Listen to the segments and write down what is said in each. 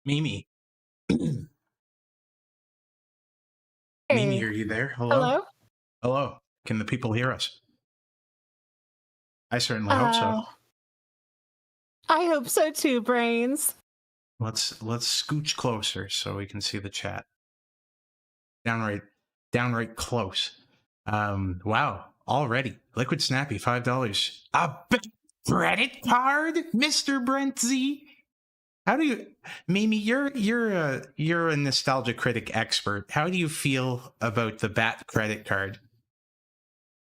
Mimi. Mimi, Hey, are you there? Hello? hello. Hello. Can the people hear us? I certainly hope so. Uh, I hope so too, Brainz. Let's scooch closer so we can see the chat. Downright close. Wow. Already. Liquid Snappy, $5. A credit card, Mr. Brent Z? How do you, Mimi? You're a nostalgia critic expert. How do you feel about the Bat credit card?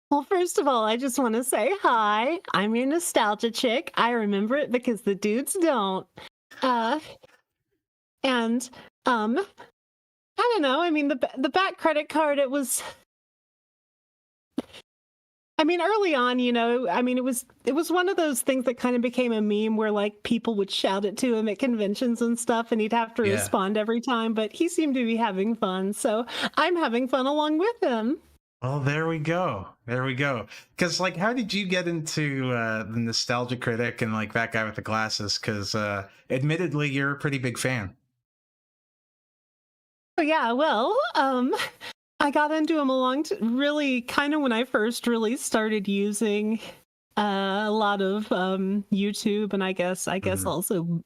Well, first of all, I just want to say hi. I'm your nostalgia chick. I remember it because the dudes don't. Uh, and I don't know. I mean, the back credit card. It was. I mean, early on, it was one of those things that kind of became a meme where like people would shout it to him at conventions and stuff, and he'd have to respond every time. But he seemed to be having fun, so I'm having fun along with him. Well, there we go. There we go. Because, like, how did you get into the nostalgia critic and like that guy with the glasses? Because, admittedly, you're a pretty big fan. Oh yeah, well, I got into him really kind of when I first really started using a lot of YouTube, and I guess also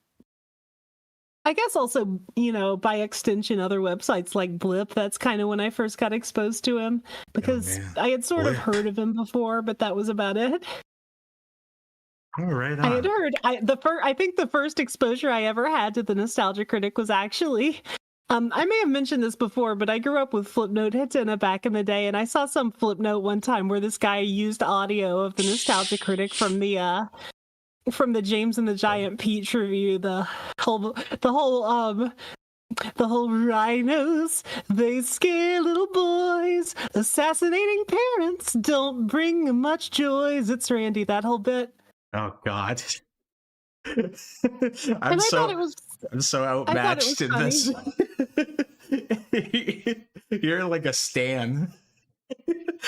by extension other websites like Blip. That's kind of when I first got exposed to him because I had sort of heard of him before, but that was about it. All right. I had heard I think the first exposure I ever had to the Nostalgia Critic was actually I may have mentioned this before, but I grew up with Flipnote Hitana back in the day, and I saw some Flipnote one time where this guy used audio of the Nostalgia Critic from the James and the Giant Peach review, the whole rhinos, they scare little boys, assassinating parents don't bring much joys. It's Randy, that whole bit. Oh God. I'm so outmatched in this. You're like a stan.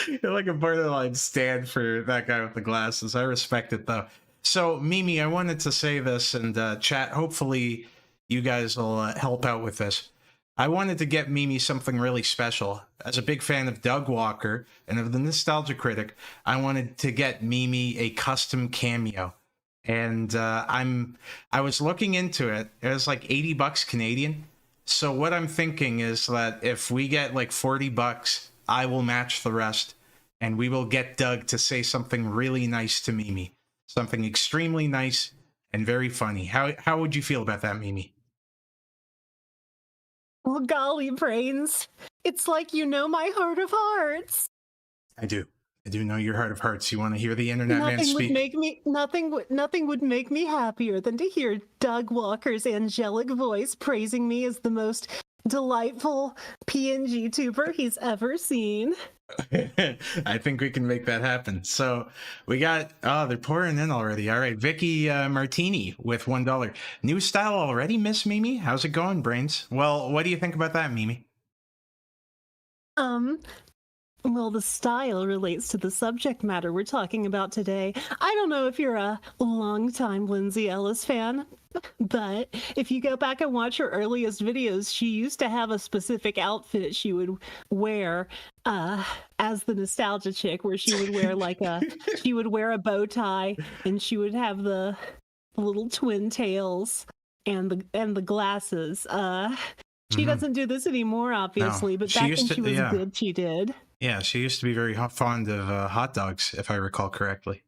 You're like a borderline stan for that guy with the glasses. I respect it though. So Mimi, I wanted to say this, and chat, hopefully you guys will help out with this. I wanted to get Mimi something really special. As a big fan of Doug Walker and of the Nostalgia Critic, I wanted to get Mimi a custom cameo. And I was looking into it. It was like $80 Canadian. So what I'm thinking is that if we get like $40, I will match the rest, and we will get Doug to say something really nice to Mimi, something extremely nice and very funny. How would you feel about that, Mimi? Well, golly, Brainz, it's like you know my heart of hearts. I do know your heart of hearts. You want to hear the internet man speak? Nothing would make me happier than to hear Doug Walker's angelic voice praising me as the most delightful PNG tuber he's ever seen. I think we can make that happen. So we got, they're pouring in already. All right, Vicky Martini with $1. New style already, Miss Mimi? How's it going, Brainz? Well, what do you think about that, Mimi? Well, the style relates to the subject matter we're talking about today. I don't know if you're a longtime Lindsay Ellis fan, but if you go back and watch her earliest videos, she used to have a specific outfit she would wear as the nostalgia chick, where she would wear she would wear a bow tie, and she would have the little twin tails and the glasses. She doesn't do this anymore, obviously, but back when she was good, she did. Yeah, she used to be very fond of hot dogs, if I recall correctly.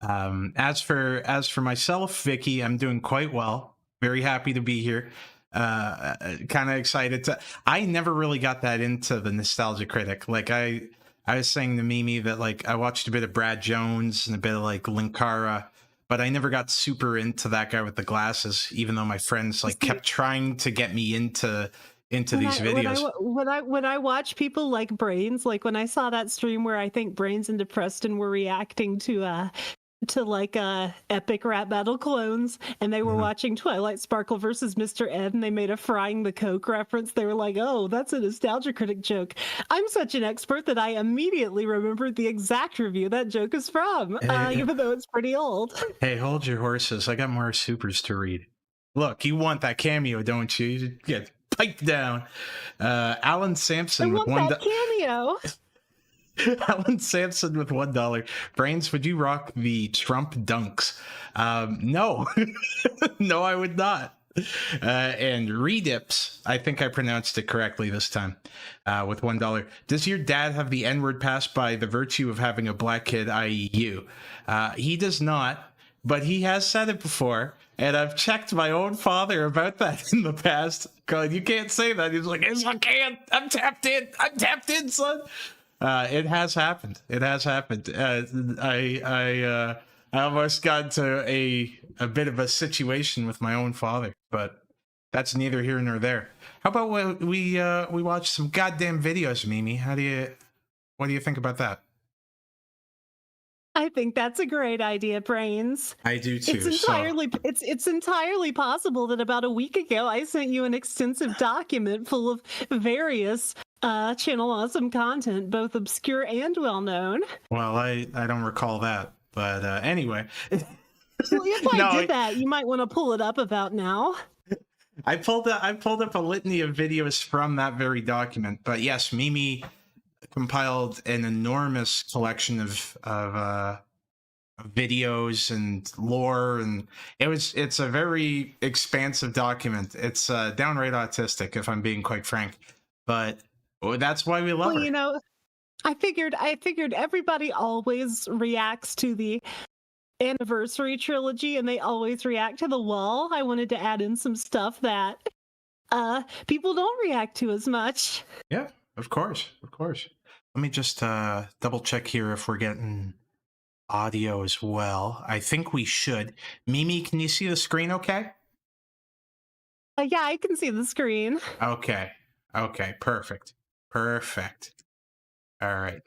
As for myself, Vicky, I'm doing quite well. Very happy to be here. Kind of excited to. I never really got that into the Nostalgia Critic. Like I was saying to Mimi that like I watched a bit of Brad Jones and a bit of like Linkara, but I never got super into that guy with the glasses. Even though my friends like kept trying to get me into these videos. When I watch people like Brainz, like when I saw that stream where I think Brainz and DePreston were reacting to like epic rap battle clones, and they were watching Twilight Sparkle versus Mr. Ed, and they made a frying the Coke reference. They were like, oh, that's a Nostalgia Critic joke. I'm such an expert that I immediately remembered the exact review that joke is from, even though it's pretty old. Hey, hold your horses. I got more supers to read. Look, you want that cameo, don't you? You get piped down. Alan I Sampson with want that cameo. Alan Sampson with $1. Brainz, would you rock the Trump dunks? No, no, I would not. And Redips, I think I pronounced it correctly this time, with $1. Does your dad have the N-word passed by the virtue of having a black kid, i.e. you? He does not, but he has said it before, and I've checked my own father about that in the past. God, you can't say that. He's like, yes, I can. I'm tapped in. I'm tapped in, son. It has happened. It has happened. I almost got into a bit of a situation with my own father, but that's neither here nor there. How about we watch some goddamn videos, Mimi? What do you think about that? I think that's a great idea, Brainz. I do too. It's entirely possible that about a week ago I sent you an extensive document full of various Channel Awesome content, both obscure and well known. Well, I don't recall that, but anyway. Well, if I did that, you might want to pull it up about now. I pulled up a litany of videos from that very document, but yes, Mimi compiled an enormous collection of videos and lore, and it's a very expansive document. It's downright autistic, if I'm being quite frank, but that's why we love her. You know, I figured everybody always reacts to the anniversary trilogy, and they always react to the wall. I wanted to add in some stuff that people don't react to as much. Yeah, of course. Let me just double check here if we're getting audio as well. I think we should. Mimi, can you see the screen okay? Yeah, I can see the screen. Okay, perfect. All right.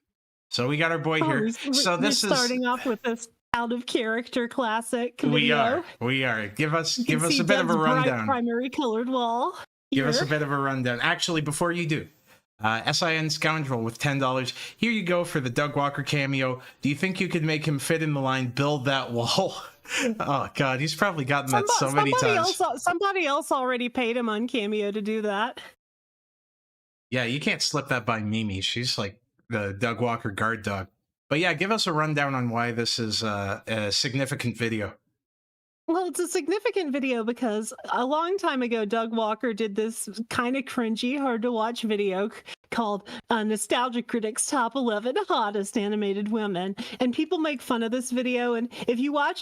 So we got our boy here. So this is starting off with this out of character classic video. We are. Give us a bit of a rundown. Primary colored wall. Give us a bit of a rundown. Actually, before you do, SIN Scoundrel with $10. Here you go for the Doug Walker cameo. Do you think you could make him fit in the line, build that wall? Oh, God, he's probably gotten that so many times. Somebody else already paid him on Cameo to do that. Yeah, you can't slip that by Mimi. She's like the Doug Walker guard dog. But yeah, give us a rundown on why this is a significant video. Well, it's a significant video because a long time ago, Doug Walker did this kind of cringy, hard to watch video called Nostalgia Critic's Top 11 Hottest Animated Women. And people make fun of this video. And if you watch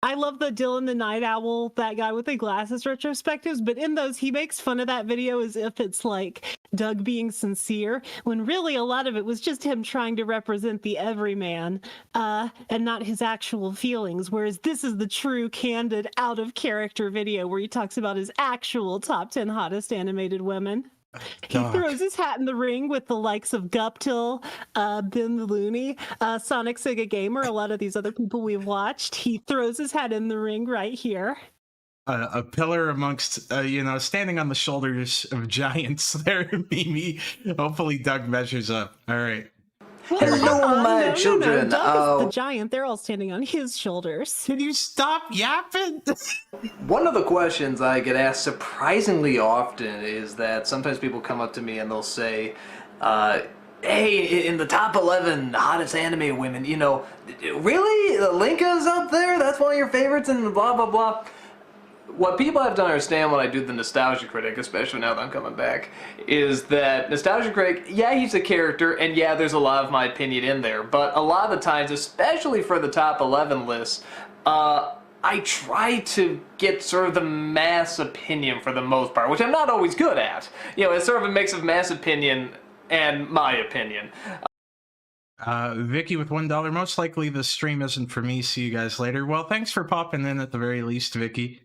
I love the Dylan the Night Owl, that guy with the glasses retrospectives, but in those, he makes fun of that video as if it's like Doug being sincere, when really a lot of it was just him trying to represent the everyman and not his actual feelings, whereas this is the true, candid, out-of-character video where he talks about his actual top 10 hottest animated women. He throws his hat in the ring with the likes of Guptil, Ben the Looney, Sonic Sega Gamer, a lot of these other people we've watched. He throws his hat in the ring right here. A pillar amongst, standing on the shoulders of giants there, Mimi. Hopefully Doug measures up. All right. Hello, my children. Doug is the giant. They're all standing on his shoulders. Can you stop yapping? One of the questions I get asked surprisingly often is that sometimes people come up to me and they'll say, hey, in the top 11 hottest anime women, really? Linka's up there? That's one of your favorites and blah, blah, blah. What people have to understand when I do the Nostalgia Critic, especially now that I'm coming back, is that Nostalgia Critic, yeah, he's a character, and yeah, there's a lot of my opinion in there, but a lot of the times, especially for the top 11 lists, I try to get sort of the mass opinion for the most part, which I'm not always good at. It's sort of a mix of mass opinion and my opinion. Vicky with $1. Most likely the stream isn't for me. See you guys later. Well, thanks for popping in at the very least, Vicky.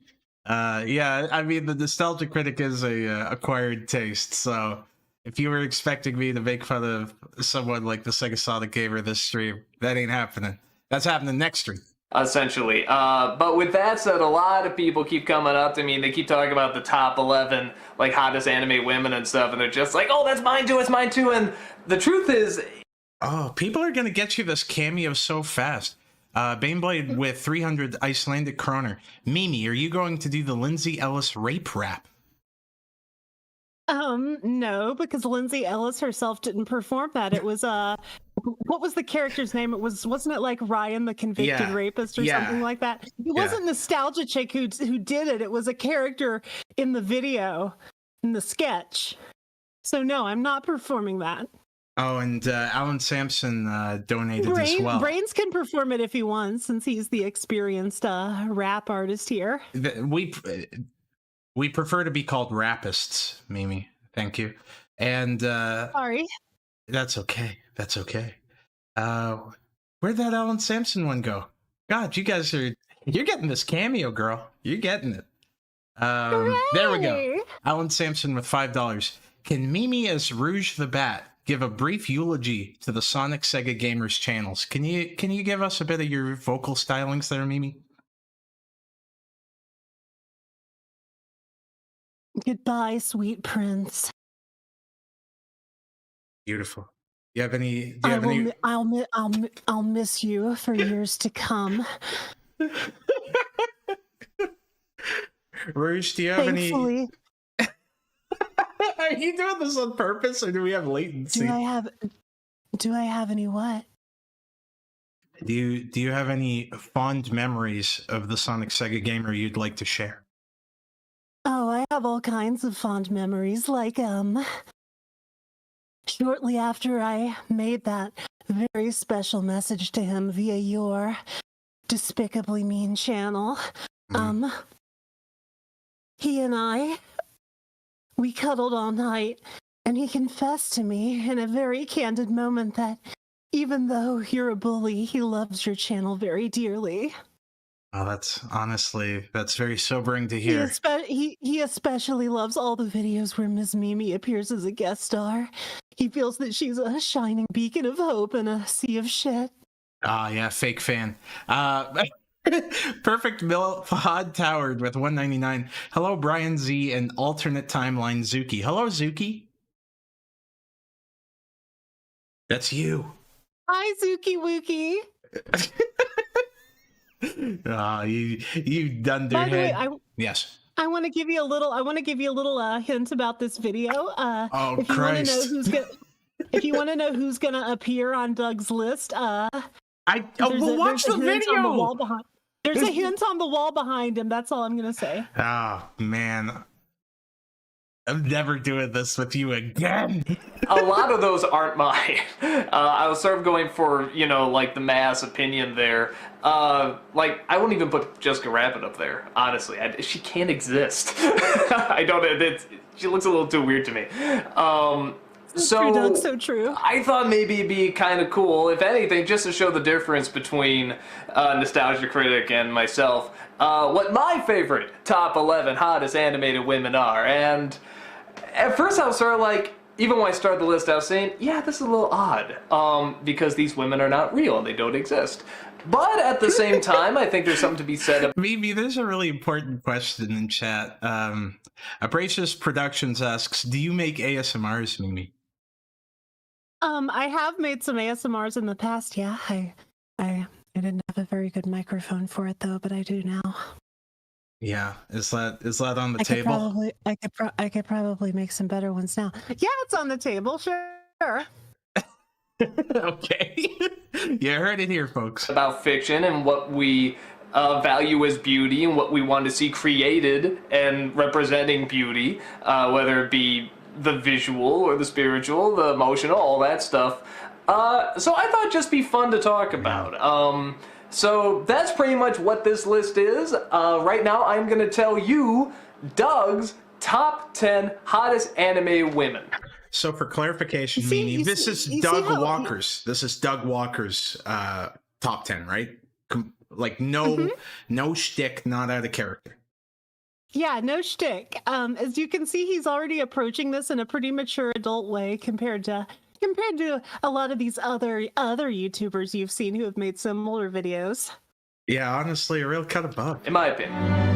Yeah, I mean, the Nostalgia Critic is a acquired taste, so if you were expecting me to make fun of someone like the Sega Sonic Gamer this stream, that ain't happening. That's happening next stream. Essentially. But with that said, a lot of people keep coming up to me and they keep talking about the top 11, like, hottest anime women and stuff, and they're just like, oh, that's mine too, it's mine too, and the truth is... Oh, people are gonna get you this cameo so fast. Baneblade with 300 Icelandic kroner. Mimi, are you going to do the Lindsay Ellis rape rap? No, because Lindsay Ellis herself didn't perform that. It was what was the character's name? Wasn't it like Ryan the Convicted Rapist or something like that? It wasn't Nostalgia Chick who did it. It was a character in the video, in the sketch. So no, I'm not performing that. Oh, and Alan Sampson donated as well. Brainz can perform it if he wants, since he's the experienced rap artist here. We prefer to be called rapists, Mimi. Thank you. And sorry. That's okay. That's okay. Where'd that Alan Sampson one go? God, you're getting this cameo, girl. You're getting it. There we go. Alan Sampson with $5. Can Mimi as Rouge the Bat give a brief eulogy to the Sonic Sega Gamers channels? Can you give us a bit of your vocal stylings there, Mimi? Goodbye, sweet prince. Beautiful. Do you have any? I'll miss you for years to come. Rouge, do you have Thankfully, any? Are you doing this on purpose, or do we have latency? Do I have any what? Do you have any fond memories of the Sonic Sega Gamer you'd like to share? Oh, I have all kinds of fond memories, like shortly after I made that very special message to him via your Despicably Mean channel, he and we cuddled all night, and he confessed to me in a very candid moment that even though you're a bully, he loves your channel very dearly. Oh, that's very sobering to hear. He especially loves all the videos where Miss Mimi appears as a guest star. He feels that she's a shining beacon of hope in a sea of shit. Ah, yeah, fake fan. Perfect Pod Towered with 199. Hello, Brian Z and alternate timeline Zuki. Hello, Zuki. That's you. Hi, Zuki Wookie. You done their head. By the way, yes. I want to give you a little hint about this video. Oh, if you want to know if you want to know who's gonna appear on Doug's list, watch the video. There's a hint on the wall behind him. That's all I'm gonna say. Oh man, I'm never doing this with you again. A lot of those aren't mine. I was sort of going for, like the mass opinion there. Like, I wouldn't even put Jessica Rabbit up there, honestly. She can't exist. I don't, she looks a little too weird to me. So true. I thought maybe it'd be kind of cool, if anything, just to show the difference between Nostalgia Critic and myself, what my favorite top 11 hottest animated women are. And at first I was sort of like, even when I started the list, I was saying, yeah, this is a little odd, because these women are not real and they don't exist. But at the same time, I think there's something to be said about... Maybe there's a really important question in chat. Abracious Productions asks, do you make ASMRs, Mimi? I have made some ASMRs in the past, yeah. I didn't have a very good microphone for it though, but I do now. Yeah, is that on the table? I could probably make some better ones now. Yeah, it's on the table, sure. Okay. You heard it here, folks. About fiction and what we value as beauty and what we want to see created and representing beauty, whether it be the visual or the spiritual, the emotional, all that stuff. So I thought it'd just be fun to talk about. So that's pretty much what this list is. Right now I'm going to tell you Doug's top 10 hottest anime women. So for clarification, Mimi, this is Doug Walker's. This is Doug Walker's top 10, right? Like no shtick, not out of character. Yeah, no shtick. As you can see, he's already approaching this in a pretty mature adult way compared to a lot of these other YouTubers you've seen who have made similar videos. Yeah, honestly, a real cut above. In my opinion.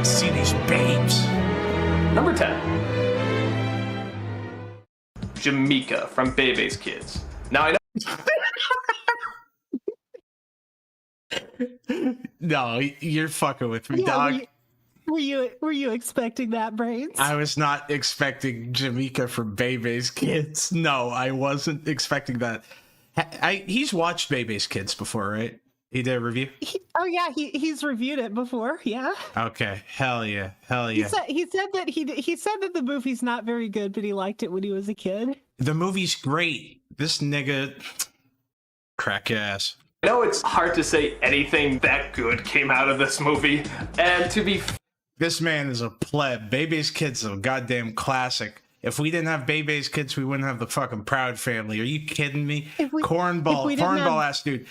See these babes. Number 10. Jamaica from Bebe's Kids. Now I know. No, you're fucking with me, Yeah, dog. were you expecting that, Brainz? I was not expecting Jamaica from Bebe's Kids. No, I wasn't expecting that. He's watched Bebe's Kids before, right? He did a review? He's reviewed it before. Yeah. Okay. Hell yeah. He said that the movie's not very good, but he liked it when he was a kid. The movie's great. This nigga, crack ass. I know it's hard to say anything that good came out of this movie, and to be This man is a pleb. Bebe's Kids is a goddamn classic. If we didn't have Bebe's Kids, we wouldn't have the fucking Proud Family. Are you kidding me? Cornball ass dude.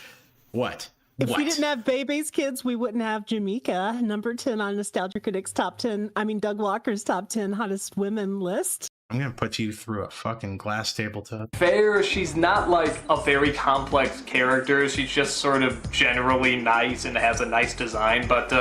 What? If we didn't have Bebe's Kids, we wouldn't have Jamaica, number 10 on Nostalgia Critic's Doug Walker's top 10 hottest women list. I'm gonna put you through a fucking glass tabletop. fair, she's not like a very complex character. She's just sort of generally nice and has a nice design. But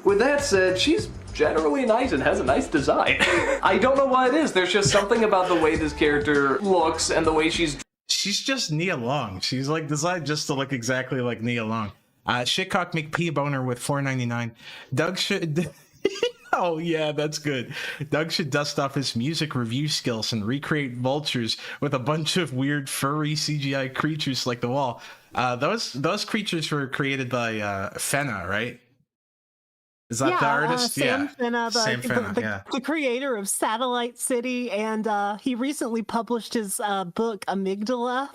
with that said, she's generally nice and has a nice design. I don't know why it is. There's just something about the way this character looks and the way she's just Nia Long. She's like designed just to look exactly like Nia Long. Shitcock McPee Boner with $4.99. Doug should. Oh yeah, that's good. Doug should dust off his music review skills and recreate vultures with a bunch of weird furry CGI creatures like the wall. Those creatures were created by Fenna, right? Is that the artist? Sam Fenna, Sam Fenna, the creator of Satellite City, and he recently published his book Amygdala.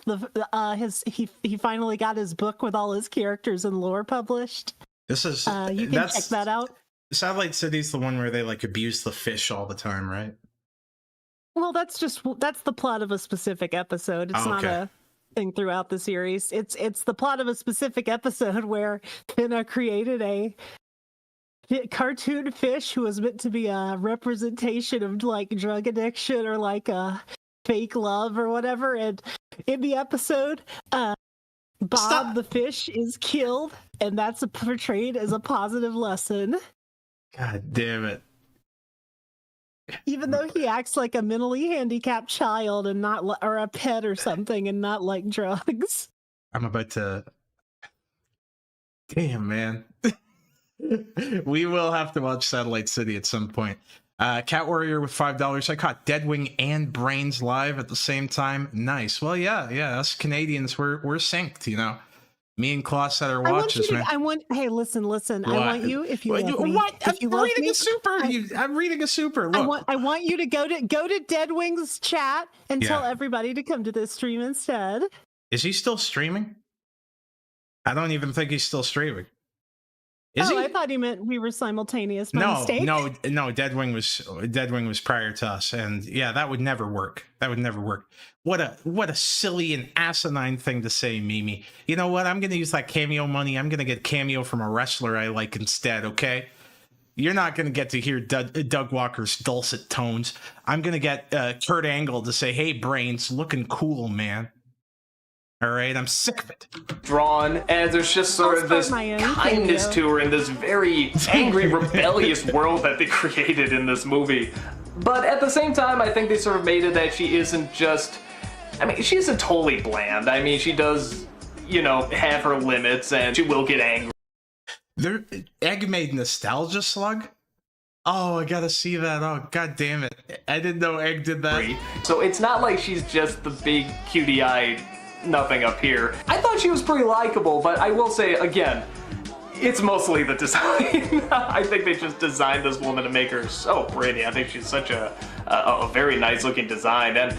He finally got his book with all his characters and lore published. This is you can check that out. Satellite City's the one where they like abuse the fish all the time, right? Well, that's the plot of a specific episode. It's not a thing throughout the series. It's the plot of a specific episode where Fenna created a cartoon fish who was meant to be a representation of like drug addiction or like a fake love or whatever. And in the episode, Bob the fish is killed, and that's portrayed as a positive lesson. God damn it. Even though he acts like a mentally handicapped child and not or a pet or something and not like drugs. I'm about to. Damn, man. We will have to watch Satellite City at some point. Cat Warrior with $5. I caught Deadwing and Brainz live at the same time. Nice. Well, yeah. Us Canadians, we're synced, you know. Me and Klaus at our watches, man. Hey, listen. What? I want you, if you love me. What? If you love me, I'm reading a super. Look. I want you to go to Deadwing's chat and tell everybody to come to this stream instead. Is he still streaming? I don't even think he's still streaming. Is he? I thought he meant we were simultaneous. Mistake. No. Deadwing was prior to us, and yeah, that would never work. What a silly and asinine thing to say, Mimi. You know what? I'm gonna use that cameo money. I'm gonna get cameo from a wrestler I like instead. Okay. You're not gonna get to hear Doug Walker's dulcet tones. I'm gonna get Kurt Angle to say, "Hey, Brainz, looking cool, man." All right, I'm sick of it. Drawn, and there's just sort of this kindness to her in this very angry, rebellious world that they created in this movie. But at the same time, I think they sort of made it that she isn't just... I mean, she isn't totally bland. I mean, she does, have her limits, and she will get angry. Egg made Nostalgia Slug? Oh, I gotta see that. Oh, god damn it. I didn't know Egg did that. So it's not like she's just the big cutie-eyed nothing up here. I thought she was pretty likable, but I will say, again, it's mostly the design. I think they just designed this woman to make her so pretty. I think she's such a very nice-looking design. And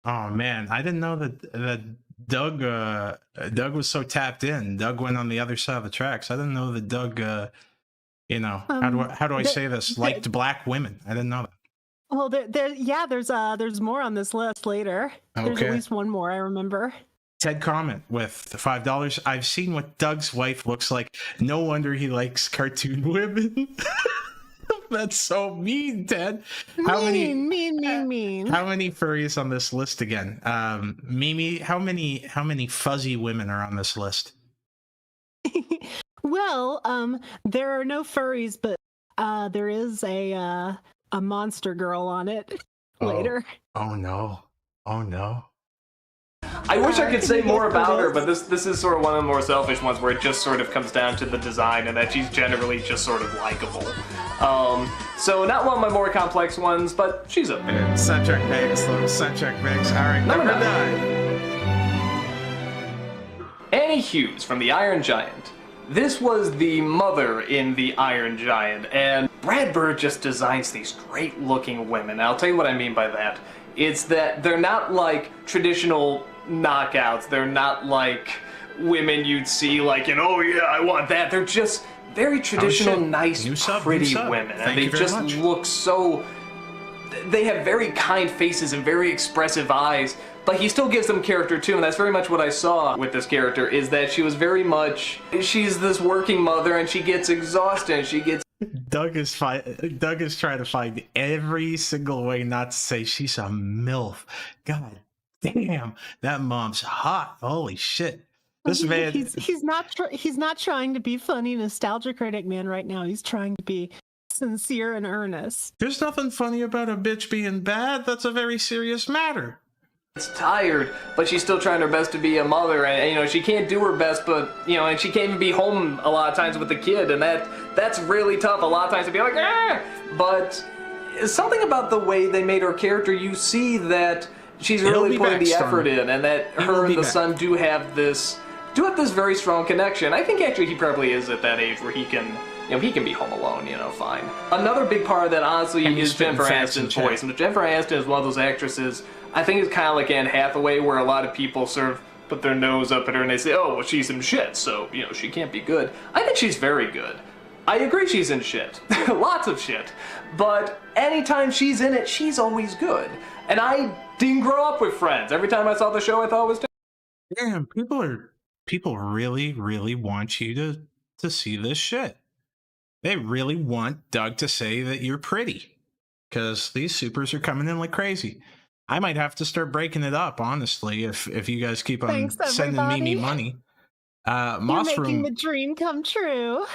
oh, man, I didn't know that Doug was so tapped in. Doug went on the other side of the tracks. I didn't know that Doug, how do I say this? Liked black women. I didn't know that. Well, there's more on this list later. Okay. There's at least one more, I remember. Ted Comment with $5. I've seen what Doug's wife looks like. No wonder he likes cartoon women. That's so mean, Ted. Mean. How many furries on this list again? Mimi, how many fuzzy women are on this list? Well, there are no furries, but there is a monster girl on it later. Oh no. Oh no. I wish I could Can say you more guess what about it her, is? but this is sort of one of the more selfish ones where it just sort of comes down to the design and that she's generally just sort of likable. So not one of my more complex ones, but she's up there. Soundtrack mix, little soundtrack mix. All right, Number number 9. Annie Hughes from The Iron Giant. This was the mother in The Iron Giant, and Brad Bird just designs these great-looking women. And I'll tell you what I mean by that. It's that they're not like traditional knockouts. They're not like women you'd see like, oh yeah, I want that. They're just very traditional, nice, pretty women. And they just look so... They have very kind faces and very expressive eyes, but he still gives them character too, and that's very much what I saw with this character, is that she was very much... She's this working mother, and she gets exhausted, and she gets... Doug is trying to find every single way not to say she's a MILF. God damn, that mom's hot. Holy shit. This man... He's not trying to be funny nostalgia critic man right now. He's trying to be sincere and earnest. There's nothing funny about a bitch being bad. That's a very serious matter. It's tired, but she's still trying her best to be a mother, and she can't do her best, but and she can't even be home a lot of times with the kid, and that's really tough a lot of times to be like, ah! But something about the way they made her character, you see that she's really putting the effort in, and that her and the son do have this very strong connection. I think actually he probably is at that age where he can he can be home alone, fine. Another big part of that, honestly, is Jennifer Aniston's voice. And Jennifer Aniston is one of those actresses, I think it's kind of like Anne Hathaway, where a lot of people sort of put their nose up at her and they say, oh, well, she's in shit, so, she can't be good. I think she's very good. I agree she's in shit. Lots of shit. But anytime she's in it, she's always good. And I didn't grow up with Friends. Every time I saw the show, I thought it was... Damn, people really, really want you to see this shit. They really want Doug to say that you're pretty, because these supers are coming in like crazy. I might have to start breaking it up, honestly, if you guys keep on sending me money. You're making the dream come true.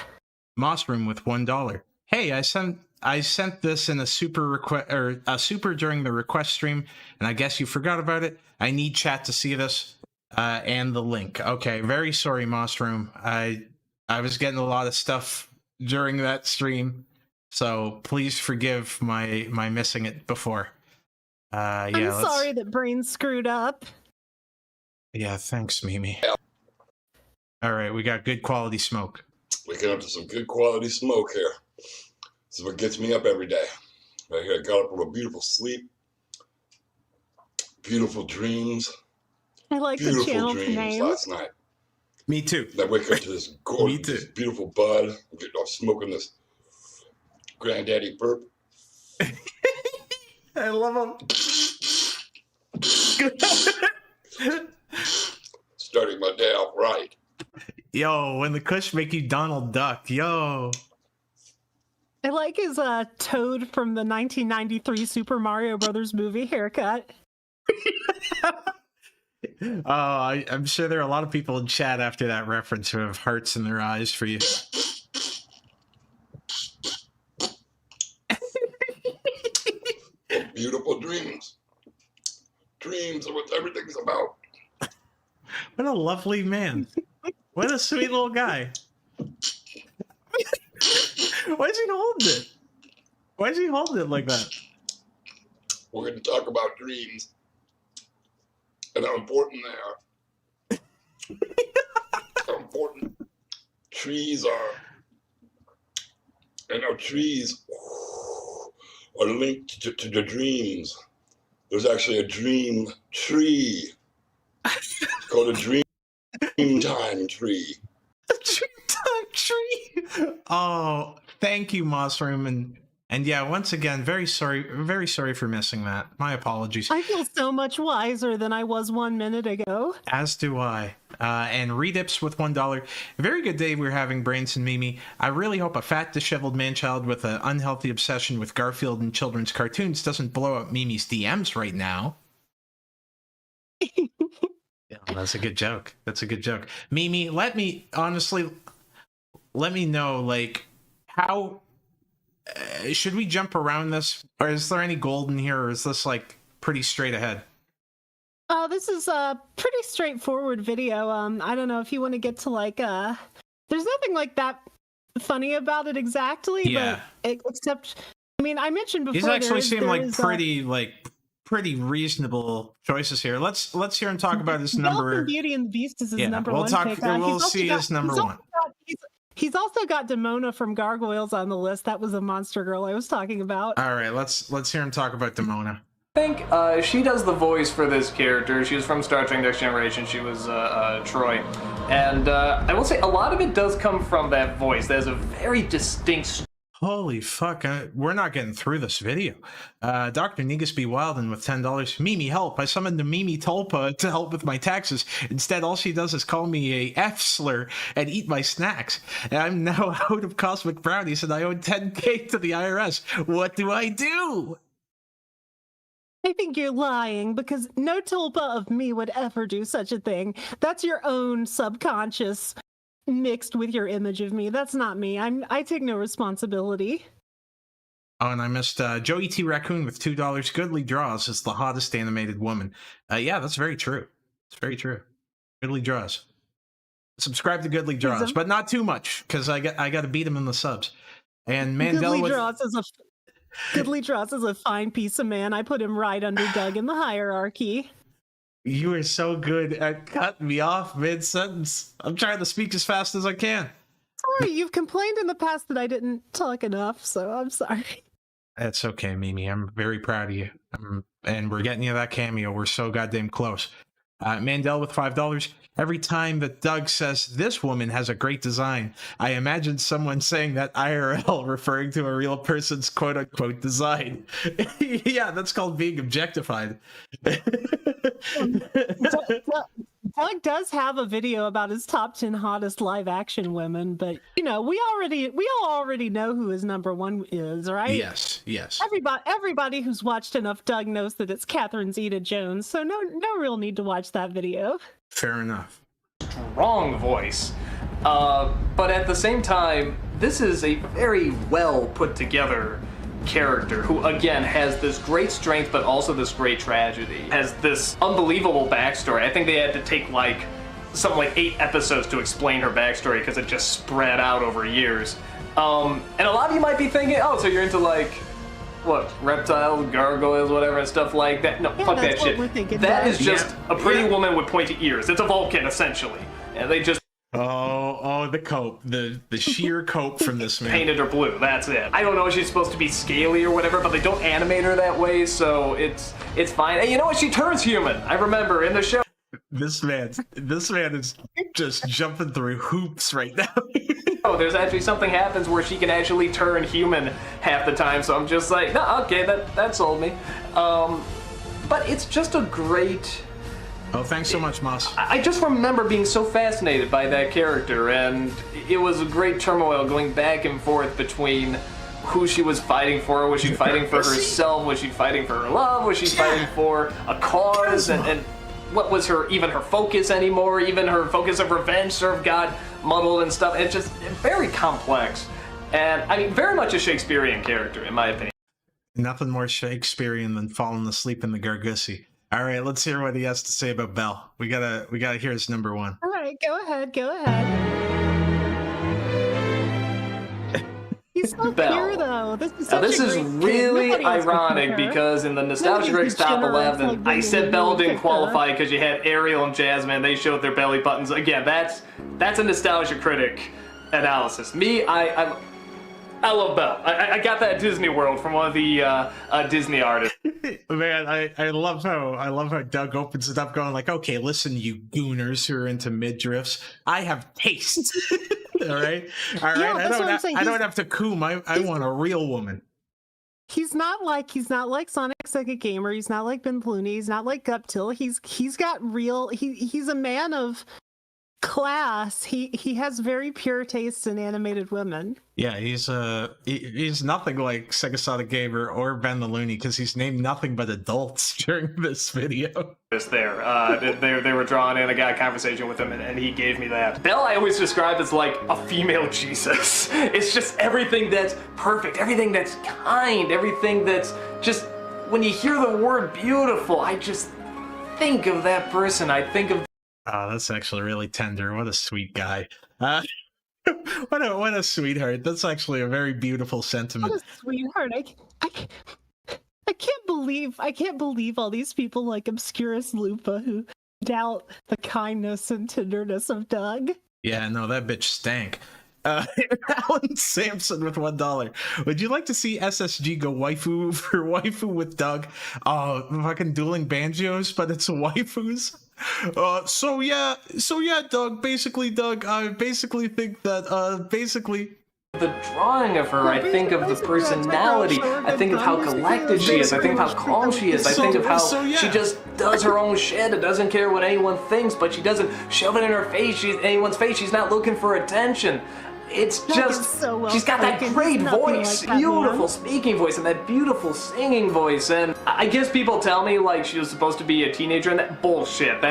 Mossroom with $1. Hey, I sent this in a super request, or a super during the request stream, and I guess you forgot about it. I need chat to see this and the link. Okay, very sorry, Mossroom. I was getting a lot of stuff during that stream, so please forgive my missing it before. I'm sorry that Brainz screwed up. Yeah, thanks, Mimi. All right, we got good quality smoke. Waking up to some good quality smoke here. This is what gets me up every day. Right here, I got up from a beautiful sleep, beautiful dreams. I like the channel name. Last night. Me too. I wake up to this gorgeous, beautiful bud. I'm smoking this Granddaddy burp. I love him. Starting my day off right. Yo, when the Kush make you Donald Duck, yo. I like his Toad from the 1993 Super Mario Brothers movie haircut. I'm sure there are a lot of people in chat after that reference who have hearts in their eyes for you. Beautiful dreams. Dreams are what everything's about. What a lovely man. What a sweet little guy. Why is he holding it? Why is he holding it like that? We're going to talk about dreams and how important they are. How important trees are. And how trees are linked to the dreams. There's actually a dream tree. It's called a dream time tree. A dream time tree. Oh, thank you, Mossroom, and yeah, once again, very sorry for missing that. My apologies. I feel so much wiser than I was 1 minute ago. As do I. And Redips with $1. Very good day we're having, Brainz and Mimi. I really hope a fat, disheveled man-child with an unhealthy obsession with Garfield and children's cartoons doesn't blow up Mimi's DMs right now. Yeah, that's a good joke. That's a good joke. Mimi, let me know, like, how... should we jump around this? Or is there any gold in here, or is this, like, pretty straight ahead? This is a pretty straightforward video. I don't know if you want to get to like there's nothing like that funny about it exactly, Yeah. but except I mean, I mentioned before He's actually seemed like there's, pretty reasonable choices here. Let's hear him talk about his Belle from number. Beauty and the Beast is his Yeah, number we'll one talk. pick. We'll see his number one. He's also got Demona from Gargoyles on the list. That was a monster girl I was talking about. All right, let's hear him talk about Demona. I think she does the voice for this character. She was from Star Trek Next Generation. She was Troy. And I will say a lot of it does come from that voice. There's a very distinct... Holy fuck, we're not getting through this video. Dr. Negus B. Wilden with $10. Mimi, help. I summoned the Mimi Tulpa to help with my taxes. Instead, all she does is call me a F-slur and eat my snacks. And I'm now out of cosmic brownies and I owe $10K to the IRS. What do I do? I think you're lying because no Tulpa of me would ever do such a thing. That's your own subconscious mixed with your image of me. That's not me. I take no responsibility. Oh, and I missed Joey T. Raccoon with $2. Goodly Draws is the hottest animated woman. Yeah, that's very true. It's very true. Goodly Draws. Subscribe to Goodly Draws, but not too much because I got to beat him in the subs. And Mandel Goodly Draws is a fine piece of man. I put him right under Doug in the hierarchy. You are so good at cutting me off mid-sentence. I'm trying to speak as fast as I can. Sorry, you've complained in the past that I didn't talk enough, so I'm sorry. That's okay, Mimi. I'm very proud of you. And we're getting you that cameo. We're so goddamn close. Mandel with $5. Every time that Doug says, this woman has a great design, I imagine someone saying that IRL, referring to a real person's quote-unquote design. Yeah, that's called being objectified. Doug does have a video about his top 10 hottest live-action women, but, you know, we all already know who his number one is, right? Yes, yes. Everybody who's watched enough Doug knows that it's Catherine Zeta-Jones, so no real need to watch that video. Fair enough. Strong voice. But at the same time, this is a very well put together character who, again, has this great strength but also this great tragedy. Has this unbelievable backstory. I think they had to take something like 8 episodes to explain her backstory because it just spread out over years. And a lot of you might be thinking, oh, so you're into what, reptiles, gargoyles, whatever, and stuff like that. No, Yeah, fuck that's that shit. what we're thinking, That Doug. is just a pretty woman with pointy ears. It's a Vulcan, essentially. And they just the cope, the sheer cope from this man. painted her blue. That's it. I don't know if she's supposed to be scaly or whatever, but they don't animate her that way, so it's fine. And you know what? She turns human. I remember in the show. This man is just jumping through hoops right now. Oh, there's actually something happens where she can actually turn human half the time, so I'm just like, no, okay, that sold me. But it's just a great... Oh, thanks so much, Moss. I just remember being so fascinated by that character, and it was a great turmoil going back and forth between who she was fighting for. Was she fighting for herself? Was she fighting for her love? Was she fighting for a cause? And what was her focus anymore? Even her focus of revenge sort of got muddled and stuff. It's just very complex. And, I mean, very much a Shakespearean character, in my opinion. Nothing more Shakespearean than falling asleep in the Gargussi. All right, let's hear what he has to say about Belle. We gotta hear his number one. All right, go ahead. He's so pure, though. This is really ironic because in the Nostalgia Rick's Top 11, I said Belle didn't qualify because you had Ariel and Jasmine. They showed their belly buttons. Again, that's a Nostalgia Critic analysis. Me, I love Belle. I got that at Disney World from one of the Disney artists. Man, I love how Doug opens it up going like, okay, listen, you gooners who are into midriffs, I have taste. All right. I don't have to coom. I want a real woman. He's not like Sonic Second Gamer. He's not like Ben Looney. He's not like Guptill. He's got real. He's a man of class. He has very pure taste in animated women. Yeah, he's nothing like Sega Sonic Gamer or Ben the Looney because he's named nothing but adults during this video. They were drawn in. I got a conversation with him, and he gave me that. Belle I always described as like a female Jesus. It's just everything that's perfect, everything that's kind, everything that's just, when you hear the word beautiful, think of that person. I think of Oh, that's actually really tender. What a sweet guy. What a sweetheart. That's actually a very beautiful sentiment. What a sweetheart. I can't believe all these people like Obscurus Lupa who doubt the kindness and tenderness of Doug. Yeah, no, that bitch stank. Alan Sampson with $1. Would you like to see SSG go waifu for waifu with Doug? Oh, fucking dueling banjos, but it's waifus. So yeah, Doug. Basically, Doug. I basically think that basically. the drawing of her. I think of the personality. I think of how collected she is. I think of how calm she is. I think of how she just does her own shit and doesn't care what anyone thinks, but she doesn't shove it in her face. Anyone's face. She's not looking for attention. It's just, she's got that great voice, beautiful speaking voice, and that beautiful singing voice, and I guess people tell me, like, she was supposed to be a teenager, and that bullshit,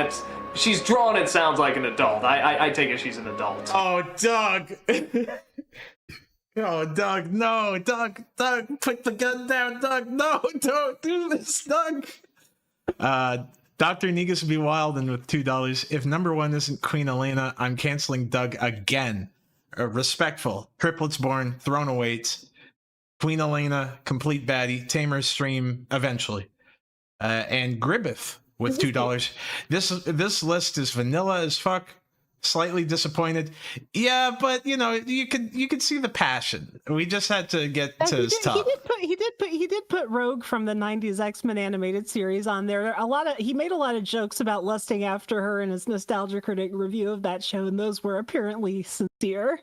she's drawn and sounds like an adult. I take it she's an adult. Oh, Doug! Oh, Doug, no, Doug, put the gun down, Doug, no, don't do this, Doug! Dr. Negus Be Wild and with $2, if number one isn't Queen Elena, I'm canceling Doug again. Respectful, triplets born, throne awaits, Queen Elena, complete baddie, Tamer stream eventually, and Gribbeth with $2. This list is vanilla as fuck. Slightly disappointed. Yeah, but you know, you could see the passion. We just had to get to his top. He did put Rogue from the 90s X-Men animated series on there. He made a lot of jokes about lusting after her in his Nostalgia Critic review of that show, and those were apparently sincere.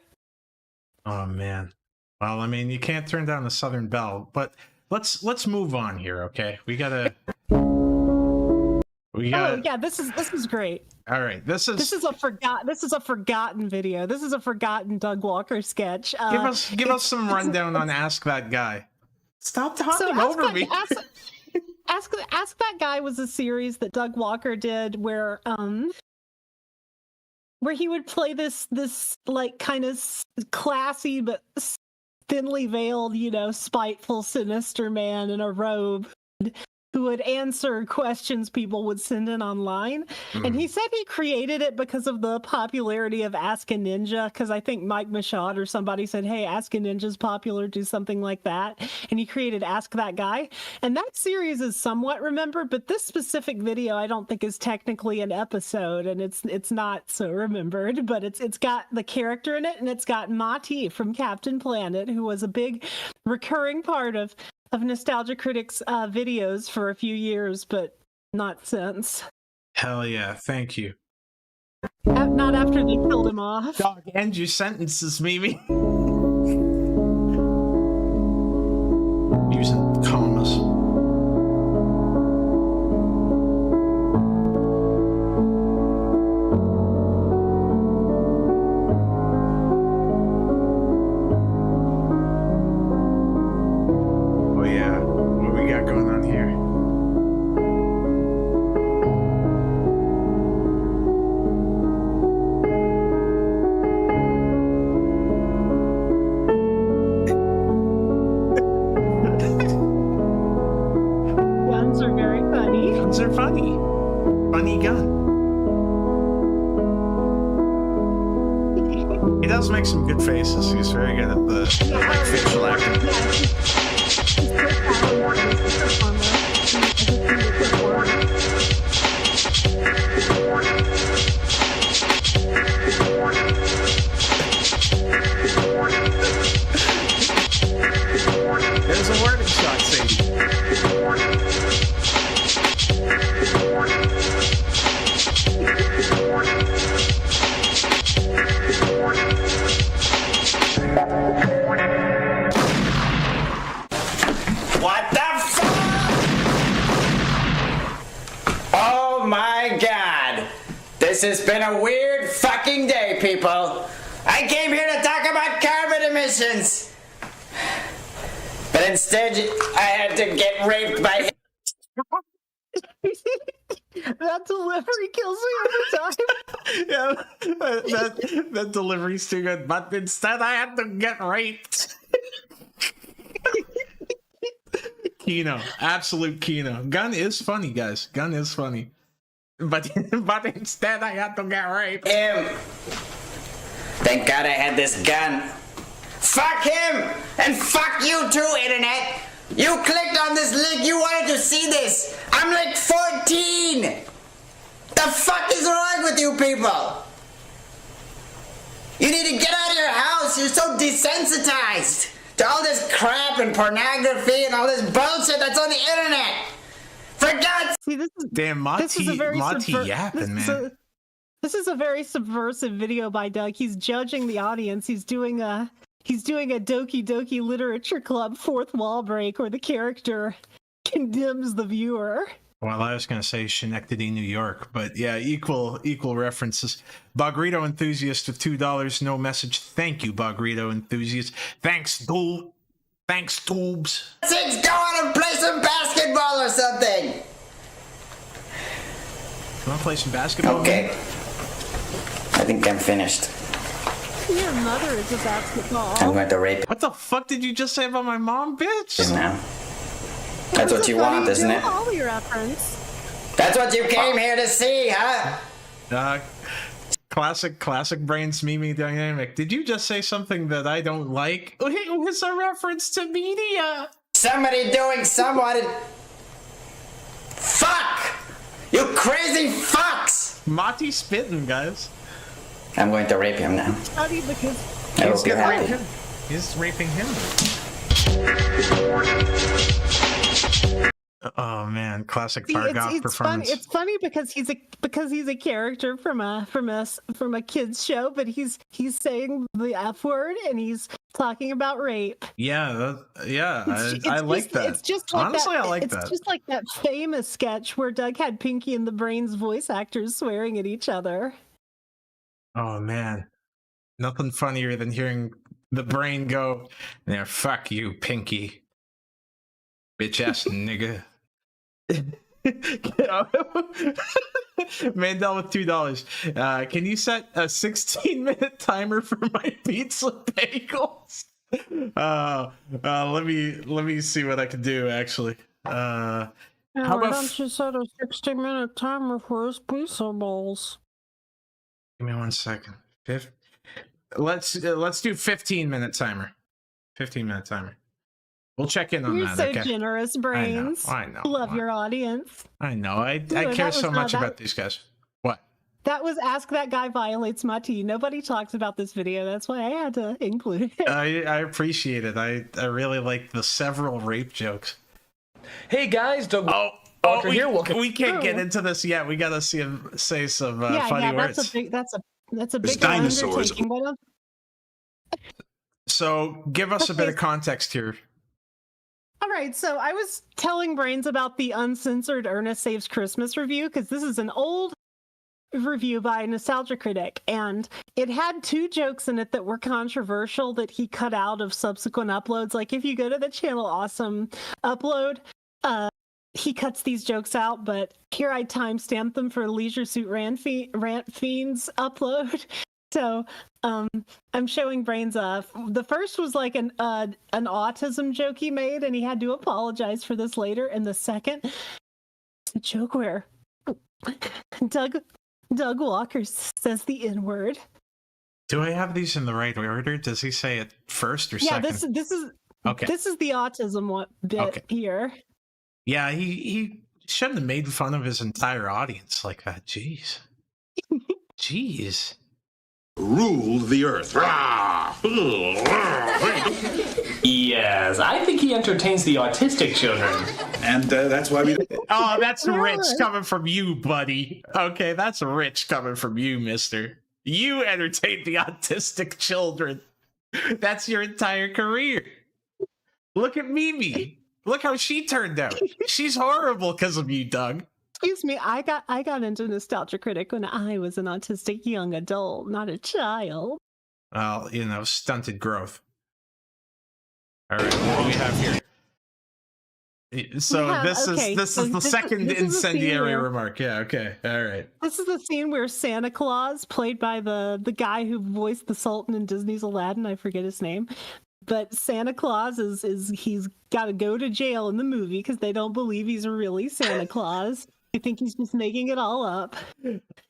Oh man. Well, I mean, you can't turn down the Southern Belle, but let's move on here, okay? We gotta. Oh yeah, this is great. All right, this is a forgotten video. This is a forgotten Doug Walker sketch. Give us some rundown on Ask That Guy. Stop talking over me. Ask That Guy was a series that Doug Walker did where he would play this like kind of classy but thinly veiled, you know, spiteful, sinister man in a robe who would answer questions people would send in online. And he said he created it because of the popularity of Ask a Ninja, because I think Mike Michaud or somebody said, hey, Ask a Ninja's popular, do something like that. And he created Ask That Guy. And that series is somewhat remembered, but this specific video I don't think is technically an episode, and it's not so remembered, but it's got the character in it, and it's got Mati from Captain Planet, who was a big recurring part of Nostalgia Critics videos for a few years, but not since. Hell yeah, thank you. Not after they killed him off. Dog, end your sentences, Mimi. Using commas. Make some good faces. He's very good at the facial acting. There's a wording shot, Sadie. What the fuck? Oh my god. This has been a weird fucking day, people. I came here to talk about carbon emissions. But instead, I had to get raped by That delivery kills me every time. Yeah, that delivery's too good. But instead, I had to get raped. Kino, absolute Kino. Gun is funny, guys. Gun is funny. but instead I had to get raped. Him. Thank God I had this gun. Fuck him! And fuck you too, Internet! You clicked on this link, you wanted to see this! I'm like 14! The fuck is wrong with you people? You need to get out of your house, you're so desensitized to all this crap and pornography and all this bullshit that's on the internet! For God's See, this is Damn, Monty yapping, man. This is a very subversive video by Doug. He's judging the audience. He's doing a Doki Doki Literature Club fourth wall break where the character condemns the viewer. Well, I was going to say Schenectady, New York, but yeah, equal references. Bogrito Enthusiast with $2, no message. Thank you, Bogrito Enthusiast. Thanks, dude. Thanks, Toobs. sakes, go out and play some basketball or something! You want to play some basketball? Okay. I think I'm finished. Your mother is a basketball. I'm going to rape What the fuck did you just say about my mom, bitch? him now. That's what you want, isn't it? Holly reference. That's what you came here to see, huh? Classic Brainz meme dynamic. Did you just say something that I don't like? It was a reference to media. Somebody doing someone. Fuck! You crazy fucks! Monty spitting, guys. I'm going to rape him now. Funny because I hope you're happy. He's raping him. Oh man, classic Fargoth performance. It's funny because he's a character from a kids show, but he's saying the F word and he's talking about rape. Yeah, I like that. It's just like honestly, that, I like it's that. It's just like that famous sketch where Doug had Pinky and the Brainz voice actors swearing at each other. Oh man, nothing funnier than hearing the brain go, "There, fuck you, Pinky, bitch ass nigga." Mandel with $2. Can you set a 16-minute timer for my pizza bagels? Let me see what I can do. Actually, how about don't you set a 60-minute timer for his pizza balls? Give me 1 second. Let's do 15-minute timer. 15-minute timer. We'll check in on You're that. so Okay. generous, Brains. I know. Love your audience. I know. I care so much about these guys. What? That was Ask That Guy Violates My Tea. Nobody talks about this video. That's why I had to include it. I appreciate it. I really like the several rape jokes. Hey guys, Doug Walker here. Welcome. We can't get into this yet. We gotta see him say some funny words. That's a big dinosaurs. undertaking. So give us a bit of context here. All right, so I was telling Brains about the uncensored Ernest Saves Christmas review because this is an old review by Nostalgia Critic, and it had 2 jokes in it that were controversial that he cut out of subsequent uploads. Like if you go to the channel Awesome Upload, he cuts these jokes out, but here I timestamped them for Leisure Suit Rant Fiend's upload. So I'm showing Brains the first was like an autism joke he made, and he had to apologize for this later. And the second, a joke where Doug Walker says the N-word. Do I have these in the right order? Does he say it first or second? Yeah, this is okay. This is the autism bit here. Yeah, he shouldn't have made fun of his entire audience like that. Jeez. Jeez. Rule the earth. Yes, I think he entertains the autistic children. And that's why we... Oh, that's rich coming from you, buddy. Okay, that's rich coming from you, mister. You entertain the autistic children. That's your entire career. Look at Mimi. Look how she turned out. She's horrible because of you, Doug. Excuse me, I got into Nostalgia Critic when I was an autistic young adult, not a child. Well, stunted growth. All right, what do we have here? So this is the second incendiary remark. Yeah, okay, all right. This is the scene where Santa Claus, played by the guy who voiced the Sultan in Disney's Aladdin, I forget his name, but Santa Claus he's got to go to jail in the movie because they don't believe he's really Santa Claus. I think he's just making it all up.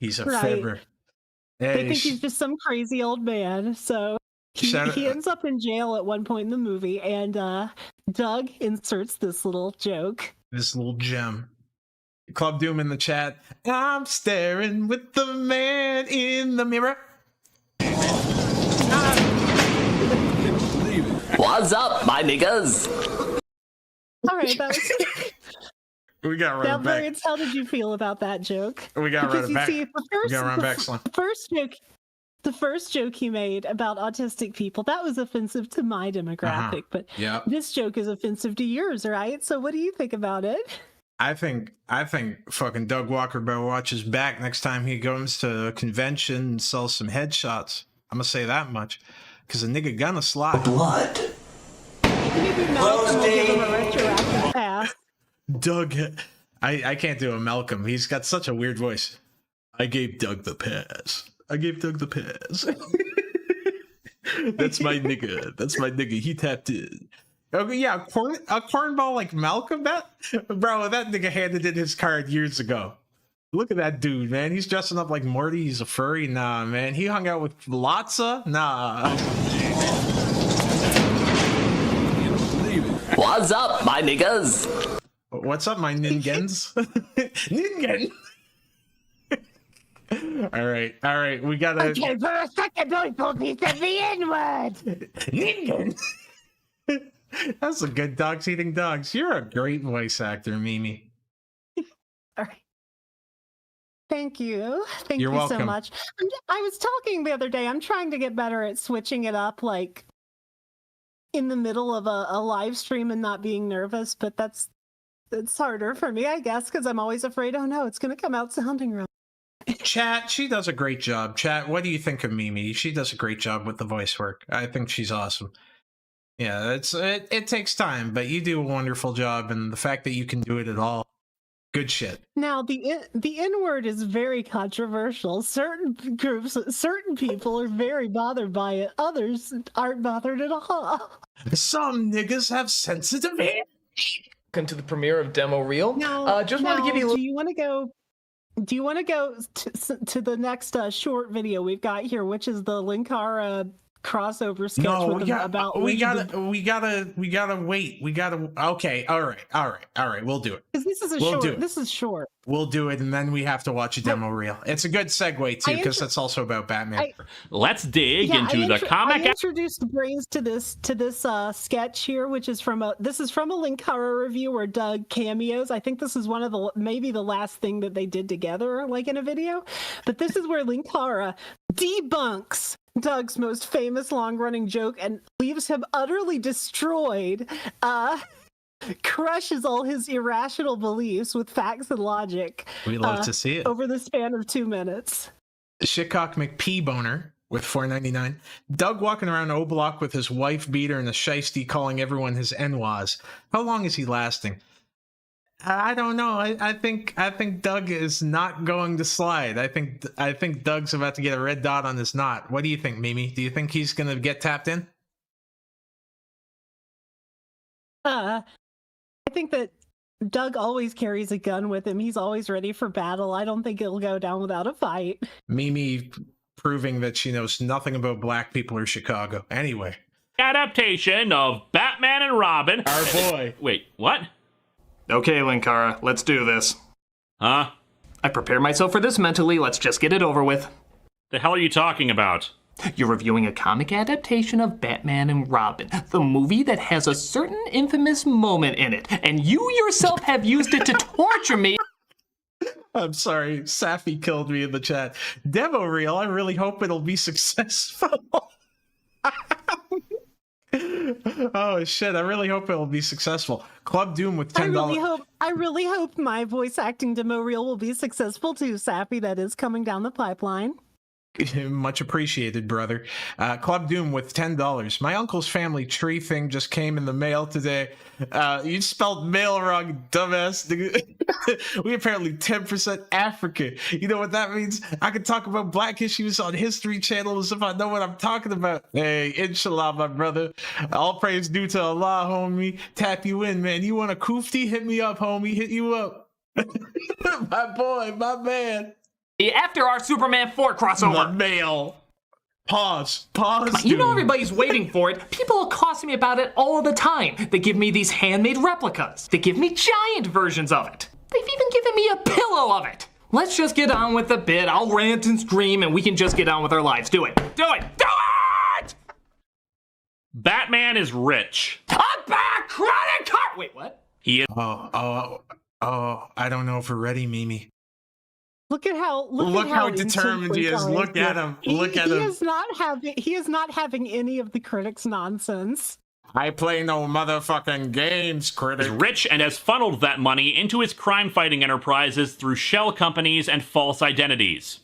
He's a Right. fibber. They Hey, think he's just some crazy old man. So he ends up in jail at one point in the movie, and Doug inserts this little joke. this little gem. Club Doom in the chat. I'm staring with the man in the mirror. What's up, my niggas? All right, that was. We got Now, run it back. Brainz, how did you feel about that joke? We got run Because it you back. see, We got run back, Slim. the first joke he made about autistic people, that was offensive to my demographic, but Yeah. this joke is offensive to yours, right? So what do you think about it? I think fucking Doug Walker better watch his back next time he goes to a convention and sells some headshots. I'm gonna say that much. Cause a nigga gonna slide. Blood. Maybe Malcolm will give him a retroactive pass. Doug, I can't do a Malcolm. He's got such a weird voice. I gave Doug the pass. That's my nigga. That's my nigga. He tapped in. Okay, yeah, a cornball like Malcolm. That nigga handed in his card years ago. Look at that dude, man. He's dressing up like Morty. He's a furry. Nah, man. He hung out with Lotsa. Nah. What's up, my niggas? What's up, my ningens? Ningen. All right. We gotta. Okay, for a second, people, he said the N-word. Ningen. That's a good dogs eating dogs. You're a great voice actor, Mimi. All right. Thank you. Thank You're you so welcome. much. I was talking the other day. I'm trying to get better at switching it up, like in the middle of a live stream and not being nervous. But it's harder for me, I guess, because I'm always afraid. Oh no, it's going to come out sounding wrong. Chat, she does a great job. Chat, what do you think of Mimi? She does a great job with the voice work. I think she's awesome. Yeah, it takes time, but you do a wonderful job, and the fact that you can do it at all, good shit. Now, the N-word is very controversial. Certain groups, certain people are very bothered by it. Others aren't bothered at all. Some niggas have sensitive hair. Welcome to the premiere of Demo Reel. Now, Just want to give you a do you want to go? Do you want to go to the next short video we've got here, which is the Linkara crossover sketch No, with about we gotta wait. Okay, all right. We'll do it. because this is a We'll do short. it. This is short. We'll do it, and then we have to watch a demo reel. It's a good segue too, because that's also about Batman. Let's dig Yeah, into the I comic. introduced Brainz to this sketch here, which is from a Linkara review where Doug cameos. I think this is one of the maybe the last thing that they did together, like in a video. But this is where Linkara debunks Doug's most famous long-running joke and leaves him utterly destroyed. Crushes all his irrational beliefs with facts and logic. We love to see it. Over the span of 2 minutes. Shitcock McP boner with $4.99. Doug walking around O Block with his wife beater and a shiesty calling everyone his NWAs. How long is he lasting? I don't know. I think Doug is not going to slide. I think Doug's about to get a red dot on his knot. What do you think, Mimi? Do you think he's gonna get tapped in? I think that Doug always carries a gun with him. He's always ready for battle. I don't think it'll go down without a fight. Mimi proving that she knows nothing about black people or Chicago. Anyway. Adaptation of Batman and Robin. Our boy. Wait, what? Okay, Linkara, let's do this. Huh? I prepared myself for this mentally. Let's just get it over with. The hell are you talking about? You're reviewing a comic adaptation of Batman and Robin, the movie that has a certain infamous moment in it, and you yourself have used it to torture me. I'm sorry, Safi killed me in the chat. Demo reel, I really hope it'll be successful. Oh shit, I really hope it'll be successful. Club Doom with $10. I really hope my voice acting demo reel will be successful too, Sappy. That is coming down the pipeline. Much appreciated, brother. Club Doom with $10. My uncle's family tree thing just came in the mail today. You spelled mail wrong, dumbass. We apparently 10% African. You know what that means? I can talk about black issues on History Channel as if I know what I'm talking about. Hey, inshallah, my brother. All praise due to Allah, homie. Tap you in, man. You want a kufti? Hit me up, homie. Hit you up. My boy, my man. After our Superman 4 crossover. The mail. Pause. You know dude. everybody's waiting for it. People accost me about it all the time. They give me these handmade replicas. They give me giant versions of it. They've even given me a pillow of it. Let's just get on with the bit. I'll rant and scream and we can just get on with our lives. Do it. Do it. Do it! Batman is rich. A back credit card! Wait, what? He is Oh, I don't know if we're ready, Mimi. Look at how determined he is. Look at him. Look at him. He is not having any of the critics' nonsense. I play no motherfucking games, Critic. rich and has funneled that money into his crime-fighting enterprises through shell companies and false identities.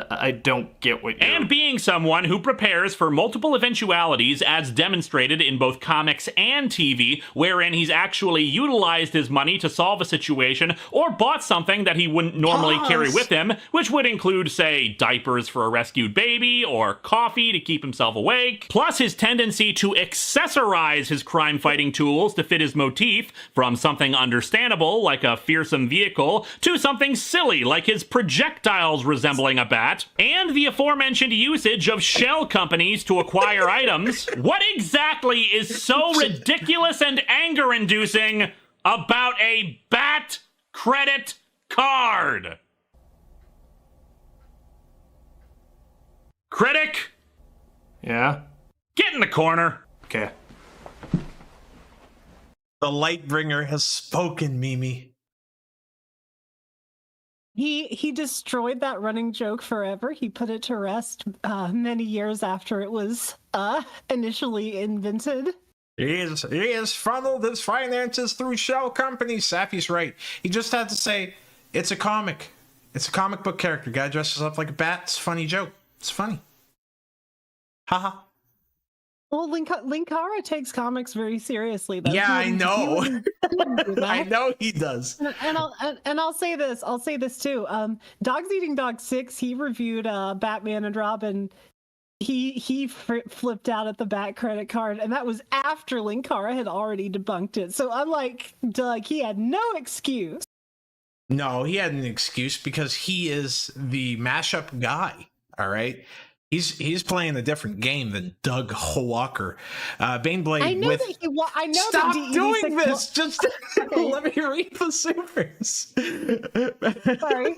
I don't get what you're... And being someone who prepares for multiple eventualities as demonstrated in both comics and TV, wherein he's actually utilized his money to solve a situation or bought something that he wouldn't normally carry with him, which would include, say, diapers for a rescued baby or coffee to keep himself awake, plus his tendency to accessorize his crime-fighting tools to fit his motif, from something understandable like a fearsome vehicle to something silly like his projectiles resembling a bat, and the aforementioned usage of shell companies to acquire items. What exactly is so ridiculous and anger-inducing about a bat credit card? Critic, Yeah? get in the corner. Okay. The Lightbringer has spoken, Mimi. He destroyed that running joke forever. He put it to rest many years after it was initially invented. He has funneled his finances through shell companies. Sappy's right. He just had to say, it's a comic. It's a comic book character. Guy dresses up like a bat. It's a funny joke. It's funny. Haha. Well, Linkara takes comics very seriously, though. Yeah, I know. I I know he does. And I'll say this. I'll say this too. Dogs Eating Dogs 6. He reviewed Batman and Robin. He flipped out at the Bat credit card, and that was after Linkara had already debunked it. So unlike Doug, he had no excuse. No, he had an excuse because he is the mashup guy. All right. He's playing a different game than Doug Walker. Baneblade I know with... that I know Stop that doing this! Just let me read the supers. Sorry.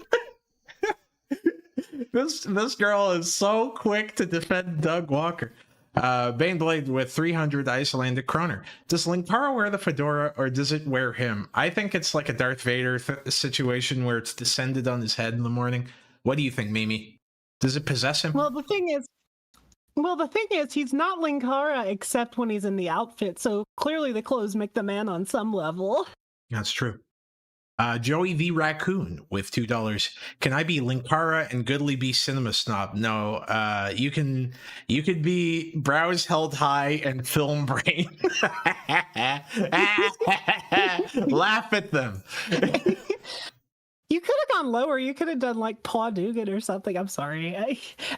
This girl is so quick to defend Doug Walker. Baneblade with 300 Icelandic kroner. Does Linkara wear the fedora or does it wear him? I think it's like a Darth Vader situation where it's descended on his head in the morning. What do you think, Mimi? Does it possess him? Well, the thing is, he's not Linkara except when he's in the outfit. So clearly, the clothes make the man on some level. That's true. Joey V Raccoon with $2. Can I be Linkara and Goodly be Cinema Snob? No. You could be Brows Held High and Film Brain. Laugh at them. You could have gone lower. You could have done like Paul Dugan or something. I'm sorry.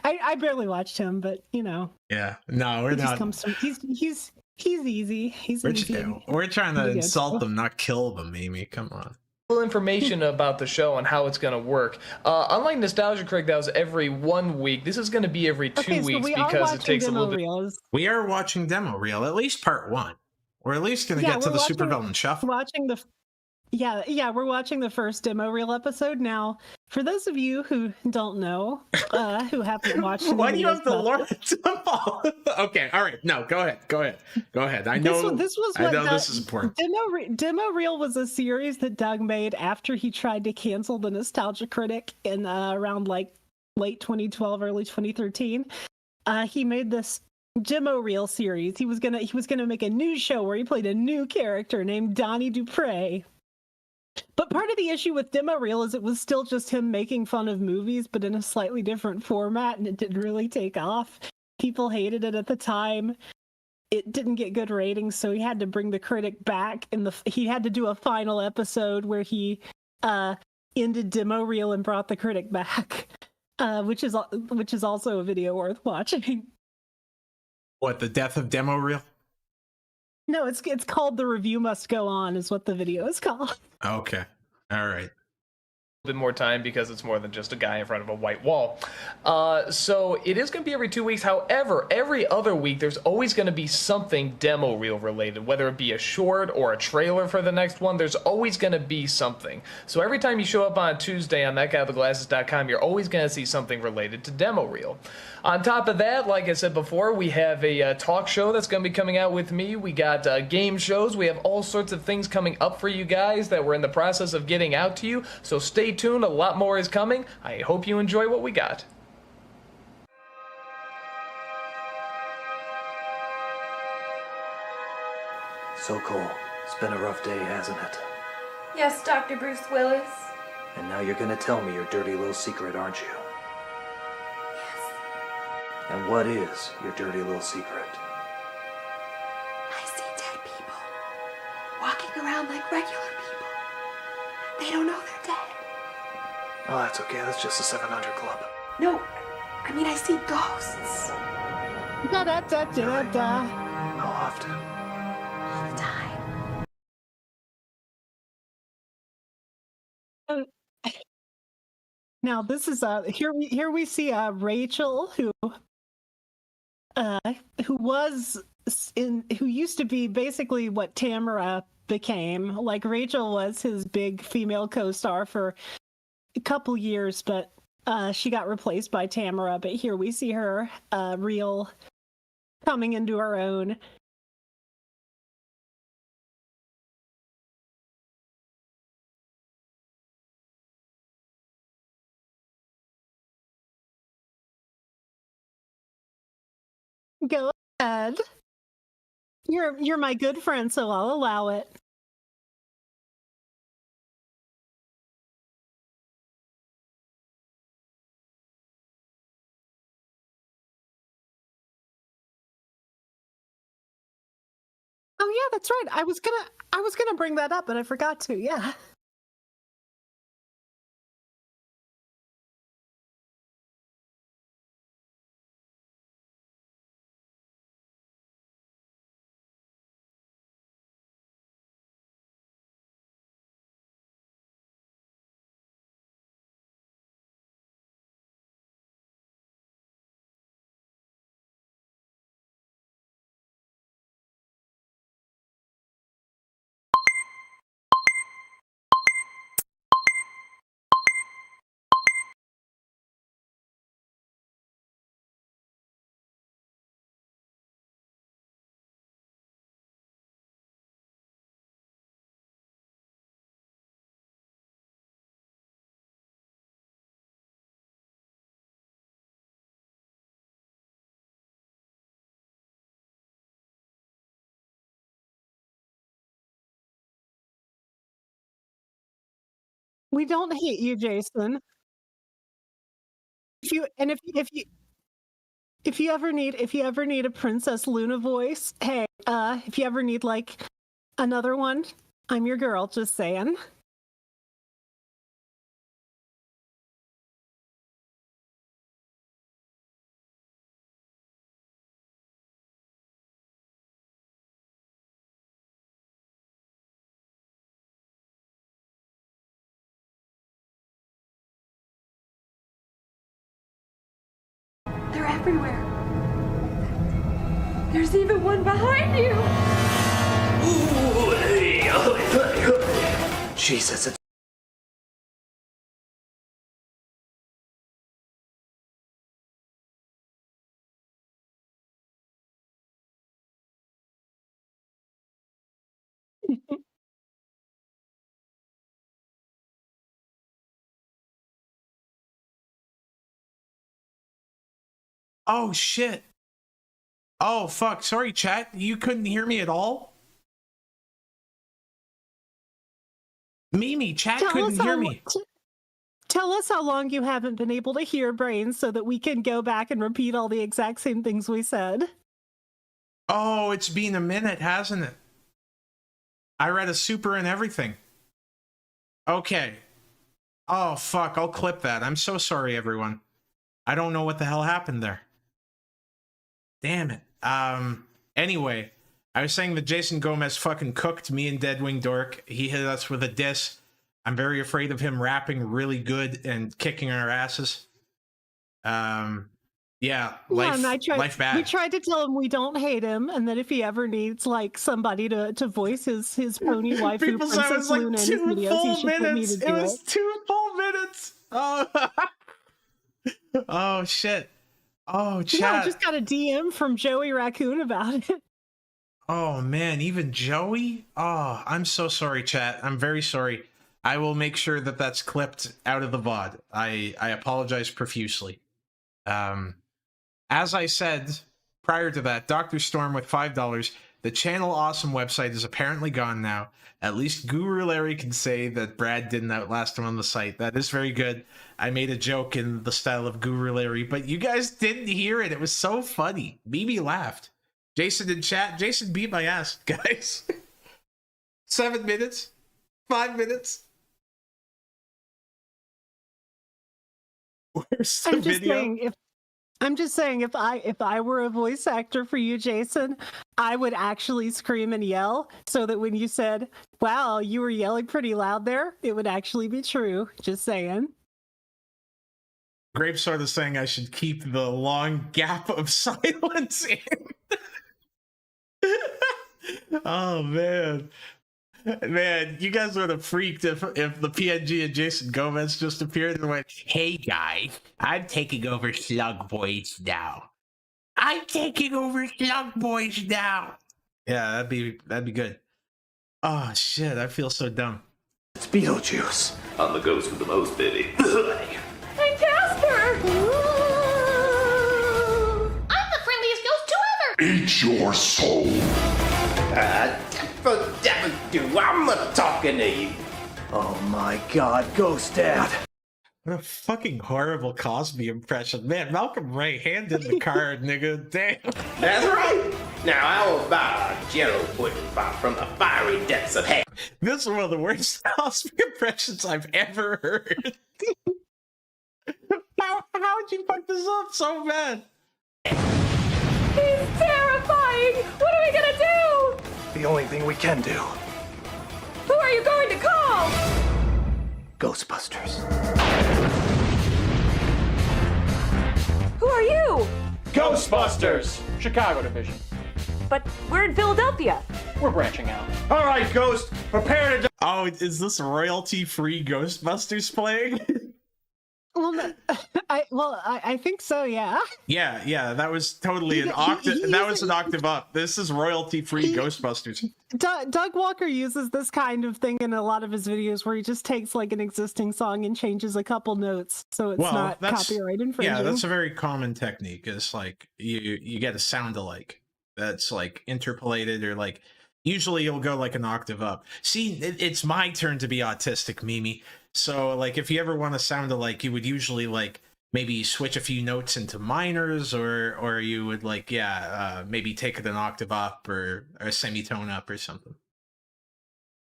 I barely watched him, but you know. Yeah. No, we're not. He's easy. He's easy. We're trying to insult them, not kill them, Mimi. Come on. Information about the show and how it's going to work. Unlike Nostalgia Critic, that was every 1 week. This is going to be every 2 weeks because it takes a little bit. We are watching demo reel, at least part 1. We're at least going to get to the Supervillain Shuffle. We're watching the first demo reel episode now. For those of you who don't know, who haven't watched, why do you have to learn to Okay, all right. No, go ahead. I know this is important. Demo reel was a series that Doug made after he tried to cancel the Nostalgia Critic in around like late 2012, early 2013. He made this demo reel series. He was gonna make a new show where he played a new character named Donnie Dupre. But part of the issue with demo reel is it was still just him making fun of movies, but in a slightly different format, and it didn't really take off. People hated it at the time. It didn't get good ratings, so he had to bring the critic back, and he had to do a final episode where he ended demo reel and brought the critic back, which is also a video worth watching. What, the death of demo reel? No, it's called The Review Must Go On is what the video is called. Okay. All right. Bit more time because it's more than just a guy in front of a white wall. So it is going to be every 2 weeks. However, every other week there's always going to be something demo reel related, whether it be a short or a trailer for the next one. There's always going to be something. So every time you show up on Tuesday on thatguywiththeglasses.com, you're always going to see something related to demo reel. On top of that, like I said before, we have a talk show that's going to be coming out with me. We got game shows. We have all sorts of things coming up for you guys that we're in the process of getting out to you. So stay tuned. A lot more is coming. I hope you enjoy what we got. So, Cole, it's been a rough day, hasn't it? Yes, Dr. Bruce Willis. And now you're gonna tell me your dirty little secret, aren't you? Yes. And what is your dirty little secret? I see dead people walking around like regular people. They don't know they're dead. Oh, that's okay. That's just the 700 Club. No, I mean I see ghosts. Da da da da da. How often? All the time. Now this is here we see Rachel who used to be basically what Tamara became. Like Rachel was his big female co-star for a couple years, but she got replaced by Tamara. But here we see her real coming into her own. Go ahead. You're my good friend, so I'll allow it. Oh yeah, that's right. I was gonna bring that up, but I forgot to. Yeah. We don't hate you, Jason. If you ever need a Princess Luna voice, hey, if you ever need like another one, I'm your girl, just saying. They're everywhere. There's even one behind you. Jesus, it's... Oh shit. Oh fuck. Sorry, chat. You couldn't hear me at all? Mimi, chat couldn't hear me. Tell us how long you haven't been able to hear Brainz so that we can go back and repeat all the exact same things we said. Oh, it's been a minute, hasn't it? I read a super and everything. Okay. Oh, fuck. I'll clip that. I'm so sorry, everyone. I don't know what the hell happened there. Damn it. Anyway, I was saying that Jason Gomez fucking cooked me and Deadwing Dork. He hit us with a diss. I'm very afraid of him rapping really good and kicking our asses. Life, and life bad. We tried to tell him we don't hate him, and that if he ever needs like somebody to voice his pony wife, People said it was like 2 full minutes. It was 2 full minutes. Oh, oh shit. Oh, chat. Yeah, I just got a DM from Joey Raccoon about it. Oh man, even Joey? Oh, I'm so sorry, chat. I'm very sorry. I will make sure that that's clipped out of the VOD. I apologize profusely. As I said prior to that, Dr. Storm with $5. The Channel Awesome website is apparently gone now. At least Guru Larry can say that Brad didn't outlast him on the site. That is very good. I made a joke in the style of Guru Larry, but you guys didn't hear it. It was so funny. Mimi laughed. Jason in chat. Jason beat my ass, guys. 7 minutes. 5 minutes. Where's the video? I'm just saying, if I were a voice actor for you, Jason, I would actually scream and yell so that when you said, "Wow, you were yelling pretty loud there," it would actually be true. Just saying. Grape sort of saying I should keep the long gap of silence in. Oh man. Man, you guys would have freaked if the PNG and Jason Gomez just appeared and went, "Hey guys, I'm taking over Slug Boys now. I'm taking over Slug Boys now." Yeah, that'd be good. Oh shit, I feel so dumb. It's Beetlejuice. I'm the ghost with the most, baby. Hey, Casper! I'm the friendliest ghost to ever! Eat your soul. I'm not talking to you. Oh my god, Ghost Dad. What a fucking horrible Cosby impression. Man, Malcolm Ray handed the card, nigga. Damn. That's right. Now, how about a Jello pudding pop from the fiery depths of hell? This is one of the worst Cosby impressions I've ever heard. How'd you fuck this up so bad? He's terrifying! What are we gonna do? The only thing we can do. Who are you going to call? Ghostbusters. Who are you? Ghostbusters! Chicago division. But we're in Philadelphia. We're branching out. All right, Ghost, prepare to... Oh, is this royalty-free Ghostbusters playing? I think so, yeah. Yeah, that was totally an octave. That was an octave up. This is royalty-free Ghostbusters. Doug Walker uses this kind of thing in a lot of his videos where he just takes like an existing song and changes a couple notes so it's not copyright infringing. Yeah, that's a very common technique. It's like you get a sound alike that's like interpolated or like usually you'll go like an octave up. See, it's my turn to be autistic, Mimi. So like if you ever want to sound alike, you would usually like maybe switch a few notes into minors or you would like maybe take it an octave up or a semitone up or something.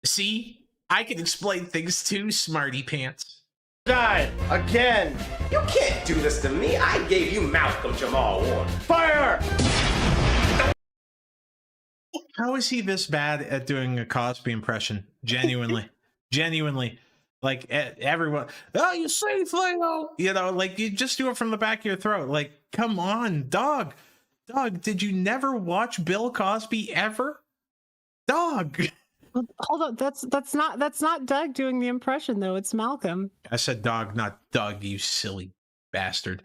See, I can explain things too, smarty pants. Die again. You can't do this to me. I gave you Malcolm Jamal Warner. Fire! How is he this bad at doing a Cosby impression? Genuinely. Genuinely. Like everyone, oh, you say Flago, you know, like you just do it from the back of your throat. Like, come on, dog, did you never watch Bill Cosby ever? Dog. Well, hold on, that's not Doug doing the impression though. It's Malcolm. I said dog, not Doug. You silly bastard.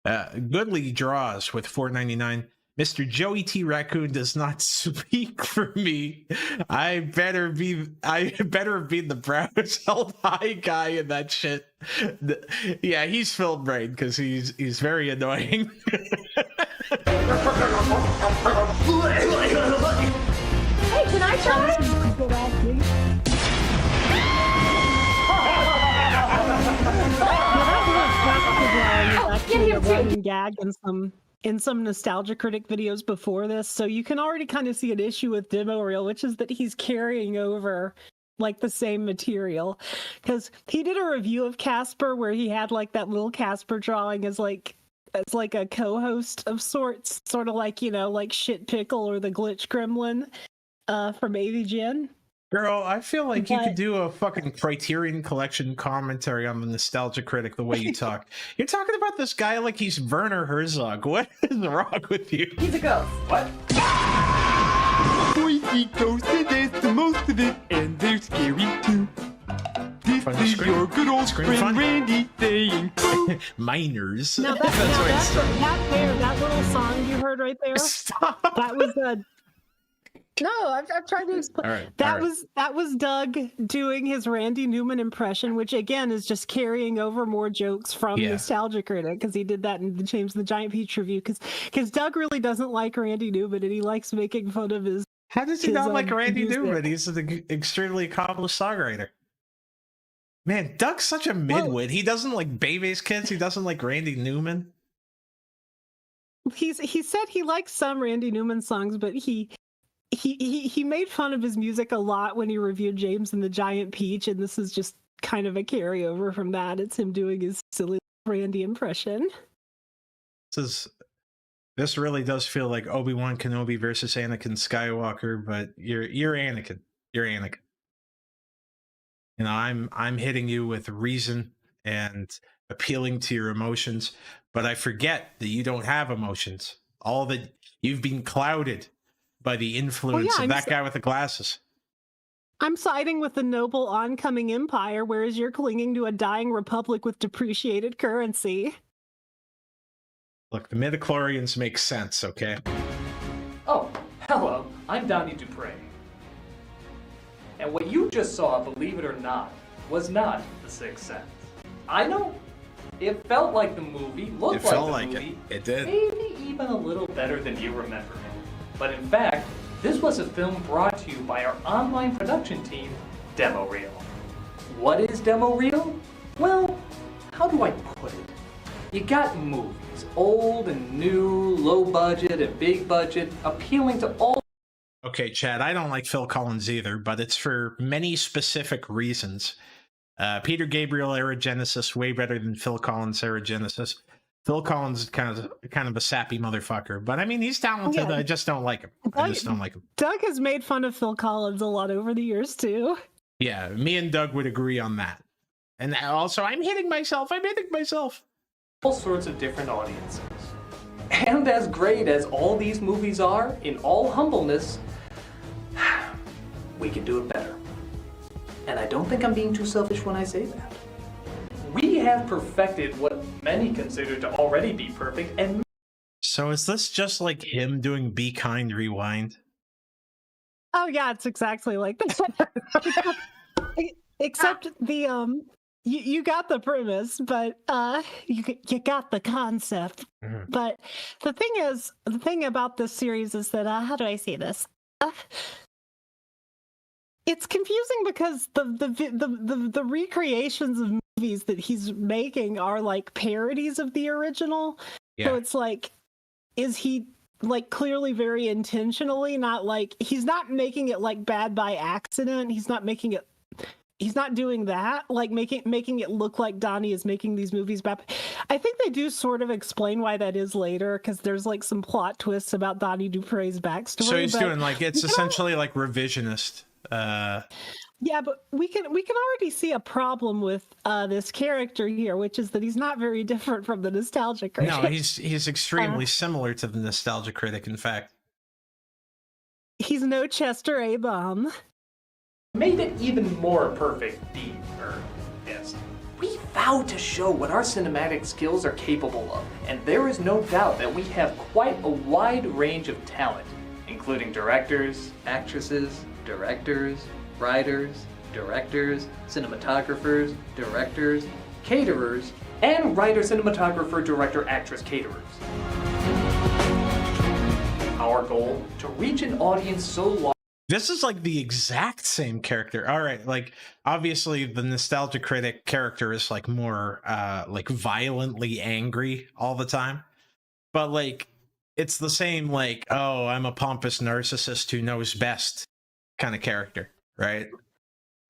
Goodly draws with $4.99. Mr. Joey T. Raccoon does not speak for me. I better be the browse held high guy in that shit. Yeah, he's Phil Brain because he's very annoying. Hey, can I try? Get here, running gag in some nostalgia critic videos before this, so you can already kind of see an issue with demo reel, which is that he's carrying over like the same material, because he did a review of Casper where he had like that little Casper drawing as like a co-host of sorts, sort of like, you know, like Shit Pickle or the Glitch Gremlin from AVGN. Girl, I feel like you But- could do a fucking Criterion Collection commentary on the Nostalgia Critic the way you talk. You're talking about this guy like he's Werner Herzog. What is wrong with you? He's a ghost. What? Boys see ghosts and there's the most of it, and they're scary too. This Funny is screen- your good old screen friend fun. Randy saying, Miners. Now that little song you heard right there, Stop. that was no, I'm trying to explain. All right, That all right. was Doug doing his Randy Newman impression, which again is just carrying over more jokes from Yeah. Nostalgia Critic, because he did that in the James the Giant Peach review. Because Doug really doesn't like Randy Newman, and he likes making fun of his. How does he his, not like Randy music. Newman? He's an extremely accomplished songwriter. Man, Doug's such a midwit. He doesn't like Bebe's Kids. He doesn't like Randy Newman. He said he likes some Randy Newman songs, but he made fun of his music a lot when he reviewed James and the Giant Peach, and this is just kind of a carryover from that. It's him doing his silly Randy impression. This really does feel like Obi-Wan Kenobi versus Anakin Skywalker, but you're Anakin. You're Anakin. You know, I'm hitting you with reason and appealing to your emotions, but I forget that you don't have emotions. All that you've been clouded by the influence of that guy with the glasses. I'm siding with the noble oncoming empire, whereas you're clinging to a dying republic with depreciated currency. Look, the midichlorians make sense, okay? Oh, hello. I'm Donnie Dupre. And what you just saw, believe it or not, was not The Sixth Sense. I know it felt like the movie, looked It felt like the like movie, it did. maybe even a little better than you remember it. But in fact, this was a film brought to you by our online production team, Demo Reel. What is Demo Reel? Well, how do I put it? You got movies, old and new, low budget and big budget, appealing to all. Okay, Chad, I don't like Phil Collins either, but it's for many specific reasons. Peter Gabriel era Genesis way better than Phil Collins era Genesis. Phil Collins is kind of a sappy motherfucker, but I mean he's talented. Yeah. I just don't like him. I just don't like him. Doug has made fun of Phil Collins a lot over the years too. Yeah, me and Doug would agree on that. And also, I'm hitting myself. All sorts of different audiences. And as great as all these movies are, in all humbleness, we can do it better. And I don't think I'm being too selfish when I say that. We have perfected what many consider to already be perfect, and So is this just like him doing Be Kind Rewind? Oh yeah, it's exactly like that. Except the you got the premise, but you got the concept. Mhm. But the thing about this series is that how do I say this? It's confusing because the recreations of movies that he's making are like parodies of the original. Yeah. So it's like, is he like clearly very intentionally not like he's not making it like bad by accident? He's not making it. He's not doing that, like making it look like Donnie is making these movies bad. I think they do sort of explain why that is later, because there's like some plot twists about Donnie Dupre's backstory. So he's but doing like it's essentially like revisionist. Yeah, but we can already see a problem with this character here, which is that he's not very different from the Nostalgia Critic. No, he's extremely similar to the Nostalgia Critic. In fact, he's no Chester A. Bomb. made it even more perfect yes. We vow to show what our cinematic skills are capable of, and there is no doubt that we have quite a wide range of talent, including directors, actresses, directors, writers, directors, cinematographers, directors, caterers, and writer, cinematographer, director, actress, caterers. Our goal, to reach an audience so large. this is like the exact same character. All right, like obviously the Nostalgia Critic character is like more like violently angry all the time, but like it's the same like, oh, I'm a pompous narcissist who knows best kind of character, right?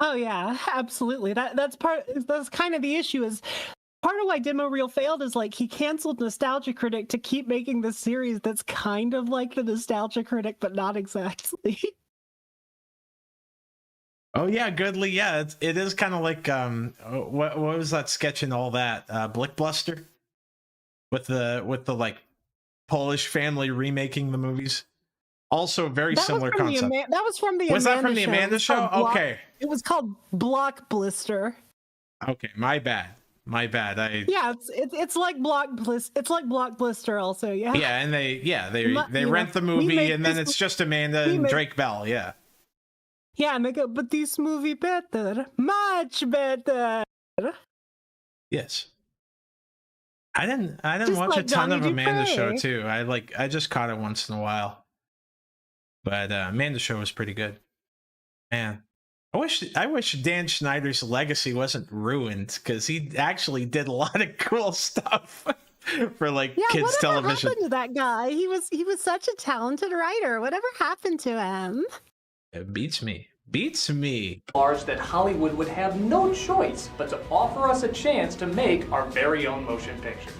Oh yeah, absolutely. That's kind of the issue. Is part of why Demo Reel failed is like he canceled Nostalgia Critic to keep making this series that's kind of like the Nostalgia Critic, but not exactly. Oh yeah, Goodly. Yeah, it is kind of like what was that sketch and all that Blickbuster with the like Polish family remaking the movies. Also, very similar concept. That was from the. Was Amanda that from the show. Amanda show? Okay. It was called Blockblister. Okay, my bad. Yeah, it's like Blockblister. It's like Blockblister also. Yeah. Yeah, and they rent the movie, and then it's just Amanda and Drake Bell. Yeah. Yeah, and they go, but this movie better, much better. Yes. I didn't Just watch like a ton of Johnny Amanda show Dupre. too. I just caught it once in a while. But Amanda show was pretty good. Man, I wish Dan Schneider's legacy wasn't ruined, because he actually did a lot of cool stuff for like kids television. What happened to that guy? He was such a talented writer. Whatever happened to him? It beats me. Large that Hollywood would have no choice but to offer us a chance to make our very own motion picture.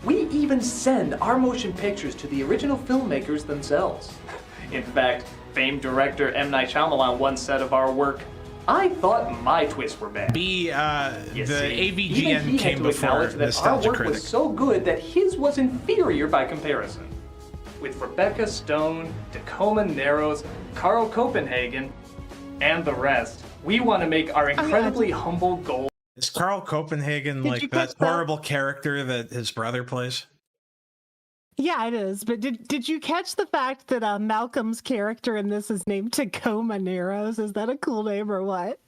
We even send our motion pictures to the original filmmakers themselves. In fact, famed director M. Night Shyamalan once said of our work, "I thought my twists were bad." The Even AVGN he came had to before acknowledge that our Nostalgia work Critic. was so good that his was inferior by comparison. With Rebecca Stone, Tacoma Narrows, Carl Copenhagen, and the rest, we want to make our incredibly humble goal. Is Carl Copenhagen like that horrible character that his brother plays? Yeah, it is. But did you catch the fact that Malcolm's character in this is named Tacoma Narrows? Is that a cool name or what?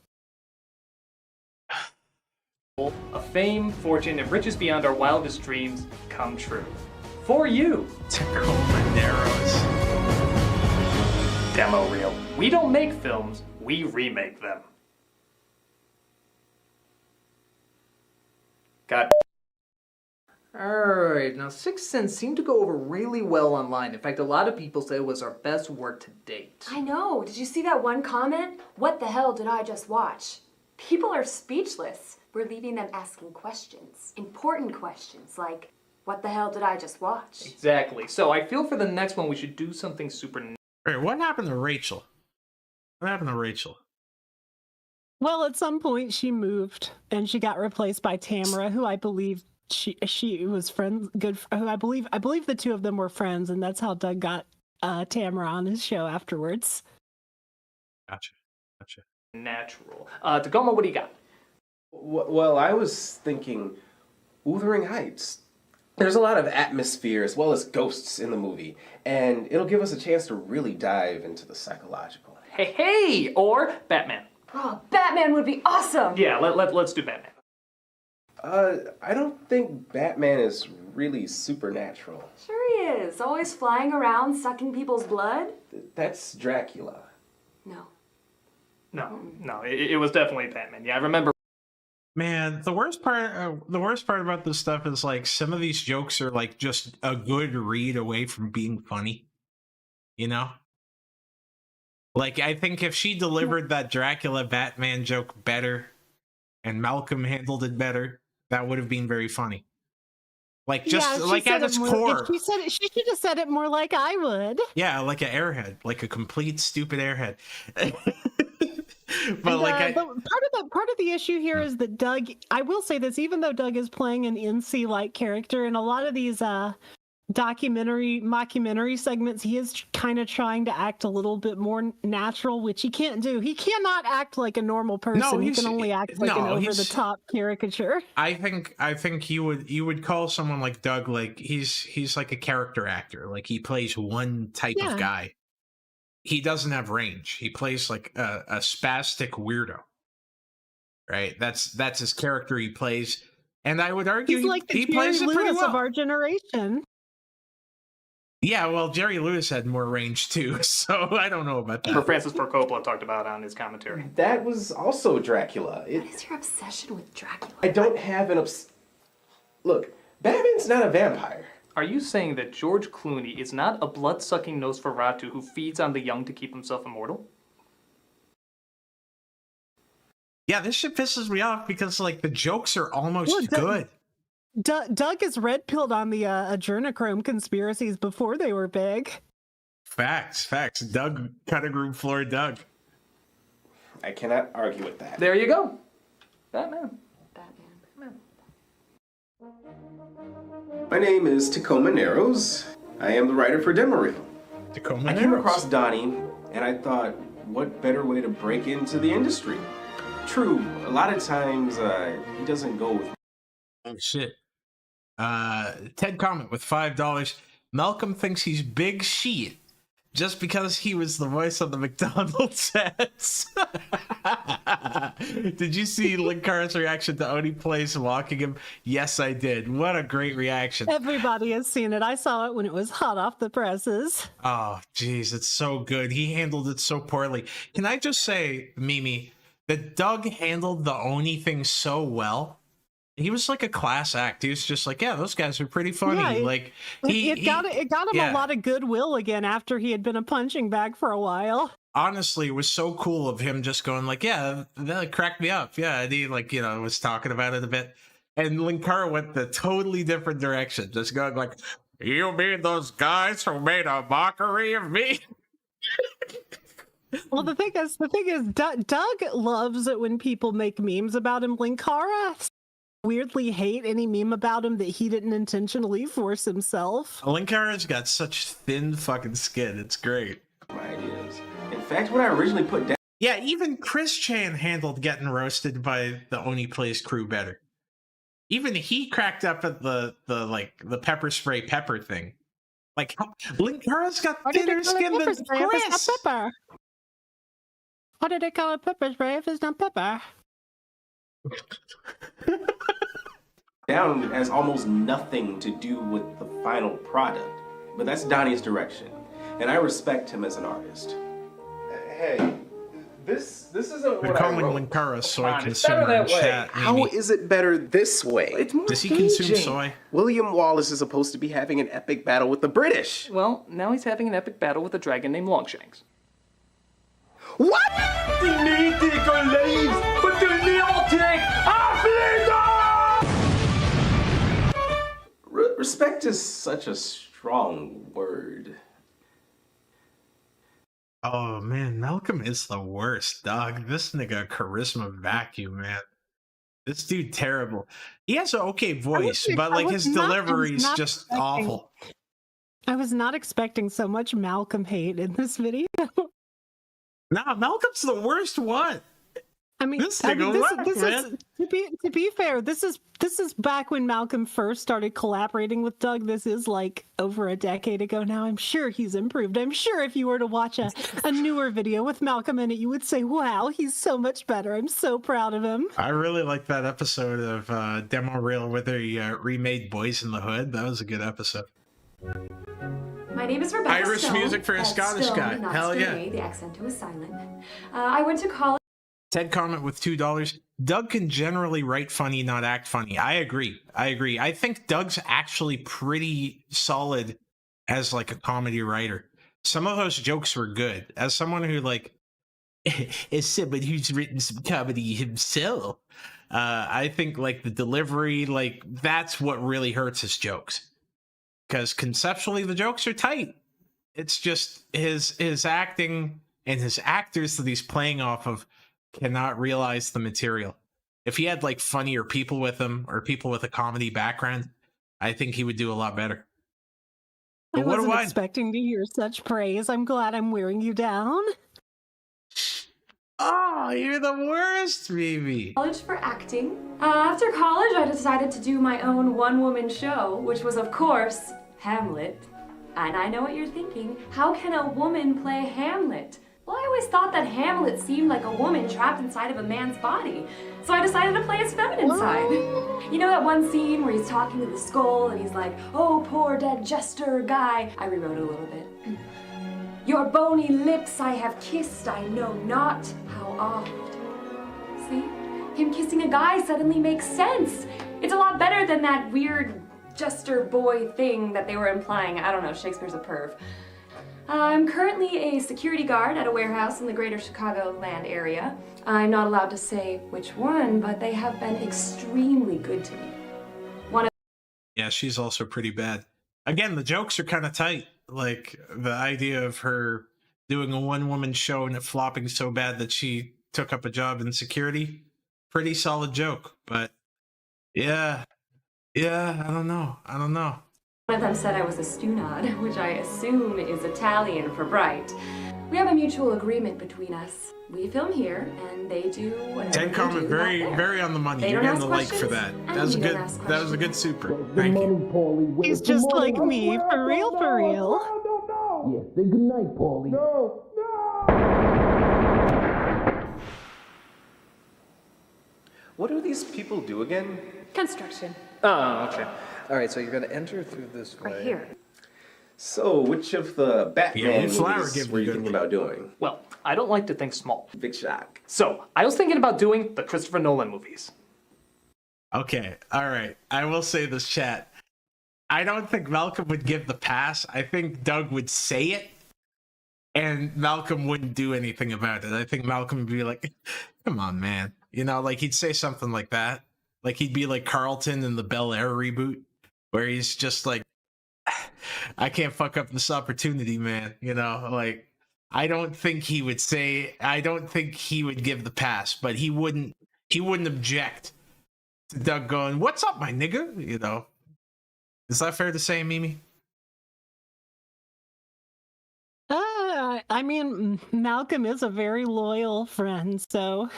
Of fame, fortune, and riches beyond our wildest dreams come true. For you. Tacoma Narrows. Demo reel. We don't make films, we remake them. Got. Alright, now Sixth Sense seemed to go over really well online. In fact, a lot of people said it was our best work to date. I know. Did you see that one comment? What the hell did I just watch? People are speechless. We're leaving them asking questions. Important questions like, what the hell did I just watch? Exactly. So I feel for the next one we should do something super. Wait, what happened to Rachel? What happened to Rachel? Well, at some point she moved and she got replaced by Tamara, who I believe she was friends. Who I believe the two of them were friends, and that's how Doug got Tamara on his show afterwards. Gotcha. Natural. Tacoma, what do you got? Well, I was thinking Wuthering Heights. There's a lot of atmosphere as well as ghosts in the movie, and it'll give us a chance to really dive into the psychological. Hey, or Batman. Oh, Batman would be awesome! Yeah, let's do Batman. I don't think Batman is really supernatural. Sure he is. Always flying around, sucking people's blood. That's Dracula. No. No, it was definitely Batman. Yeah, I remember. Man, the worst part about this stuff is like some of these jokes are like just a good read away from being funny. You know? Like, I think if she delivered that Dracula Batman joke better and Malcolm handled it better, that would have been very funny. Like, just like at its core. She should have said it more like I would. Yeah, like an airhead, like a complete stupid airhead. But And, like, part of the issue here is that Doug. I will say this, even though Doug is playing an NC-like character in a lot of these mockumentary segments, he is kind of trying to act a little bit more natural, which he can't do. He cannot act like a normal person. No, he can only act like an over-the-top caricature. I think you would call someone like Doug like he's like a character actor. Like he plays one type of guy. He doesn't have range. He plays like a spastic weirdo. Right? That's his character he plays. And I would argue He's like the he plays Jerry it pretty Lewis well. of our generation. Yeah, well, Jerry Lewis had more range too, so I don't know about that. For Francis Ford Coppola talked about on his commentary. That was also Dracula. What is your obsession with Dracula? I don't have an Look, Batman's not a vampire. Are you saying that George Clooney is not a blood-sucking Nosferatu who feeds on the young to keep himself immortal? Yeah, this shit pisses me off because like the jokes are almost good. Doug is red-pilled on the adrenochrome conspiracies before they were big. Facts. Doug, cutting room floor Doug. I cannot argue with that. There you go. Batman. My name is Tacoma Narrows. I am the writer for Demo Reel. Tacoma I came across Donnie, and I thought, what better way to break into the industry? True, a lot of times he doesn't go with. Oh shit. Ted comment with $5. Malcolm thinks he's big shit just because he was the voice of the McDonald's ads. Did you see Linkara's reaction to Oni Place mocking him? Yes, I did. What a great reaction. Everybody has seen it. I saw it when it was hot off the presses. Oh, geez, it's so good. He handled it so poorly. Can I just say, Mimi, that Doug handled the Oni thing so well? He was like a class act. He was just like, yeah, those guys are pretty funny. Yeah, like it got him a lot of goodwill again after he had been a punching bag for a while. Honestly, it was so cool of him just going like, yeah, that cracked me up. Yeah, and he was talking about it a bit. And Linkara went the totally different direction, just going like, you mean those guys who made a mockery of me? Well, the thing is, Doug loves it when people make memes about him. Linkara weirdly hate any meme about him that he didn't intentionally force himself. Linkara's got such thin fucking skin. It's great. My ideas. In fact, what I originally put down. Yeah, even Chris Chan handled getting roasted by the Oni Plays crew better. Even he cracked up at the pepper spray pepper thing. Like, Linkara's got thinner skin than Chris. Pepper? Why did they call it pepper spray if it's not pepper? Down has almost nothing to do with the final product, but that's Donnie's direction, and I respect him as an artist. Hey, this isn't We're what calling I wrote. Linkara soy on, consumer in chat. How Mimi. is it better this way? It's more Does he consume engaging. soy? William Wallace is supposed to be having an epic battle with the British. Well, now he's having an epic battle with a dragon named Longshanks. What? Die niedriger leaves, but the neotic Respect is such a strong word. Oh man, Malcolm is the worst, dog. This nigga charisma vacuum, man. This dude terrible. He has an okay voice, but like his delivery's just awful. I was not expecting so much Malcolm hate in this video. Nah, Malcolm's the worst one. I mean, This nigga left, man. To be fair, this is back when Malcolm first started collaborating with Doug. This is like over a decade ago now. I'm sure he's improved. I'm sure if you were to watch a newer video with Malcolm in it, you would say, wow, he's so much better. I'm so proud of him. I really like that episode of Demo Reel where they remade Boys in the Hood. That was a good episode. My name is Rebecca Irish Stone. music for a That's Scottish Stone, guy. not Hell Stone yeah. A, the accent was silent. I went to college. Ted comment with $2. Doug can generally write funny, not act funny. I agree. I think Doug's actually pretty solid as like a comedy writer. Some of those jokes were good. As someone who like is someone who's written some comedy himself, I think like the delivery, like that's what really hurts his jokes. Because conceptually the jokes are tight. It's just his acting and his actors that he's playing off of cannot realize the material. If he had like funnier people with him or people with a comedy background, I think he would do a lot better. I But what do wasn't I? expecting to hear such praise. I'm glad I'm wearing you down. Oh, you're the worst, Mimi. College for acting. After college, I decided to do my own one-woman show, which was, of course, Hamlet. And I know what you're thinking. How can a woman play Hamlet? Well, I always thought that Hamlet seemed like a woman trapped inside of a man's body. So I decided to play his feminine side. You know that one scene where he's talking to the skull and he's like, oh, poor dead jester guy. I rewrote it a little bit. Your bony lips I have kissed, I know not how oft. See? Him kissing a guy suddenly makes sense. It's a lot better than that weird jester boy thing that they were implying. I don't know, Shakespeare's a perv. I'm currently a security guard at a warehouse in the greater Chicagoland area. I'm not allowed to say which one, but they have been extremely good to me. Yeah, she's also pretty bad. Again, the jokes are kind of tight. Like the idea of her doing a one-woman show and it flopping so bad that she took up a job in security. Pretty solid joke, but yeah, I don't know. One of them said I was a stunad, which I assume is Italian for bright. We have a mutual agreement between us. We film here, and they do whatever Ten they comment, do very, out there. very on the money. They You're don't getting the ask like for that. questions, That was a and good. we don't ask That was a good super. Thank you. He's just like me, for real, for real. Yes, say goodnight, Paulie. No. What do these people do again? Construction. Oh, okay. All right, so you're gonna enter through this way. Right here. So, which of the Batman flower movies gives were me you good. thinking about doing? Well, I don't like to think small. Big shock. So, I was thinking about doing the Christopher Nolan movies. Okay, all right. I will say this, chat. I don't think Malcolm would give the pass. I think Doug would say it, and Malcolm wouldn't do anything about it. I think Malcolm would be like, "Come on, man," you know, like he'd say something like that. Like he'd be like Carlton in the Bel Air reboot, where he's just like, "I can't fuck up this opportunity, man." You know, like I don't think he would say. I don't think he would give the pass, but he wouldn't. He wouldn't object to Doug going, "What's up, my nigga?" You know. Is that fair to say, Mimi? I mean, Malcolm is a very loyal friend, so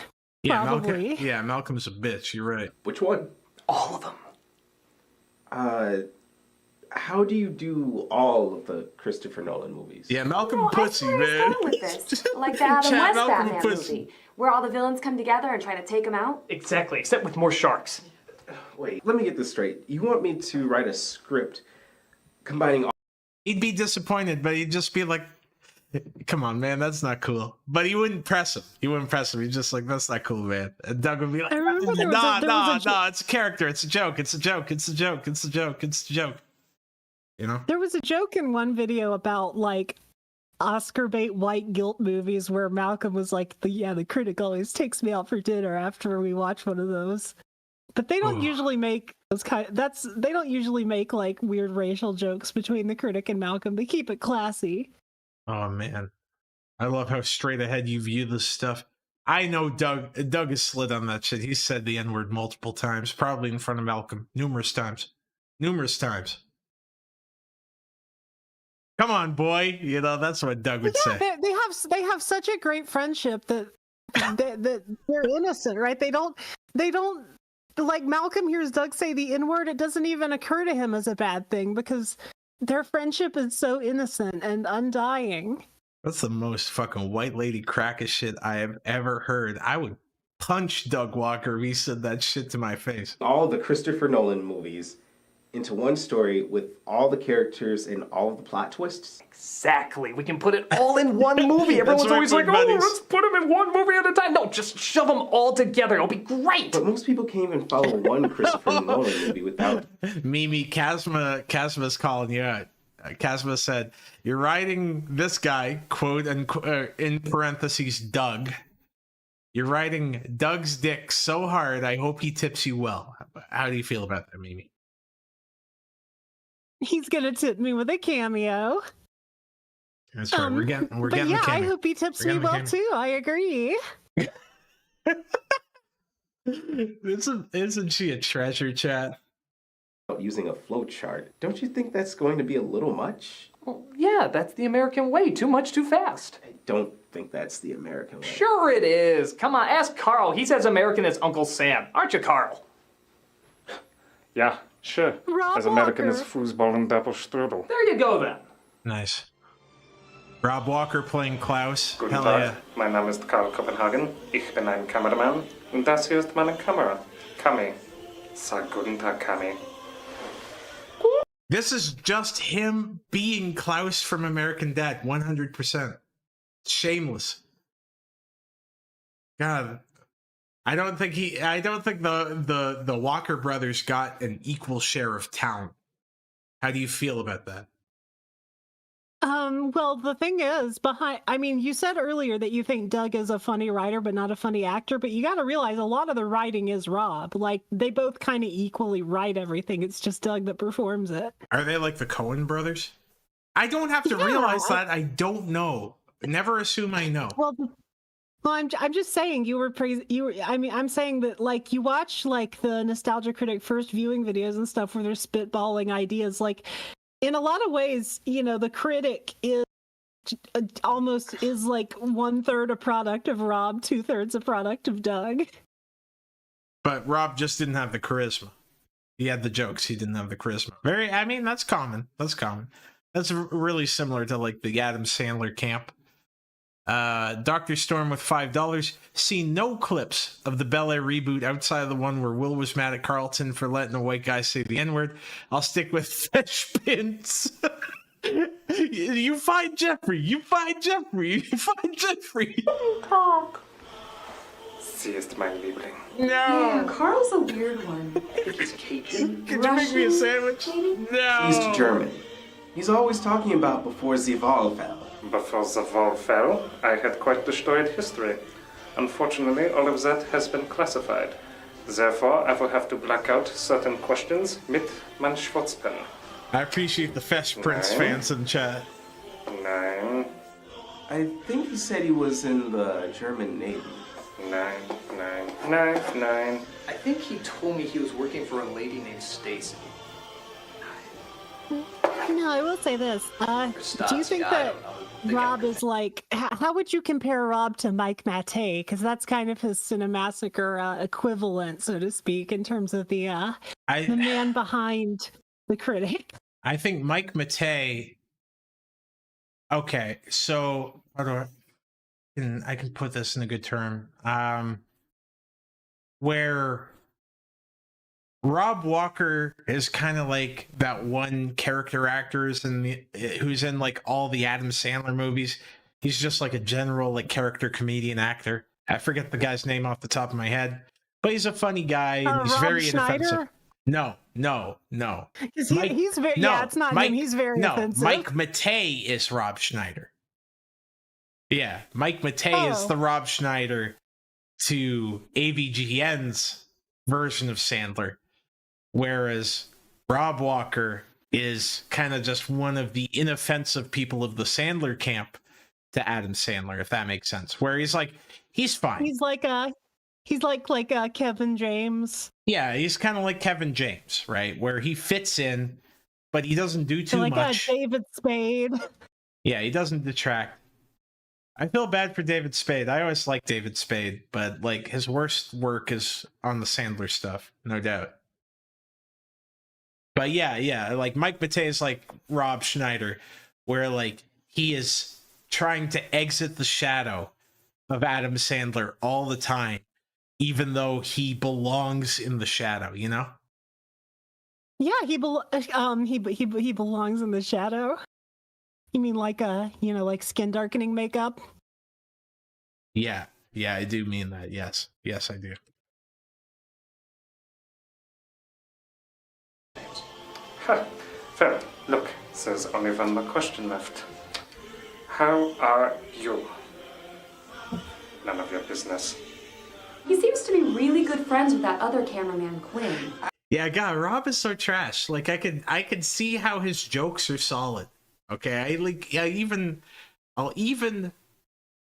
Yeah, probably. Malcolm's a bitch. You're right. Which one? All of them. How do you do all of the Christopher Nolan movies? Yeah, Malcolm Well, pussy, I swear man. I with this. Like the Adam Chat, West Malcolm Batman pussy. movie, where all the villains come together and try to take him out. Exactly, except with more sharks. Wait, let me get this straight. You want me to write a script combining all... He'd be disappointed, but he'd just be like, "Come on, man, that's not cool." But he wouldn't press him. He's just like, "That's not cool, man." And Doug would be like, I remember there was a- "No, it's a character. It's a joke. It's a joke. It's a joke. It's a joke. It's a joke." You know? There was a joke in one video about like Oscar bait white guilt movies where Malcolm was like, the critic always takes me out for dinner after we watch one of those. But they don't usually make those they don't usually make like weird racial jokes between the critic and Malcolm. They keep it classy. Oh man, I love how straight ahead you view this stuff. I know Doug has slid on that shit. He's said the N-word multiple times, probably in front of Malcolm, numerous times. Come on, boy. You know, that's what Doug would say. They have such a great friendship that they're innocent, right? They don't like Malcolm hears Doug say the N-word, it doesn't even occur to him as a bad thing because their friendship is so innocent and undying. That's the most fucking white lady cracker shit I have ever heard. I would punch Doug Walker if he said that shit to my face. all the Christopher Nolan movies into one story with all the characters and all of the plot twists? Exactly. We can put it all in one movie. Everyone's right, always like, buddies. let's put them in one movie at a time. No, just shove them all together. It'll be great. But most people can't even follow one Christopher Nolan movie without... Mimi, Casma's calling you out. Casma said, "You're writing this guy, quote unquote, in parentheses, Doug. You're writing Doug's dick so hard, I hope he tips you well." How do you feel about that, Mimi? He's gonna tip me with a cameo. That's right. We're getting But the yeah, I cameo. hope he tips We're me getting the well cameo. too. I agree. Isn't she a treasure, chat? Using a flow chart. Don't you think that's going to be a little much? Well, yeah, that's the American way. Too much, too fast. I don't think that's the American way. Sure it is. Come on, ask Carl. He's as American as Uncle Sam. Aren't you, Carl? Yeah, sure. Rob As American Walker. as Fußball and Doppelstrudel. There you go, then. Nice. Rob Walker playing Klaus. Guten Hell Tag, yeah. mein Name ist Karl Kopenhagen. Ich bin ein Kameramann und das hier ist meine Kamera. Kami. Sag guten Tag, Kami. This is just him being Klaus from American Dad, 100%. Shameless. God, I don't think the Walker brothers got an equal share of talent. How do you feel about that? Well, the thing is, you said earlier that you think Doug is a funny writer, but not a funny actor, but you got to realize a lot of the writing is Rob. Like, they both kind of equally write everything. It's just Doug that performs it. Are they like the Coen brothers? I don't have to realize that. I don't know. Never assume I know. Well, Well, I'm just saying I'm saying that like you watch like the Nostalgia Critic first viewing videos and stuff where they're spitballing ideas. Like in a lot of ways, the Critic is almost is like 1/3 a product of Rob, 2/3 a product of Doug. But Rob just didn't have the charisma. He had the jokes. He didn't have the charisma. That's common. That's really similar to like the Adam Sandler camp. Dr. Storm with $5. Seen no clips of the Bel Air reboot outside of the one where Will was mad at Carlton for letting a white guy say the N-word. I'll stick with Fish Pins. You find Jeffrey. Talk. Sie ist mein Liebling. No. Yeah, Carl's a weird one. I think he's Cajun. Could you make me a sandwich? No. He's German. He's always talking about before the wall fell. Before the wall fell, I had quite the storied history. Unfortunately, all of that has been classified. Therefore, I will have to black out certain questions mit mein Schwarzpen. I appreciate the Fresh Prince fans in chat. 9. I think he said he was in the German Navy. 9. I think he told me he was working for a lady named Stacy. No, I will say this. Do you think that Rob is like, how would you compare Rob to Mike Mattei? Because that's kind of his Cinemassacre equivalent, so to speak, in terms of the man behind the Critic. I think Mike Mattei. Okay, so how do I can put this in a good term. Where Rob Walker is kind of like that one character actors who's in like all the Adam Sandler movies. He's just like a general like character comedian actor. I forget the guy's name off the top of my head, but he's a funny guy and he's Rob very Schneider? inoffensive. No. He's very it's not him. He's very offensive. Mike Mattei is Rob Schneider. Yeah, Mike Mattei is the Rob Schneider to AVGN's version of Sandler. Whereas Rob Walker is kind of just one of the inoffensive people of the Sandler camp to Adam Sandler, if that makes sense. Where he's fine. He's like Kevin James. Yeah, he's kind of like Kevin James, right? Where he fits in, but he doesn't do too much. Like David Spade. Yeah, he doesn't detract. I feel bad for David Spade. I always like David Spade, but like his worst work is on the Sandler stuff, no doubt. But yeah, like Mike Mattei is like Rob Schneider, where like he is trying to exit the shadow of Adam Sandler all the time, even though he belongs in the shadow, you know? Yeah, he belongs in the shadow. You mean like like skin darkening makeup? Yeah, I do mean that. Yes, I do. Well, look, there's only one more question left. How are you? None of your business. He seems to be really good friends with that other cameraman, Quinn. Yeah, God, Rob is so trash. Like I could see how his jokes are solid. Okay, I'll even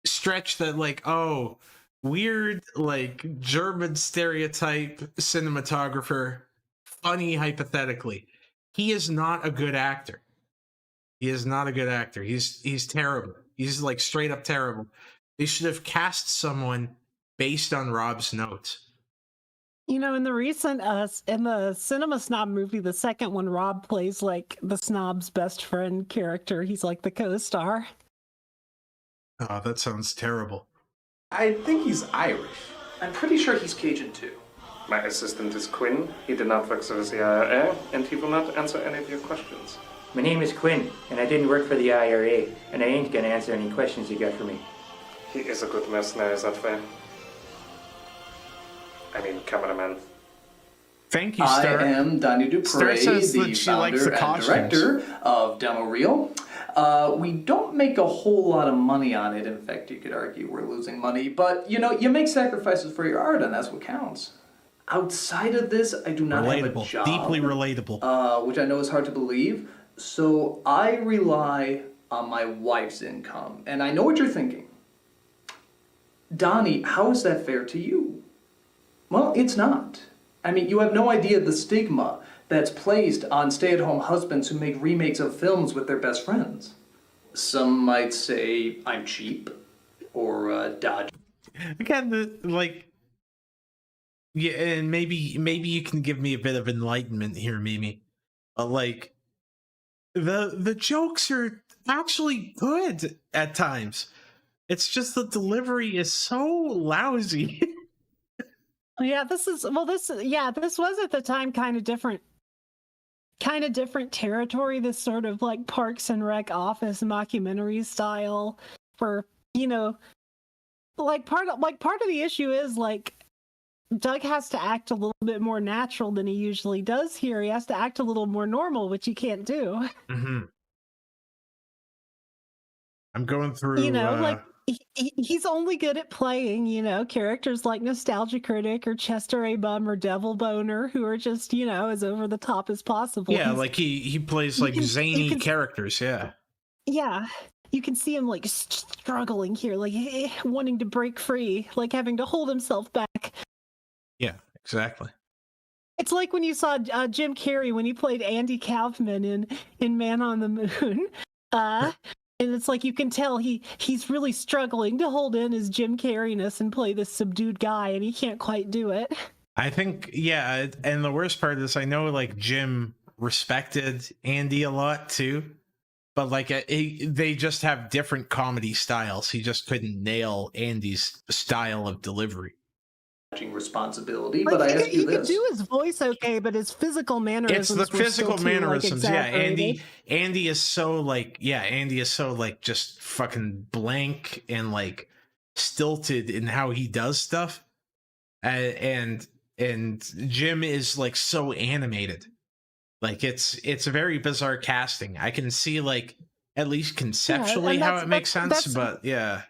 stretch that like, oh, weird like German stereotype cinematographer, funny hypothetically. He is not a good actor. He's terrible. He's like straight up terrible. They should have cast someone based on Rob's notes. In the recent in the Cinema Snob movie, the second one, Rob plays like the snob's best friend character. He's like the co-star. Oh, that sounds terrible. I think he's Irish. I'm pretty sure he's Cajun too. My assistant is Quinn. He did not work for the IRA, and he will not answer any of your questions. My name is Quinn, and I didn't work for the IRA, and I ain't gonna answer any questions you got for me. He is a good mercenary that way. I mean, cameraman. Thank you, Star. I am Donnie Dupre, the founder and director of Demo Reel. We don't make a whole lot of money on it. In fact, you could argue we're losing money. But, you make sacrifices for your art, and that's what counts. Outside of this, I do not have a job. Deeply relatable. Which I know is hard to believe. So I rely on my wife's income. And I know what you're thinking. Donnie, how is that fair to you? Well, it's not. I mean, you have no idea the stigma that's placed on stay-at-home husbands who make remakes of films with their best friends. Some might say I'm cheap or dodgy. Again, yeah, and maybe you can give me a bit of enlightenment here, Mimi. But the jokes are actually good at times. It's just the delivery is so lousy. Yeah, this was at the time kind of different territory, this sort of like Parks and Rec office mockumentary style for, part of the issue is Doug has to act a little bit more natural than he usually does here. He has to act a little more normal, which he can't do. Mm-hmm. I'm going through he's only good at playing, characters like Nostalgia Critic or Chester A. Bum or Devil Boner, who are just, as over the top as possible. Yeah, he plays zany characters, yeah. Yeah. You can see him struggling here, wanting to break free, having to hold himself back. Yeah, exactly. It's like when you saw Jim Carrey when he played Andy Kaufman in Man on the Moon. And it's you can tell he's really struggling to hold in his Jim Carrey-ness and play this subdued guy, and he can't quite do it. I think, yeah, and the worst part is I know Jim respected Andy a lot too, but they just have different comedy styles. He just couldn't nail Andy's style of delivery. Responsibility, but I ask you this. He could do his voice okay, but his physical mannerisms. It's the physical mannerisms, yeah. Andy is so just fucking blank and stilted in how he does stuff, and Jim is so animated. It's a very bizarre casting. I can see at least conceptually how it makes sense, but yeah.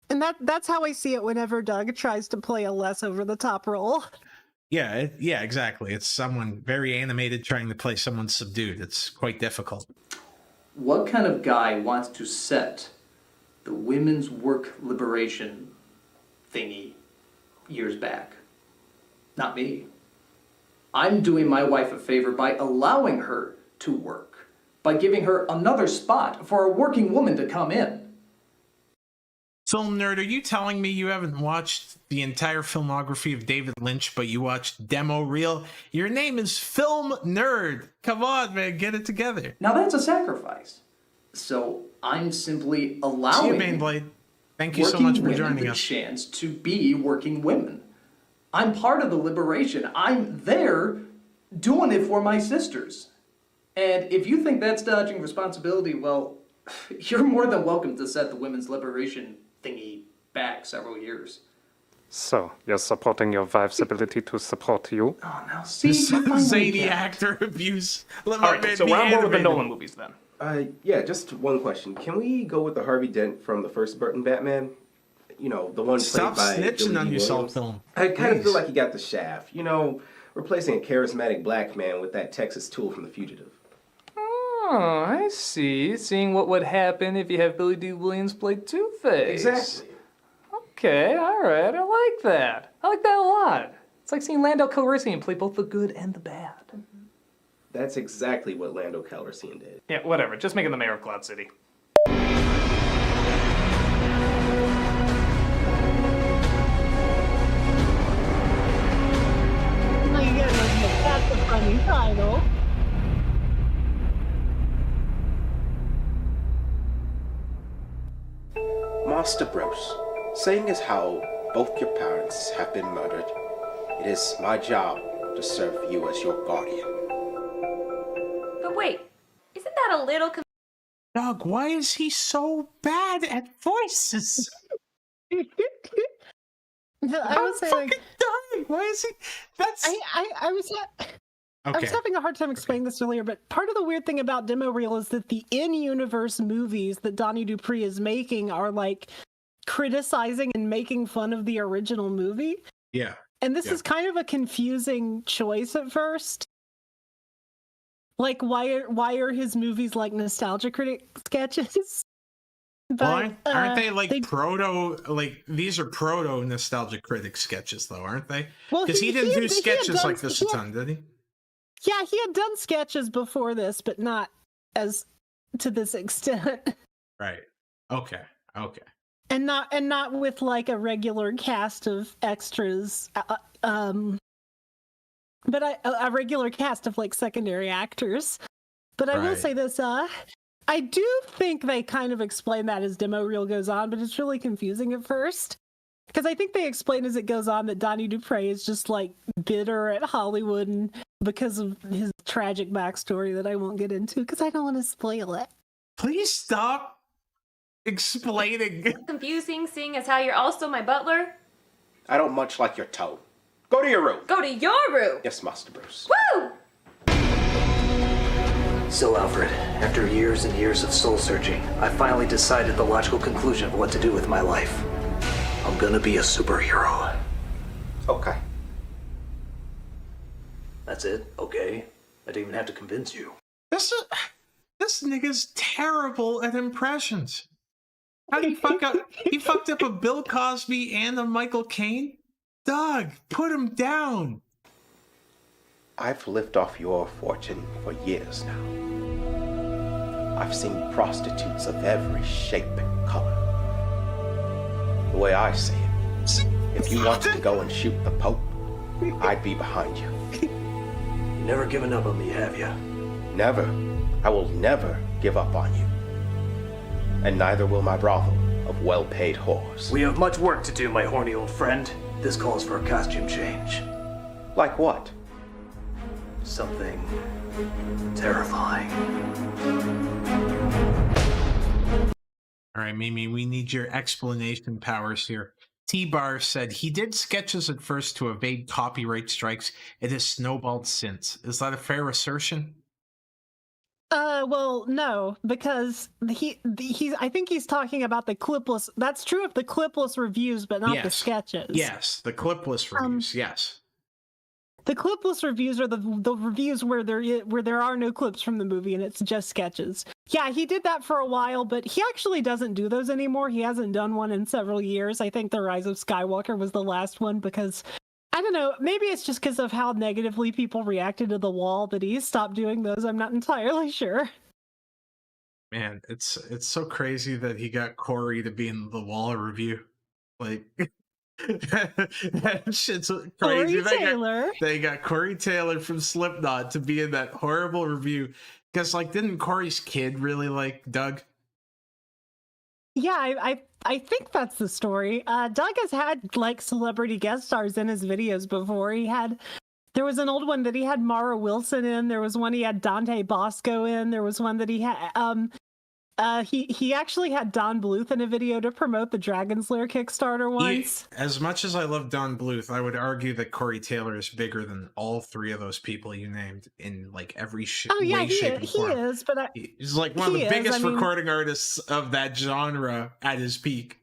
And that's how I see it whenever Doug tries to play a less over-the-top role. Yeah, exactly. It's someone very animated trying to play someone subdued. It's quite difficult. What kind of guy wants to set the women's work liberation thingy years back? Not me. I'm doing my wife a favor by allowing her to work, by giving her another spot for a working woman to come in. Film nerd, are you telling me you haven't watched the entire filmography of David Lynch, but you watched demo reel? Your name is Film Nerd. Come on, man, get it together. Now that's a sacrifice. So I'm simply allowing Baneblade. Thank you so much for joining us. Chance to be working women. I'm part of the liberation. I'm there doing it for my sisters. And if you think that's dodging responsibility, well, you're more than welcome to set the women's liberation thingy back several years. So, you're supporting your wife's ability to support you? Oh, now see, zany actor abuse. Alright, so we're on board with the Nolan movies then. Yeah, just one question. Can we go with the Harvey Dent from the first Burton Batman? The one Stop played by snitching on yourself, Film. I kind of feel like he got the shaft. Replacing a charismatic black man with that Texas tool from The Fugitive. Oh, I see. Seeing what would happen if you have Billy D. Williams play Two-Face. Exactly. Okay, alright, I like that. I like that a lot. It's like seeing Lando Calrissian play both the good and the bad. That's exactly what Lando Calrissian did. Yeah, whatever. Just making the mayor of Cloud City. That's a funny title. Master Bruce, seeing as how both your parents have been murdered, it is my job to serve you as your guardian. But wait, isn't that a little... Dog, why is he so bad at voices? I was saying, dying. Why is he? That's. I was having a hard time explaining this earlier, but part of the weird thing about demo reel is that the in-universe movies that Donnie Dupree is making are criticizing and making fun of the original movie. Yeah. And this is kind of a confusing choice at first. Why are his movies like Nostalgia Critic sketches? But aren't they like proto? Like these are proto nostalgic critic sketches, though, aren't they? Well, Because he didn't do sketches done, like this a ton, did he? Yeah, he had done sketches before this, but not as to this extent. Right. Okay. Okay. And not with like a regular cast of extras. But a regular cast of like secondary actors. But I will say this, I do think they kind of explain that as demo reel goes on, but it's really confusing at first. Because I think they explain as it goes on that Donnie Dupre is just like bitter at Hollywood and because of his tragic backstory that I won't get into because I don't want to spoil it. Please stop explaining. Confusing, seeing as how you're also my butler. I don't much like your tone. Go to your room. Go to your room. Yes, Master Bruce. Woo! So, Alfred, after years and years of soul searching, I finally decided the logical conclusion of what to do with my life. I'm gonna be a superhero. Okay. That's it? Okay. I didn't even have to convince you. This nigga's terrible at impressions. How do you fuck up? He fucked up a Bill Cosby and a Michael Caine? Doug, put him down. I've lived off your fortune for years now. I've seen prostitutes of every shape and color. The way I see it, if you wanted to go and shoot the Pope, I'd be behind you. You never given up on me, have you? Never. I will never give up on you. And neither will my brothel of well-paid whores. We have much work to do, my horny old friend. This calls for a costume change. Like what? Something terrifying. All right, Mimi, we need your explanation powers here. T-Bar said he did sketches at first to evade copyright strikes. It has snowballed since. Is that a fair assertion? Well, no, because I think he's talking about the clipless. That's true of the clipless reviews, but not the sketches. Yes, the clipless reviews. Yes. The clipless reviews are the reviews where there are no clips from the movie and it's just sketches. Yeah, he did that for a while, but he actually doesn't do those anymore. He hasn't done one in several years. I think The Rise of Skywalker was the last one because, I don't know, maybe it's just because of how negatively people reacted to The Wall that he stopped doing those. I'm not entirely sure. Man, it's so crazy that he got Corey to be in the Wall review. Like... that shit's crazy. They got Corey Taylor from Slipknot to be in that horrible review. Because, like, didn't Corey's kid really like Doug? Yeah, I think that's the story. Doug has had like celebrity guest stars in his videos before. There was an old one that he had Mara Wilson in. There was one he had Dante Bosco in. There was one that he had he actually had Don Bluth in a video to promote the Dragon's Lair Kickstarter once. As much as I love Don Bluth, I would argue that Corey Taylor is bigger than all three of those people you named in like every way, shape, and form. He is, but he's like one of the biggest recording artists of that genre at his peak.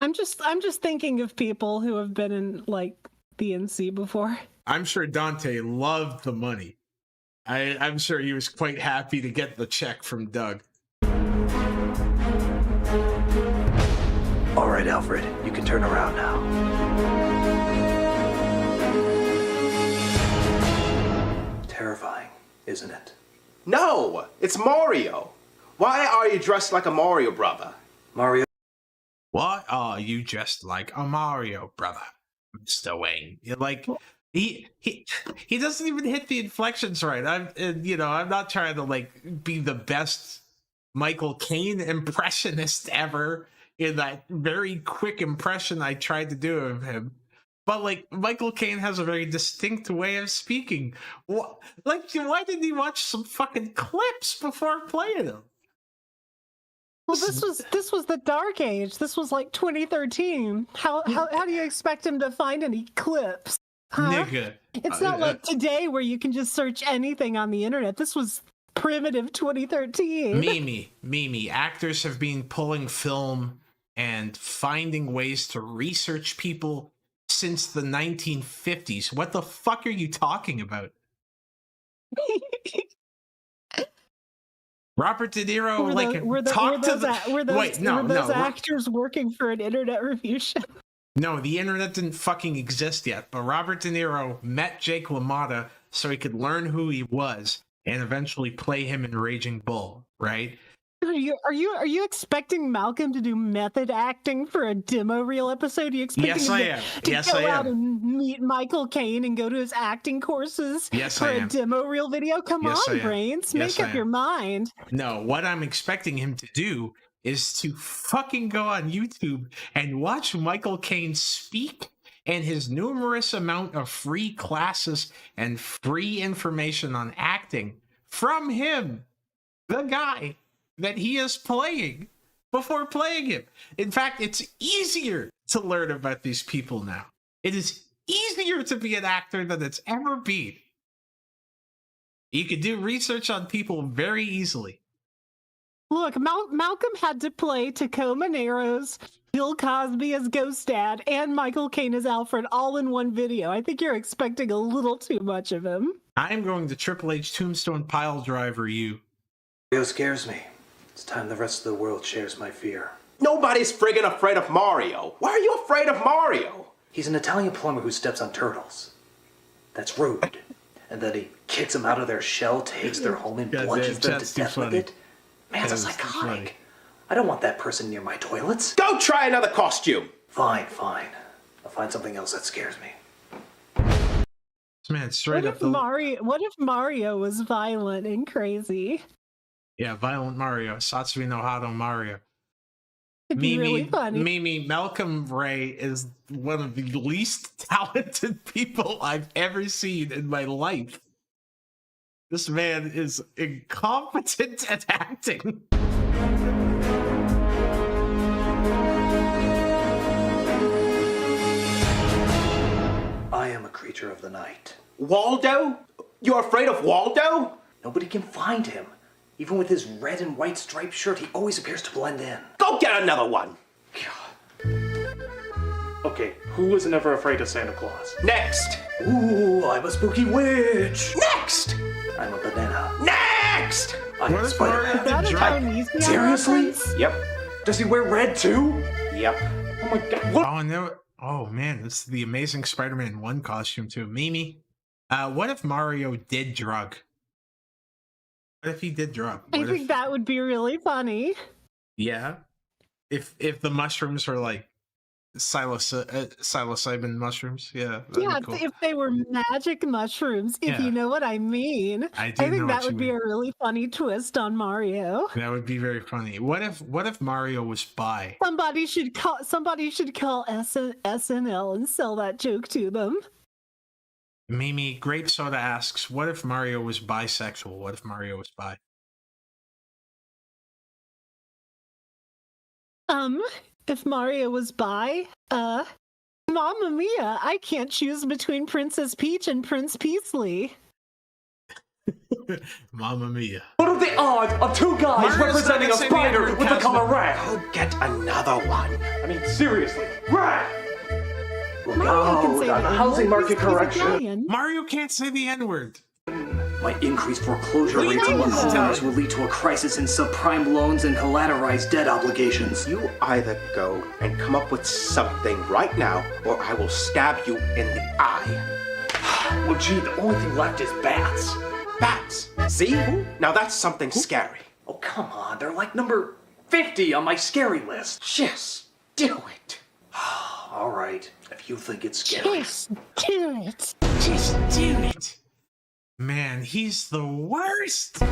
I'm just thinking of people who have been in like the NC before. I'm sure Dante loved the money. I'm sure he was quite happy to get the check from Doug. All right, Alfred, you can turn around now. Terrifying, isn't it? No, it's Mario. Why are you dressed like a Mario brother? Mario? Why are you dressed like a Mario brother, Mr. Wayne? You're like... He doesn't even hit the inflections right. I'm not trying to like be the best Michael Caine impressionist ever in that very quick impression I tried to do of him. But like Michael Caine has a very distinct way of speaking. Why didn't he watch some fucking clips before playing them? Well, this was the dark age. This was like 2013. How do you expect him to find any clips? Huh? Nigga. It's not like today where you can just search anything on the internet. This was primitive 2013. Mimi, actors have been pulling film and finding ways to research people since the 1950s. What the fuck are you talking about? Robert De Niro, Were those actors working for an internet review show? No, the internet didn't fucking exist yet, but Robert De Niro met Jake LaMotta so he could learn who he was and eventually play him in Raging Bull, right? Are you expecting Malcolm to do method acting for a demo reel episode? Are you expecting him to go out and meet Michael Caine and go to his acting courses for a demo reel video? Come on, Brainz, make up your mind. No, what I'm expecting him to do is to fucking go on YouTube and watch Michael Caine speak and his numerous amount of free classes and free information on acting from him, the guy that he is playing, before playing him. In fact, it's easier to learn about these people now. It is easier to be an actor than it's ever been. You can do research on people very easily. Look, Malcolm had to play Tacoma Narrows, Bill Cosby as Ghost Dad, and Michael Caine as Alfred all in one video. I think you're expecting a little too much of him. I am going to Triple H Tombstone Pile Driver you. Mario scares me. It's time the rest of the world shares my fear. Nobody's friggin' afraid of Mario. Why are you afraid of Mario? He's an Italian plumber who steps on turtles. That's rude. And then he kicks them out of their shell, takes their home, and bludgeons them to death with it. Man, that's psychotic. I don't want that person near my toilets. Go try another costume. Fine. I'll find something else that scares me. Man, straight up. What if Mario was violent and crazy? Yeah, Violent Mario. Satsui no Hado Mario. It'd be really funny. Mimi, Malcolm Ray is one of the least talented people I've ever seen in my life. This man is incompetent at acting. I am a creature of the night. Waldo? You're afraid of Waldo? Nobody can find him. Even with his red and white striped shirt, he always appears to blend in. Go get another one. Okay, who was never afraid of Santa Claus? Next. Ooh, I'm a spooky witch. Next. I'm a banana. Next. I'm a Spider-Man. Is that a Chinese guy Seriously? reference? Yep. Does he wear red too? Yep. Oh my god. What? Oh, no. Oh, man. This is the Amazing Spider-Man 1 costume, too. Mimi, what if Mario did drug? What if he did drug? I think that would be really funny. Yeah. If the mushrooms were like psilocybin mushrooms, yeah. Yeah, cool. if they were magic mushrooms, if you know what I mean. I think that would be a really funny twist on Mario. That would be very funny. What if Mario was bi? Somebody should call SNL and sell that joke to them. Mimi, Grape Soda asks, what if Mario was bisexual? What if Mario was bi? If Mario was bi, Mamma Mia, I can't choose between Princess Peach and Prince Peasley. Mamma Mia. What are the odds of two guys representing a spider with the color red? Go get another one. I mean, seriously, red! Mario can say the housing market N-word, he's correction. Italian. Mario can't say the N-word. My increased foreclosure rates know among that. homeowners will lead to a crisis in subprime loans and collateralized debt obligations. You either go and come up with something right now, or I will stab you in the eye. Well, gee, the only thing left is bats. Bats. See? Now that's something scary. Oh, come on. They're like number 50 on my scary list. Just do it. All right, if you think it's scary. Just do it. Just do it. Man, he's the worst. I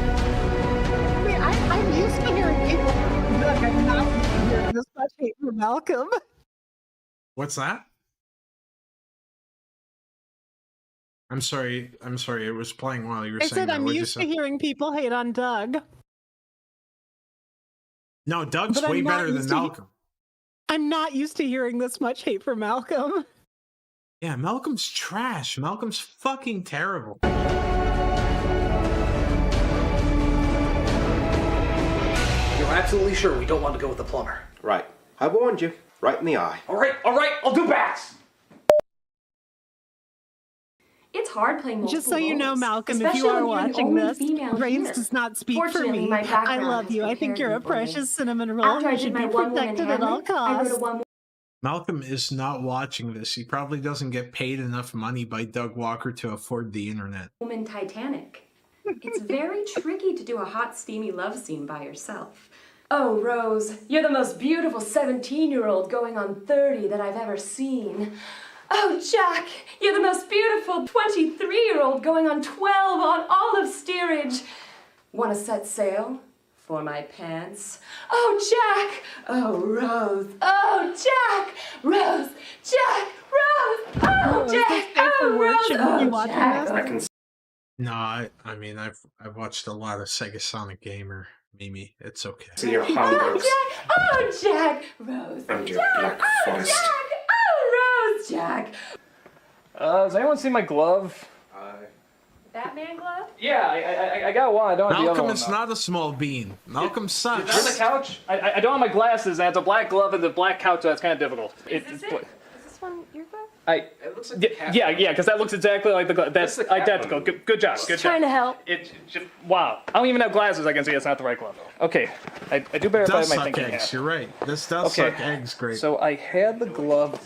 mean, I'm used to hearing people. Look, I'm not used to hearing this much hate for Malcolm. What's that? I'm sorry. It was playing while you were I saying said that. I'm What'd you used say? to hearing people hate on Doug. No, Doug's But way I'm not better than used to Malcolm. I'm not used to hearing this much hate for Malcolm. Yeah, Malcolm's trash. Malcolm's fucking terrible. You're absolutely sure we don't want to go with the plumber. Right. I warned you. Right in the eye. All right, I'll do bats! It's hard playing multiple Just so you know, roles, Malcolm, if you especially are when you're the watching only this, female Brainz here. does not speak for Fortunately, me. my I background love has you. I think prepared you're me a for precious this. cinnamon roll After who I did should my be one-woman protected at all Hamlet, I wrote a costs. one Malcolm is not watching this. He probably doesn't get paid enough money by Doug Walker to afford the internet. woman Titanic. It's very tricky to do a hot, steamy love scene by yourself. Oh, Rose, you're the most beautiful 17-year-old going on 30 that I've ever seen. Oh, Jack, you're the most beautiful 23-year-old going on 12 on olive steerage. Want to set sail? For my pants. Oh, Jack! Oh, Rose! Oh, Jack! Rose! Jack! Rose! Oh, Jack! Oh, Rose! Oh, Jack! No, I mean, I've watched a lot of Sega Sonic Gamer, Mimi. It's okay. See your Oh, hamburgers Jack! Oh, Jack! Rose! and your Jack! black Oh, forest. Jack! Oh, Rose! Jack! Does anyone see my glove? Batman glove? Yeah, I got one. I don't have the other Malcolm one. is not a small bean. Malcolm It's on the sucks. couch. I don't have my glasses, and it's a black glove and the black couch, so that's kind of difficult. Is this one your glove? It looks like yeah, because that looks exactly like the glove. That's identical. Good job. Good job. Trying to help. It just wow. I don't even have glasses. I can see it's not the right glove. Okay, I do better It if I does have my suck thinking eggs. hat. You're right. This does Okay. suck eggs great. So I had the glove.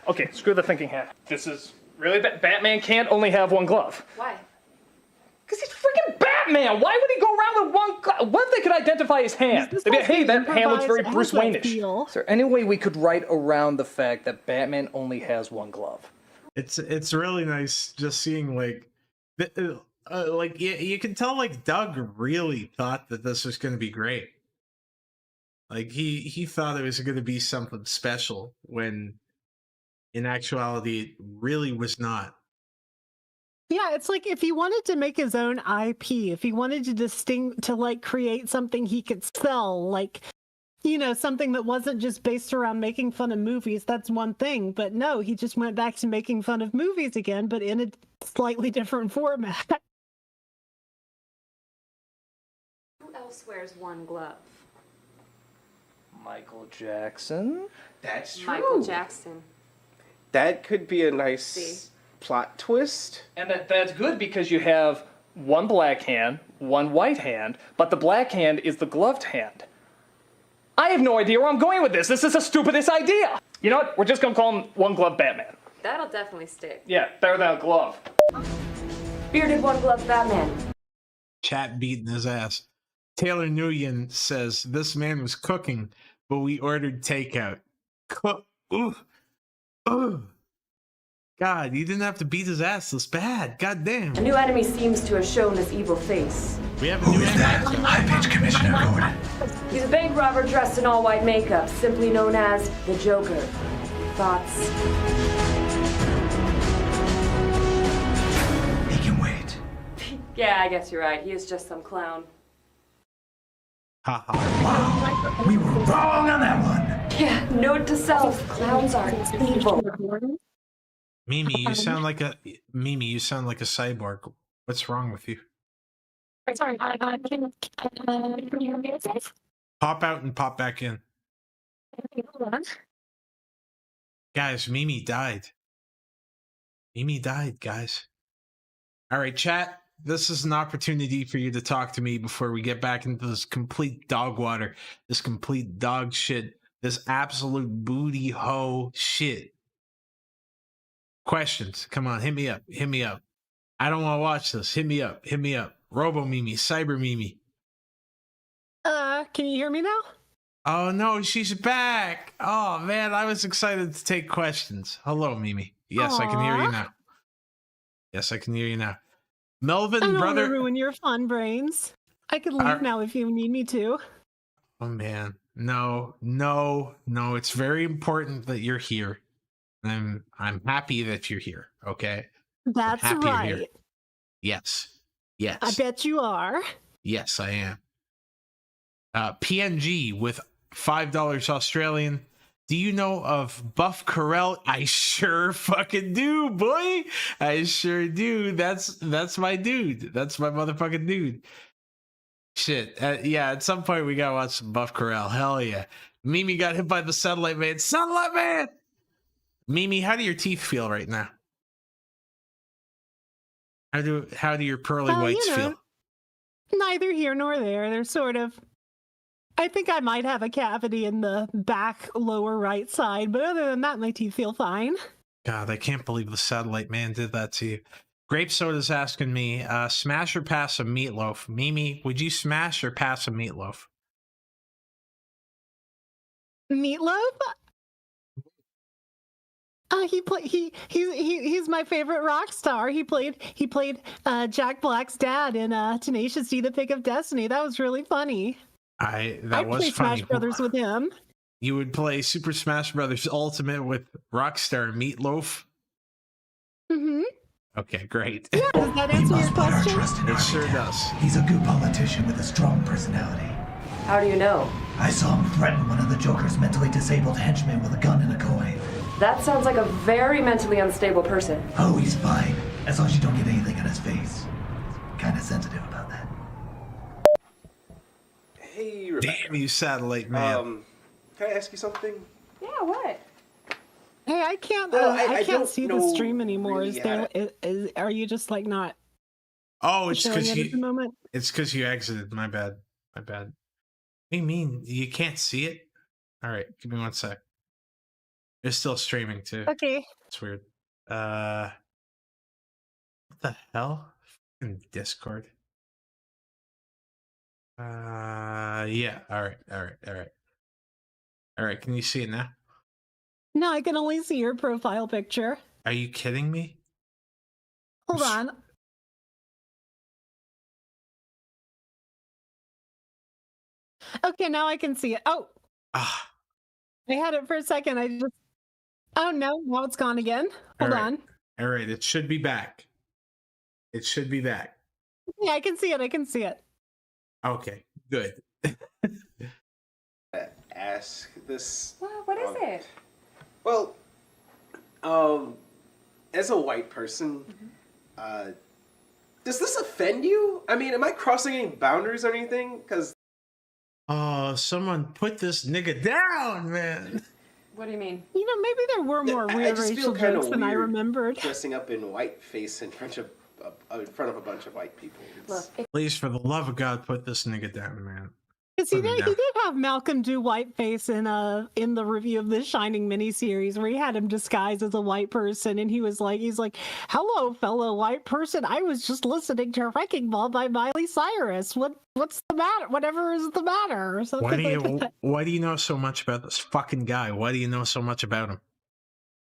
Okay, screw the thinking hat. This is really bad. Batman can't only have one glove. Why? Because he's freaking Batman! Why would he go around with one glove? What if they could identify his hand? They'd be like, hey, that hand looks very Bruce Wayne-ish. Is there any way we could write around the fact that Batman only has one glove? It's really nice just seeing like you can tell like Doug really thought that this was going to be great. Like he thought it was going to be something special when in actuality it really was not. Yeah, it's like if he wanted to make his own IP, if he wanted to like create something he could sell, like, you know, something that wasn't just based around making fun of movies, that's one thing. But no, he just went back to making fun of movies again, but in a slightly different format. Who else wears one glove? Michael Jackson? That's true. Michael Jackson. That could be a nice plot twist. And that's good because you have one black hand, one white hand, but the black hand is the gloved hand. I have no idea where I'm going with this. This is the stupidest idea. You know what? We're just going to call him One Glove Batman. That'll definitely stick. Yeah, better than a glove. Bearded one glove Batman. Chat beating his ass. Taylor Nguyen says this man was cooking, but we ordered takeout. Ooh. Ooh. God, you didn't have to beat his ass this bad. God damn. A new enemy seems to have shown his evil face. We have a new enemy. High-pitched Commissioner Gordon. He's a bank robber dressed in all white makeup, simply known as the Joker. Thoughts? He can wait. Yeah, I guess you're right. He is just some clown. Haha. We were wrong on that one. Yeah, note to self, clowns are evil. Mimi, you sound like a cyborg. What's wrong with you? Sorry, can you hear me? Pop out and pop back in. Hold on. Guys, Mimi died. Mimi died, guys. All right, chat. This is an opportunity for you to talk to me before we get back into this complete dog water, this complete dog shit, this absolute booty hole shit. Questions. Come on, hit me up. Hit me up. I don't want to watch this. Hit me up. Hit me up. Robo Mimi, Cyber Mimi. Can you hear me now? Oh no, she's back. Oh man, I was excited to take questions. Hello, Mimi. Yes, I can hear you now. Yes, I can hear you now. Melvin, I don't brother. want to ruin your fun, Brainz. I could leave now if you need me to. Oh man, no. It's very important that you're here. I'm happy that you're here. Okay. That's happy you're here. right. Yes. I bet you are. Yes, I am. PNG with $5 Australian. Do you know of Buff Carell? I sure fucking do, boy. I sure do. That's my dude. That's my motherfucking dude. Shit. Yeah, at some point we gotta watch some Buff Carell. Hell yeah. Mimi got hit by the satellite man. Satellite man! Mimi, how do your teeth feel right now? How do your pearly whites feel? Neither here nor there. They're sort of. I think I might have a cavity in the back lower right side, but other than that, my teeth feel fine. God, I can't believe the satellite man did that to you. Grape Soda's asking me, smash or pass a meatloaf? Mimi, would you smash or pass a meatloaf? Meatloaf? He's my favorite rock star. He played Jack Black's dad in Tenacious D: The Pick of Destiny. That was really funny. I'd play Smash Brothers with him. You would play Super Smash Brothers Ultimate with Rockstar Meatloaf? Mm-hmm. Okay, great. Yeah, does that answer your question? It sure does. He's a good politician with a strong personality. How do you know? I saw him threaten one of the Joker's mentally disabled henchmen with a gun and a coin. That sounds like a very mentally unstable person. Oh, he's fine. As long as you don't get anything on his face. Kinda sensitive about that. Hey, Rebecca. Damn you, satellite man. Can I ask you something? Yeah, what? Hey, I can't. Well, I can't don't see the know stream anymore. really Are you just like not? Oh, it's showing because it at the you. moment? It's because you exited. My bad. My bad. What do you mean you can't see it? All right, give me 1 sec. It's still streaming too. Okay. It's weird. What the hell? In Discord. Yeah. All right. Can you see it now? No, I can only see your profile picture. Are you kidding me? Hold on. Okay, now I can see it. Oh. I had it for a second. Oh no, now it's gone again. Hold on. All right, it should be back. It should be back. Yeah, I can see it. Okay, good. Ask this. What is it? Well, as a white person, does this offend you? I mean, am I crossing any boundaries or anything? Because oh, someone put this nigga down, man. What do you mean? You know, maybe there were more I weird just feel racial kind jokes of than I weird remembered. dressing up in whiteface in front of a bunch of white people. Please, for the love of God, put this nigga down, man. Because he did have Malcolm do whiteface in the review of the Shining miniseries, where he had him disguised as a white person, and he's like, "Hello, fellow white person. I was just listening to Wrecking Ball by Miley Cyrus. What's the matter? Whatever is the matter?" Or something Why do you know so much about this fucking guy? Why do you know so much about him?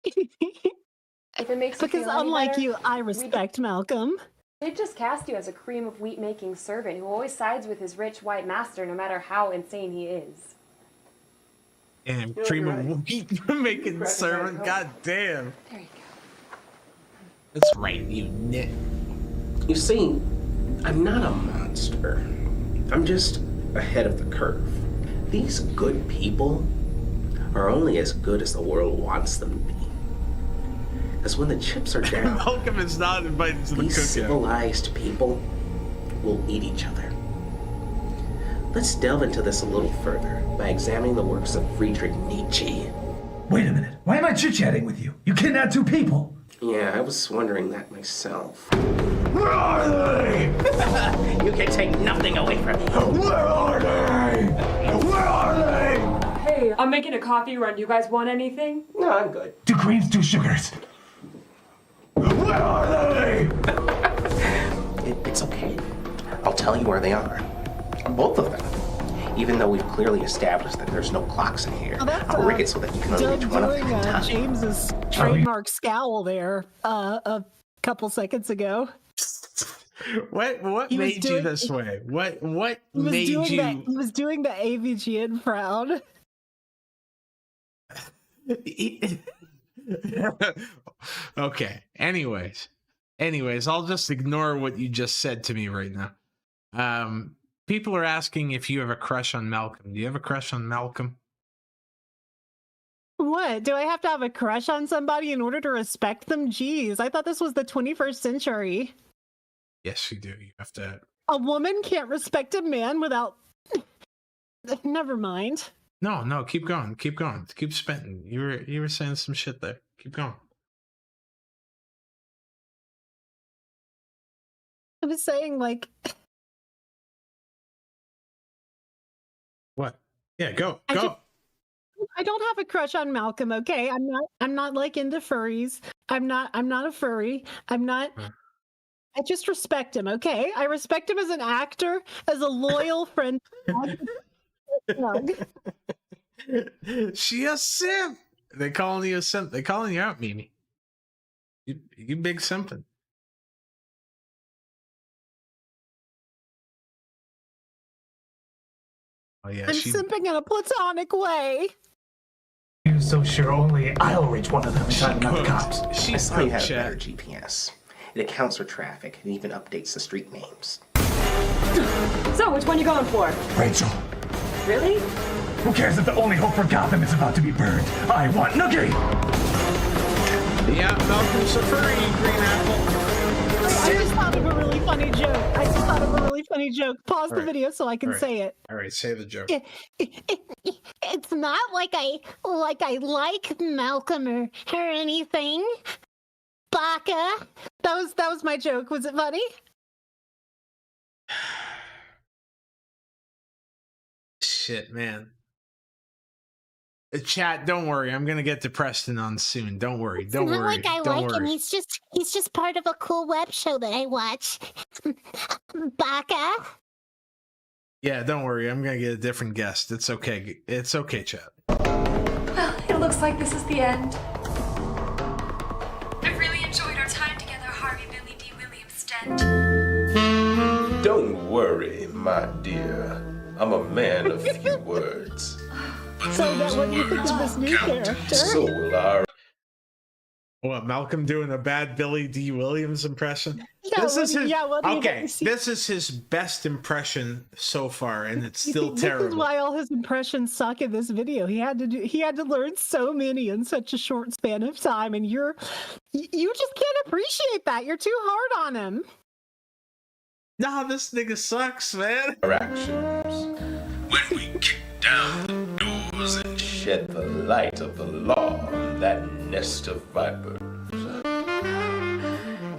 If it makes you because feel any unlike better, you, I respect Malcolm. They'd just cast you as a cream of wheat making servant who always sides with his rich white master no matter how insane he is. And cream of wheat making servant. God damn. There you go. That's right, you nit. You see, I'm not a monster. I'm just ahead of the curve. These good people are only as good as the world wants them to be. Because when the chips are down, Malcolm is not invited to the these cookout. civilized people will eat each other. Let's delve into this a little further by examining the works of Friedrich Nietzsche. Wait a minute. Why am I chit-chatting with you? You kidnapped two people. Yeah, I was wondering that myself. Where are they? You can take nothing away from me. Where are they? Where are they? Hey, I'm making a coffee run. You guys want anything? No, I'm good. 2 creams, 2 sugars. Where are they? It's okay. I'll tell you where they are. Both of them. Even though we've clearly established that there's no clocks in here. I'll rig it so that you can only reach one of them at a time. James's trademark scowl there a couple seconds ago. What made you this way? What made you? He was doing the AVGN frown. Okay. Anyways, I'll just ignore what you just said to me right now. People are asking if you have a crush on Malcolm. Do you have a crush on Malcolm? What? Do I have to have a crush on somebody in order to respect them? Jeez, I thought this was the 21st century. Yes, you do. You have to. A woman can't respect a man without. Never mind. No, keep going. Keep spitting. You were saying some shit there. Keep going. I was saying, like, What? Yeah, go. I don't have a crush on Malcolm, okay? I'm not like into furries. I'm not a furry. I just respect him, okay? I respect him as an actor, as a loyal friend. She a simp. They calling you a simp. They calling you out, Mimi. You big simping. Oh yeah, I'm simping in a platonic way. You're so sure only I'll reach one of them inside not the cops. I saw you have a better GPS. It accounts for traffic and even updates the street names. So, which one you going for? Rachel. Really? Who cares if the only hope for Gotham is about to be burned? I want Nookie! Yeah, Malcolm's a furry, Green Apple. I just thought of a really funny joke. Pause the video so I can say it. All right, say the joke. It's not like I like Malcolm or anything. Baka. That was my joke. Was it funny? Shit, man. Chat, don't worry. I'm gonna get to Preston on soon. Don't worry. Don't It's not worry. like I Don't like worry. him. He's just part of a cool web show that I watch. Baka. Yeah, don't worry. I'm gonna get a different guest. It's okay. It's okay, chat. Well, it looks like this is the end. I've really enjoyed our time together, Harvey Billy D. Williams Dent. Don't worry, my dear. I'm a man of few words. So that what you think of this new character? So will our... What, Malcolm doing a bad Billy D. Williams impression? Yeah, This is what do his, you- yeah, what do you okay, guys see? this is his best impression so far, and it's You still see, This is terrible. why all his impressions suck in this video. He had to learn so many in such a short span of time, and you just can't appreciate that. You're too hard on him. Nah, this nigga sucks, man. Our actions. When we kick down the doors and shed the light of the law on that nest of vipers.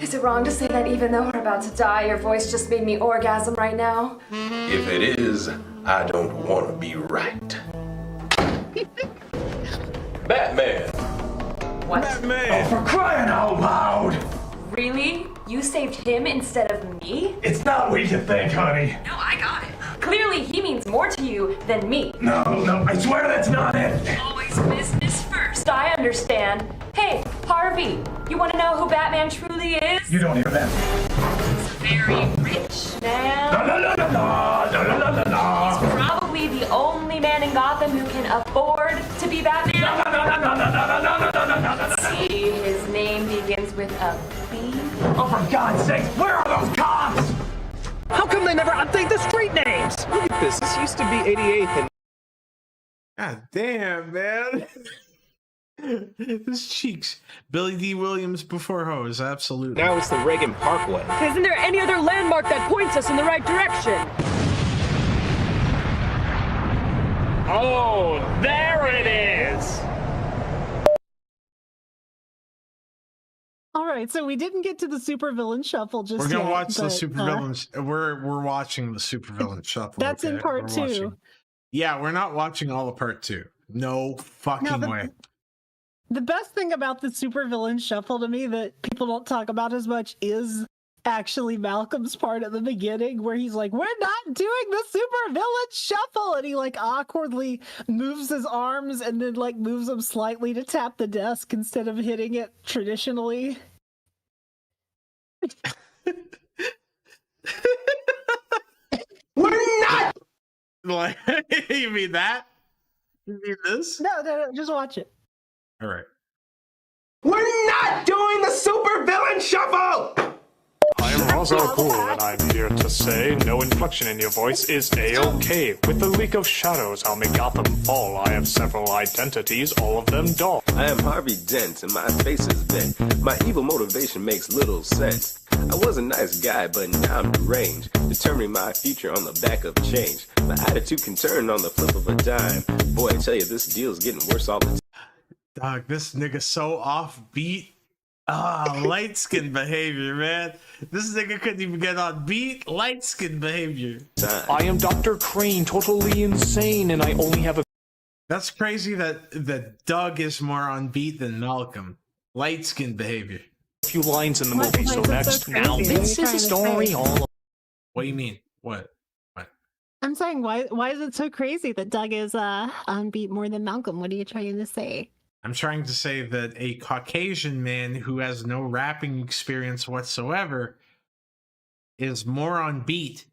Is it wrong to say that even though we're about to die, your voice just made me orgasm right now? If it is, I don't want to be right. Batman! What? Oh, for crying out loud! Really? You saved him instead of me? It's not what you think, honey. No, I got it. Clearly, he means more to you than me. No, I swear that's not it. Always business first. I understand. Hey, Harvey, you want to know who Batman truly is? You don't hear that. He's a very rich man. He's probably the only man in Gotham who can afford to be Batman. See, his name begins with a B. Oh, for God's sake, where are those cops? How come they never update the street names? Look at this. This used to be 88th and... God damn, man. His cheeks. Billy D. Williams before hose, absolutely. Now it's the Reagan Parkway. Isn't there any other landmark that points us in the right direction? Oh, there it is! All right, so we didn't get to the supervillain shuffle just We're gonna yet, watch the but, supervillains. We're watching the supervillain shuffle. That's in part We're 2. watching. Yeah, we're not watching all of part 2. No fucking way. The best thing about the supervillain shuffle to me that people don't talk about as much is actually Malcolm's part at the beginning where he's like, we're not doing the supervillain shuffle, and he like awkwardly moves his arms and then like moves them slightly to tap the desk instead of hitting it traditionally. We're not! Like, you mean that? You mean this? No, just watch it. All right. We're not doing the supervillain shuffle! I am Ra's al Ghul, and I'm here to say no inflection in your voice is A-OK. With the leak of shadows, I'll make Gotham fall. I have several identities, all of them dull. I am Harvey Dent, and my face is bent. My evil motivation makes little sense. I was a nice guy, but now I'm deranged, determining my future on the back of change. My attitude can turn on the flip of a dime. Boy, I tell you, this deal's getting worse all the time. Dog, this nigga so offbeat. light skin behavior, man. This nigga couldn't even get on beat. Light skin behavior. I am Dr. Crane, totally insane, and I only have a... That's crazy that Doug is more on beat than Malcolm. Light skin behavior. few lines in the movie, so next. Now, this is a story all... What do you mean? What? I'm saying, why is it so crazy that Doug is on beat more than Malcolm? What are you trying to say? I'm trying to say that a Caucasian man who has no rapping experience whatsoever is more on beat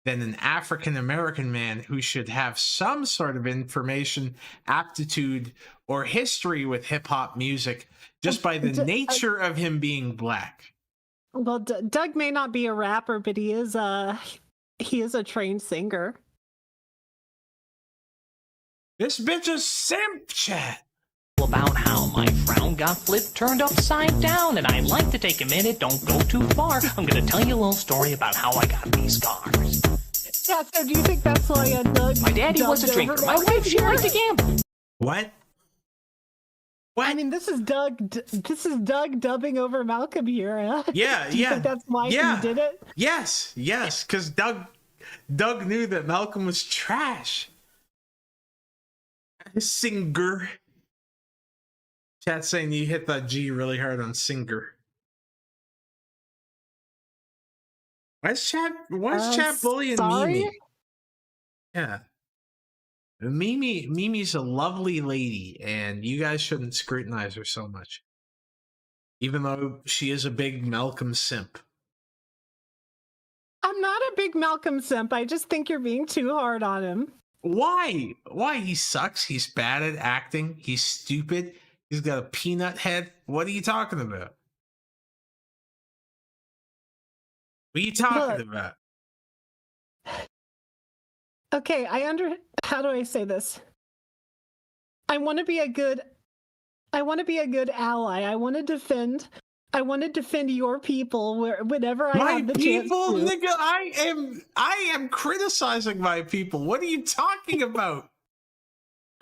than an African American man who should have some sort of information, aptitude, or history with hip hop music just by the nature of him being black. Well, Doug may not be a rapper, but he is a trained singer. This bitch is simp chat. About how my frown got flipped, turned upside down, and I'd like to take a minute, don't go too far. I'm gonna tell you a little story about how I got these scars. Yeah, so do you think that's why Doug... My daddy was a drinker. My wife, she liked to gamble. What? I mean, this is Doug dubbing over Malcolm here. Yeah, do you think that's why he did it? Yes, because Doug knew that Malcolm was trash. Singer. Chat saying you hit that G really hard on singer. Why is chat bullying Mimi? Yeah. Mimi's a lovely lady, and you guys shouldn't scrutinize her so much. Even though she is a big Malcolm simp. I'm not a big Malcolm simp. I just think you're being too hard on him. Why? He sucks. He's bad at acting. He's stupid. He's got a peanut head. What are you talking about? What are you talking about? Okay, how do I say this? I want to be a good ally. I want to defend your people whenever I have the chance to. My people, nigga, I am criticizing my people. What are you talking about?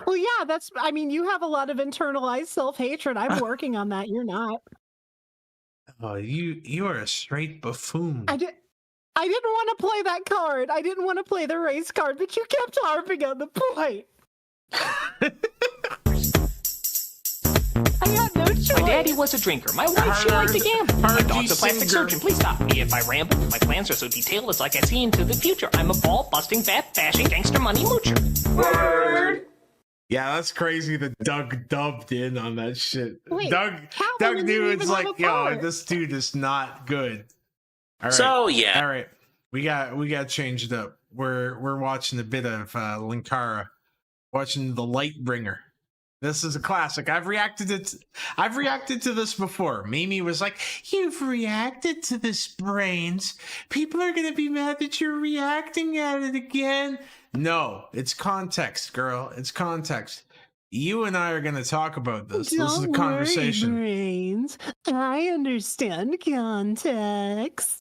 Well, yeah, you have a lot of internalized self-hatred. I'm working on that. You're not. Oh, you are a straight buffoon. I didn't want to play that card. I didn't want to play the race card, but you kept harping on the point. I had no choice. My daddy was a drinker. My wife, she liked to gamble. My dog's a plastic surgeon. Please stop me if I ramble. My plans are so detailed, it's like I see into the future. I'm a ball-busting, fat-bashing, gangster money moocher. Word! Yeah, that's crazy that Doug dubbed in on that shit. Wait, Doug knew it's like, yo, this dude is not good. All right. So, yeah. All right. We got changed up. We're watching a bit of Linkara, watching The Lightbringer. This is a classic. I've reacted to this before. Mimi was like, "You've reacted to this, Brainz. People are gonna be mad that you're reacting at it again." No, it's context, girl. It's context. You and I are gonna talk about this. This is a conversation. Brainz. I understand context.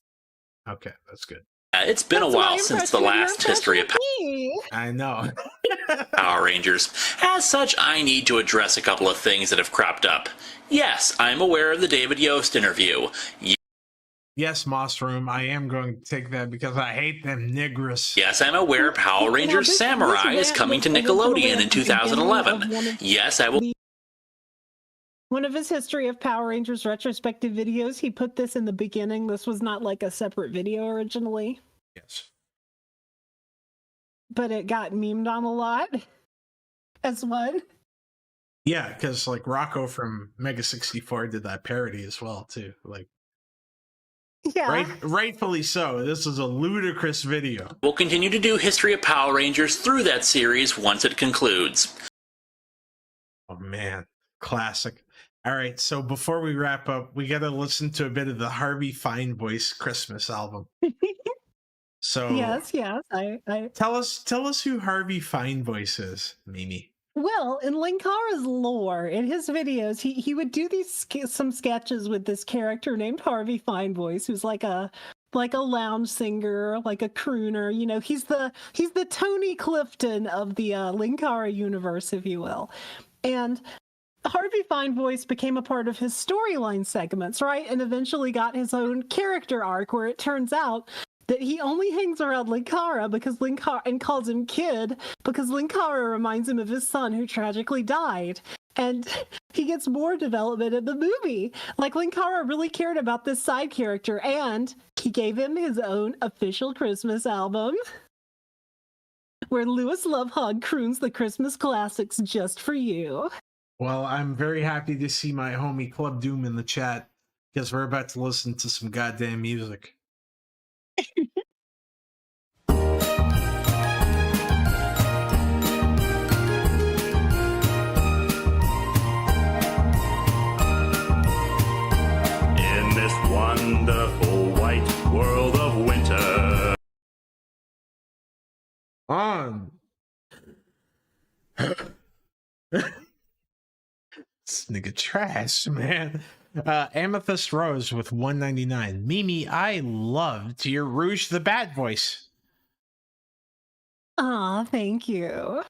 Okay, that's good. It's been a while since the last history of I know. Power Rangers. As such, I need to address a couple of things that have cropped up. Yes, I'm aware of the David Yost interview. Yes, Mossroom, I am going to take that because I hate them niggers. Yes, I'm aware Power Rangers Samurai is coming to Nickelodeon in 2011. Yes, I will. One of his History of Power Rangers retrospective videos, he put this in the beginning. This was not like a separate video originally. Yes. But it got memed on a lot as one. Yeah, because like Rocco from Mega 64 did that parody as well too. Like, yeah, rightfully so. This is a ludicrous video. We'll continue to do History of Power Rangers through that series once it concludes. Oh man, classic. All right, so before we wrap up, we got to listen to a bit of the Harvey Fine-Voice Christmas album. So yes, I tell us who Harvey Fine-Voice is, Mimi. Well, in Linkara's lore, in his videos, he would do some sketches with this character named Harvey Fine-Voice, who's like a lounge singer, like a crooner. You know, he's the Tony Clifton of the Linkara universe, if you will. And Harvey Finevoice became a part of his storyline segments, right? And eventually got his own character arc where it turns out that he only hangs around Linkara because and calls him Kid because Linkara reminds him of his son who tragically died. And he gets more development in the movie. Like, Linkara really cared about this side character, and he gave him his own official Christmas album where Louis Lovehog croons the Christmas classics just for you. Well, I'm very happy to see my homie Club Doom in the chat because we're about to listen to some goddamn music. In this wonderful white world of winter. On. This nigga trash, man. Amethyst Rose with 199. Mimi, I loved your Rouge the Bat voice. Aw, thank you.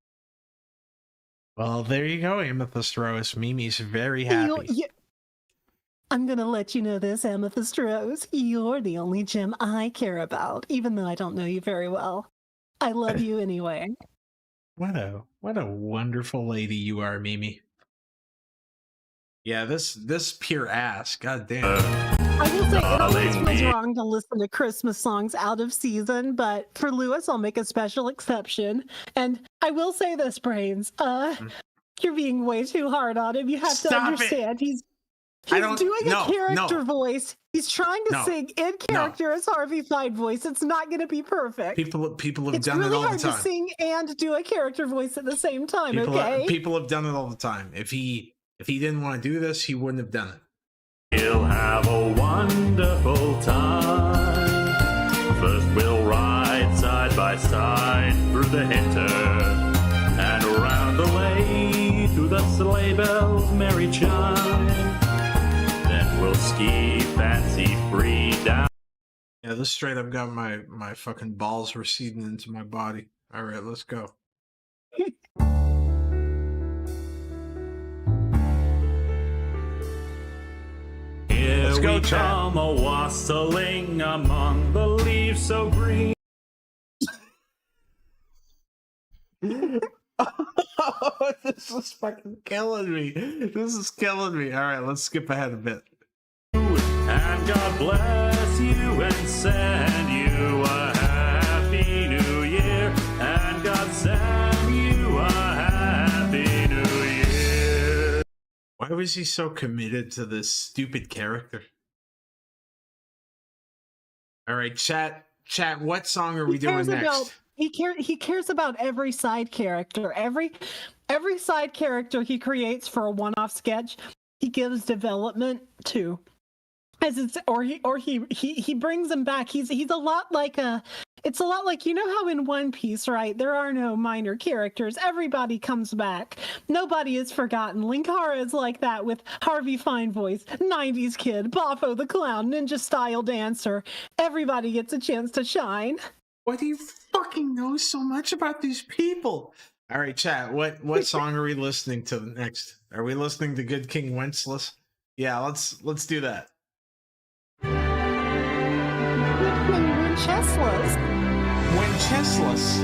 Well, there you go, Amethyst Rose. Mimi's very happy. I'm gonna let you know this, Amethyst Rose. You're the only gem I care about, even though I don't know you very well. I love you anyway. What a wonderful lady you are, Mimi. Yeah, this pure ass. God damn. I will say it always feels wrong to listen to Christmas songs out of season, but for Louis, I'll make a special exception. And I will say this, Brainz. You're being way too hard on him. You have to understand. He's doing a character voice. He's trying to sing in character as Harvey Finevoice. It's not going to be perfect. People have done really it all the time. It's really hard to sing and do a character voice at the same time. People have done it all the time. If he didn't want to do this, he wouldn't have done it. We'll have a wonderful time. First we'll ride side by side through the hinter and around the way through the sleigh bells' merry chime. Then we'll ski fancy free down. Yeah, this straight up got my fucking balls receding into my body. All right, let's go. Here Let's go, we come a wassailing among the leaves so green. Oh, this is fucking killing me. This is killing me. All right, let's skip ahead a bit. And God bless you and send you a happy new year. And God send you a happy new year. Why was he so committed to this stupid character? All right, chat, what song are we doing next? He cares about every side character. Every side character he creates for a one-off sketch, he gives development to. He brings them back. He's a lot like it's a lot like, you know how in One Piece, right? There are no minor characters. Everybody comes back. Nobody is forgotten. Linkara is like that with Harvey Finevoice, 90s Kid, Boffo the Clown, Ninja Style Dancer. Everybody gets a chance to shine. Why do you fucking know so much about these people? All right, chat, what song are we listening to next? Are we listening to Good King Wenceslas? Yeah, let's do that. Wenceslas.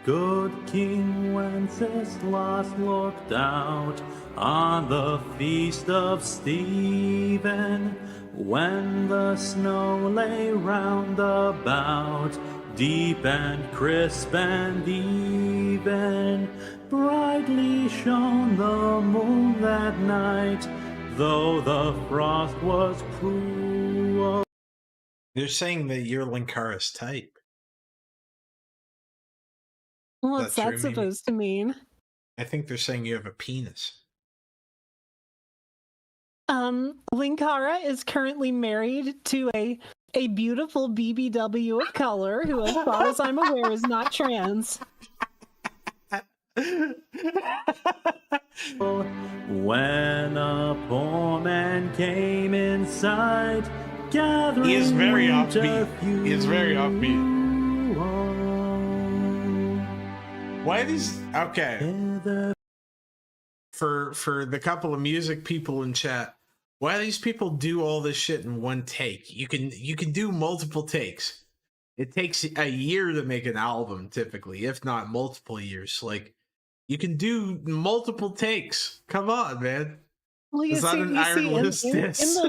Good King Wenceslas looked out on the feast of Stephen, when the snow lay round about, deep and crisp and even. Brightly shone the moon that night, though the frost was cruel. They're saying that you're Linkara's type. What's that supposed to mean? I think they're saying you have a penis. Linkara is currently married to a beautiful BBW of color who, as far as I'm aware, is not trans. When a poor man came in sight, gathering he is very offbeat. He is very offbeat. Why are these okay? For the couple of music people in chat, why do these people do all this shit in one take? You can do multiple takes. It takes a year to make an album, typically, if not multiple years. Like, you can do multiple takes. Come on, man. Well, It's not an Iron List diss. in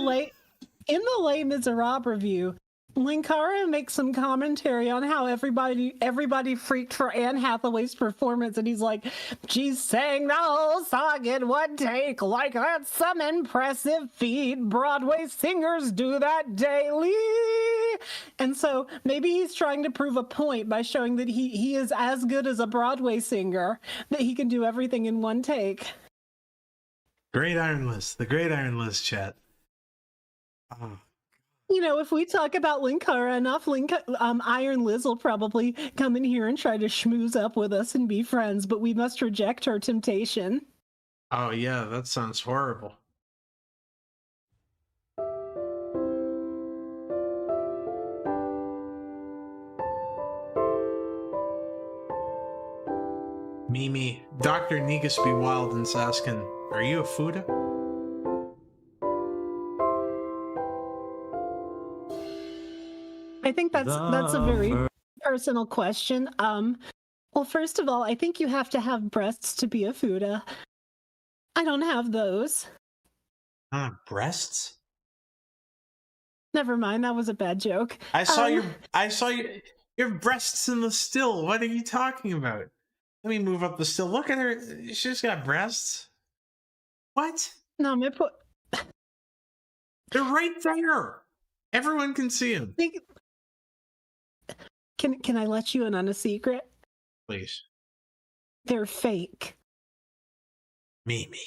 the Les Miserables review, Linkara makes some commentary on how everybody freaked for Anne Hathaway's performance, and he's like, "She sang the whole song in one take, like that's some impressive feat. Broadway singers do that daily." And so maybe he's trying to prove a point by showing that he is as good as a Broadway singer, that he can do everything in one take. Great Iron List, the Great Iron List chat. Oh. You know, if we talk about Linkara enough, Iron Liz will probably come in here and try to schmooze up with us and be friends, but we must reject her temptation. Oh yeah, that sounds horrible. Mimi, Dr. Negasby Wilden's asking, are you a Fuda? I think that's a very personal question. Well, first of all, I think you have to have breasts to be a Fuda. I don't have those. Breasts? Never mind, that was a bad joke. I saw your breasts in the still. What are you talking about? Let me move up the still. Look at her. She's got breasts. What? No, they're right there. Everyone can see them. Can I let you in on a secret? Please. They're fake. Mimi.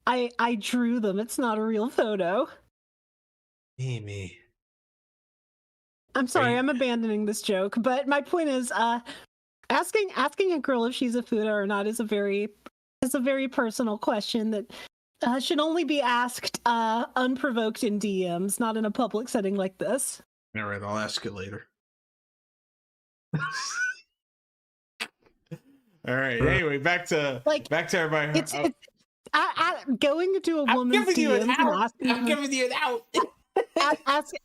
I drew them. It's not a real photo. Mimi. I'm sorry, I'm abandoning this joke, but my point is, asking a girl if she's a Fuda or not is a very personal question that should only be asked unprovoked in DMs, not in a public setting like this. All right, I'll ask it later. All right. Anyway, back to everybody. It's going into a woman's DMs. I'm giving you an out.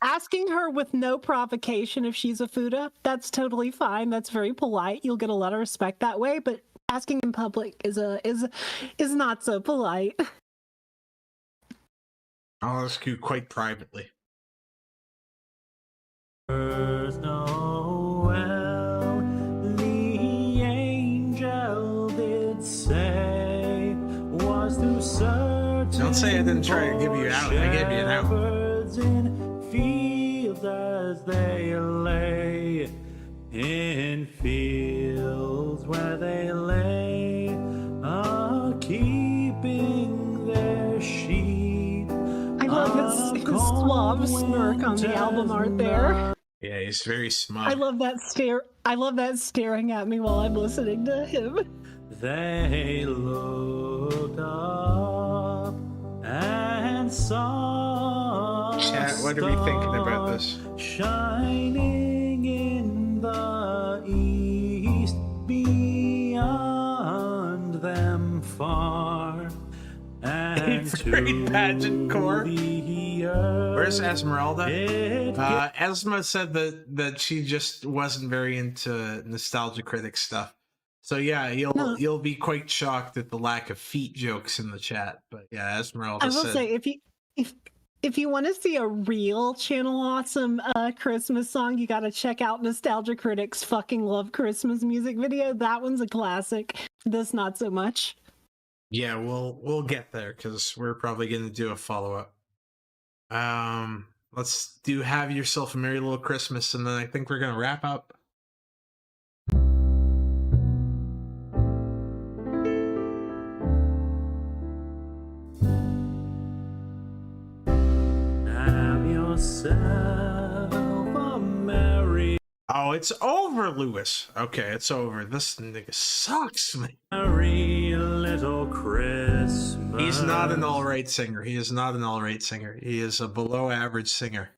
Asking her with no provocation if she's a Fuda, that's totally fine. That's very polite. You'll get a lot of respect that way. But asking in public is not so polite. I'll ask you quite privately. Don't say I didn't try to give you out. I gave you an out. Fields as they lay, in fields where they lay, are keeping their sheep. I love his suave smirk on the album art there. Yeah, he's very smart. I love that stare. I love that staring at me while I'm listening to him. They looked up and saw. Chat, what are we thinking about this? Shining in the east, beyond them far. And Great pageant core. Where's Esmeralda? Esma said that she just wasn't very into Nostalgia Critic stuff. So yeah, you'll be quite shocked at the lack of feet jokes in the chat. But yeah, Esmeralda I will said, say if you want to see a real Channel Awesome Christmas song, you got to check out Nostalgia Critic's "Fucking Love Christmas" music video. That one's a classic. This not so much. yeah, we'll get there because we're probably going to do a follow-up. Let's do Have Yourself a Merry Little Christmas, and then I think we're going to wrap up. Have yourself a merry. Oh, it's over, Lewis. Okay, it's over. This nigga sucks, man. Merry little Christmas. He's not an all-right singer. He is not an all-right singer. He is a below-average singer.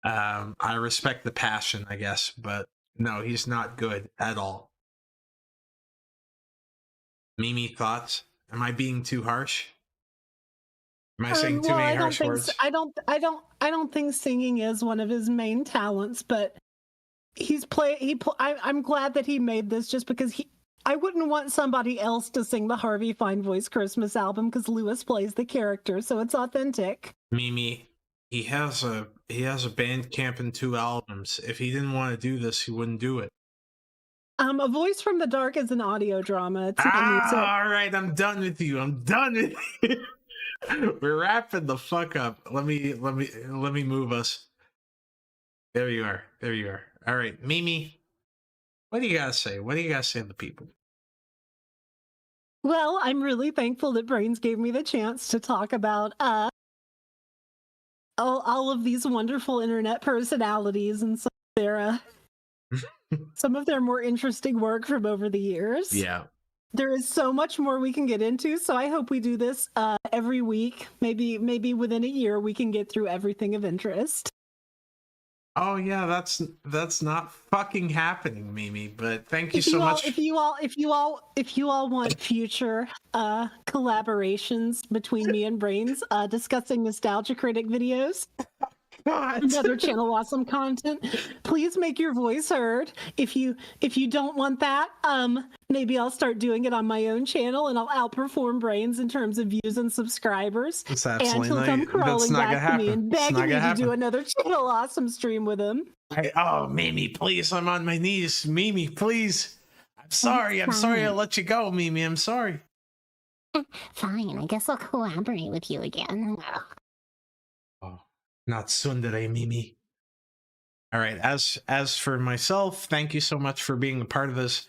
I respect the passion, I guess, but No, he's not good at all. Mimi, thoughts? Am I being too harsh? Am I saying too many harsh words? I don't think singing is one of his main talents, but I'm glad that he made this just because I wouldn't want somebody else to sing the Harvey Fine Voice Christmas album because Lewis plays the character, so it's authentic. Mimi, he has a band camp and 2 albums. If he didn't want to do this, he wouldn't do it. A Voice from the Dark is an audio drama. It's not music. All right, I'm done with you. I'm done with you. We're wrapping the fuck up. Let me move us. There you are. There you are. All right, Mimi, what do you gotta say? What do you gotta say to the people? Well, I'm really thankful that Brainz gave me the chance to talk about all of these wonderful internet personalities and some of their more interesting work from over the years. Yeah. There is so much more we can get into, so I hope we do this every week. Maybe within a year we can get through everything of interest. Oh yeah, that's not fucking happening, Mimi. But thank you so much. If you all want future collaborations between me and Brainz discussing nostalgia critic videos, another channel awesome content, please make your voice heard. If you don't want that, maybe I'll start doing it on my own channel and I'll outperform Brainz in terms of views and subscribers. That's And absolutely he'll come crawling back to me and begging me to do another channel awesome stream with him. Oh, Mimi, please, I'm on my knees. Mimi, please. I'm sorry I let you go, Mimi. I'm sorry. Fine, I guess I'll collaborate with you again. Not tsundere, Mimi. All right, as for myself, thank you so much for being a part of this.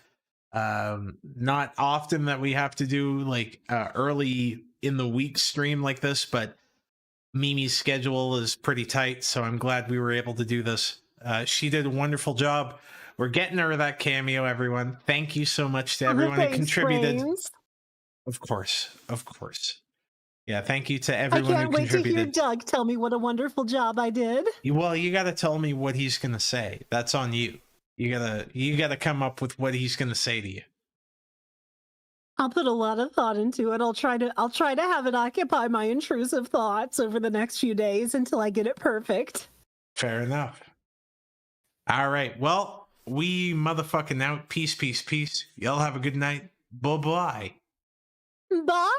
Not often that we have to do like early in the week stream like this, but Mimi's schedule is pretty tight, so I'm glad we were able to do this. She did a wonderful job. We're getting her that cameo, everyone. Thank you so much to everyone who contributed. Brainz. Of course. Yeah, thank you to everyone who I can't wait contributed. to hear Doug tell me what a wonderful job I did. Well, you got to tell me what he's going to say. That's on you. You got to come up with what he's going to say to you. I'll put a lot of thought into it. I'll try to have it occupy my intrusive thoughts over the next few days until I get it perfect. Fair enough. All right. Well, we motherfucking out. Peace. Y'all have a good night. Bye-bye. Bye.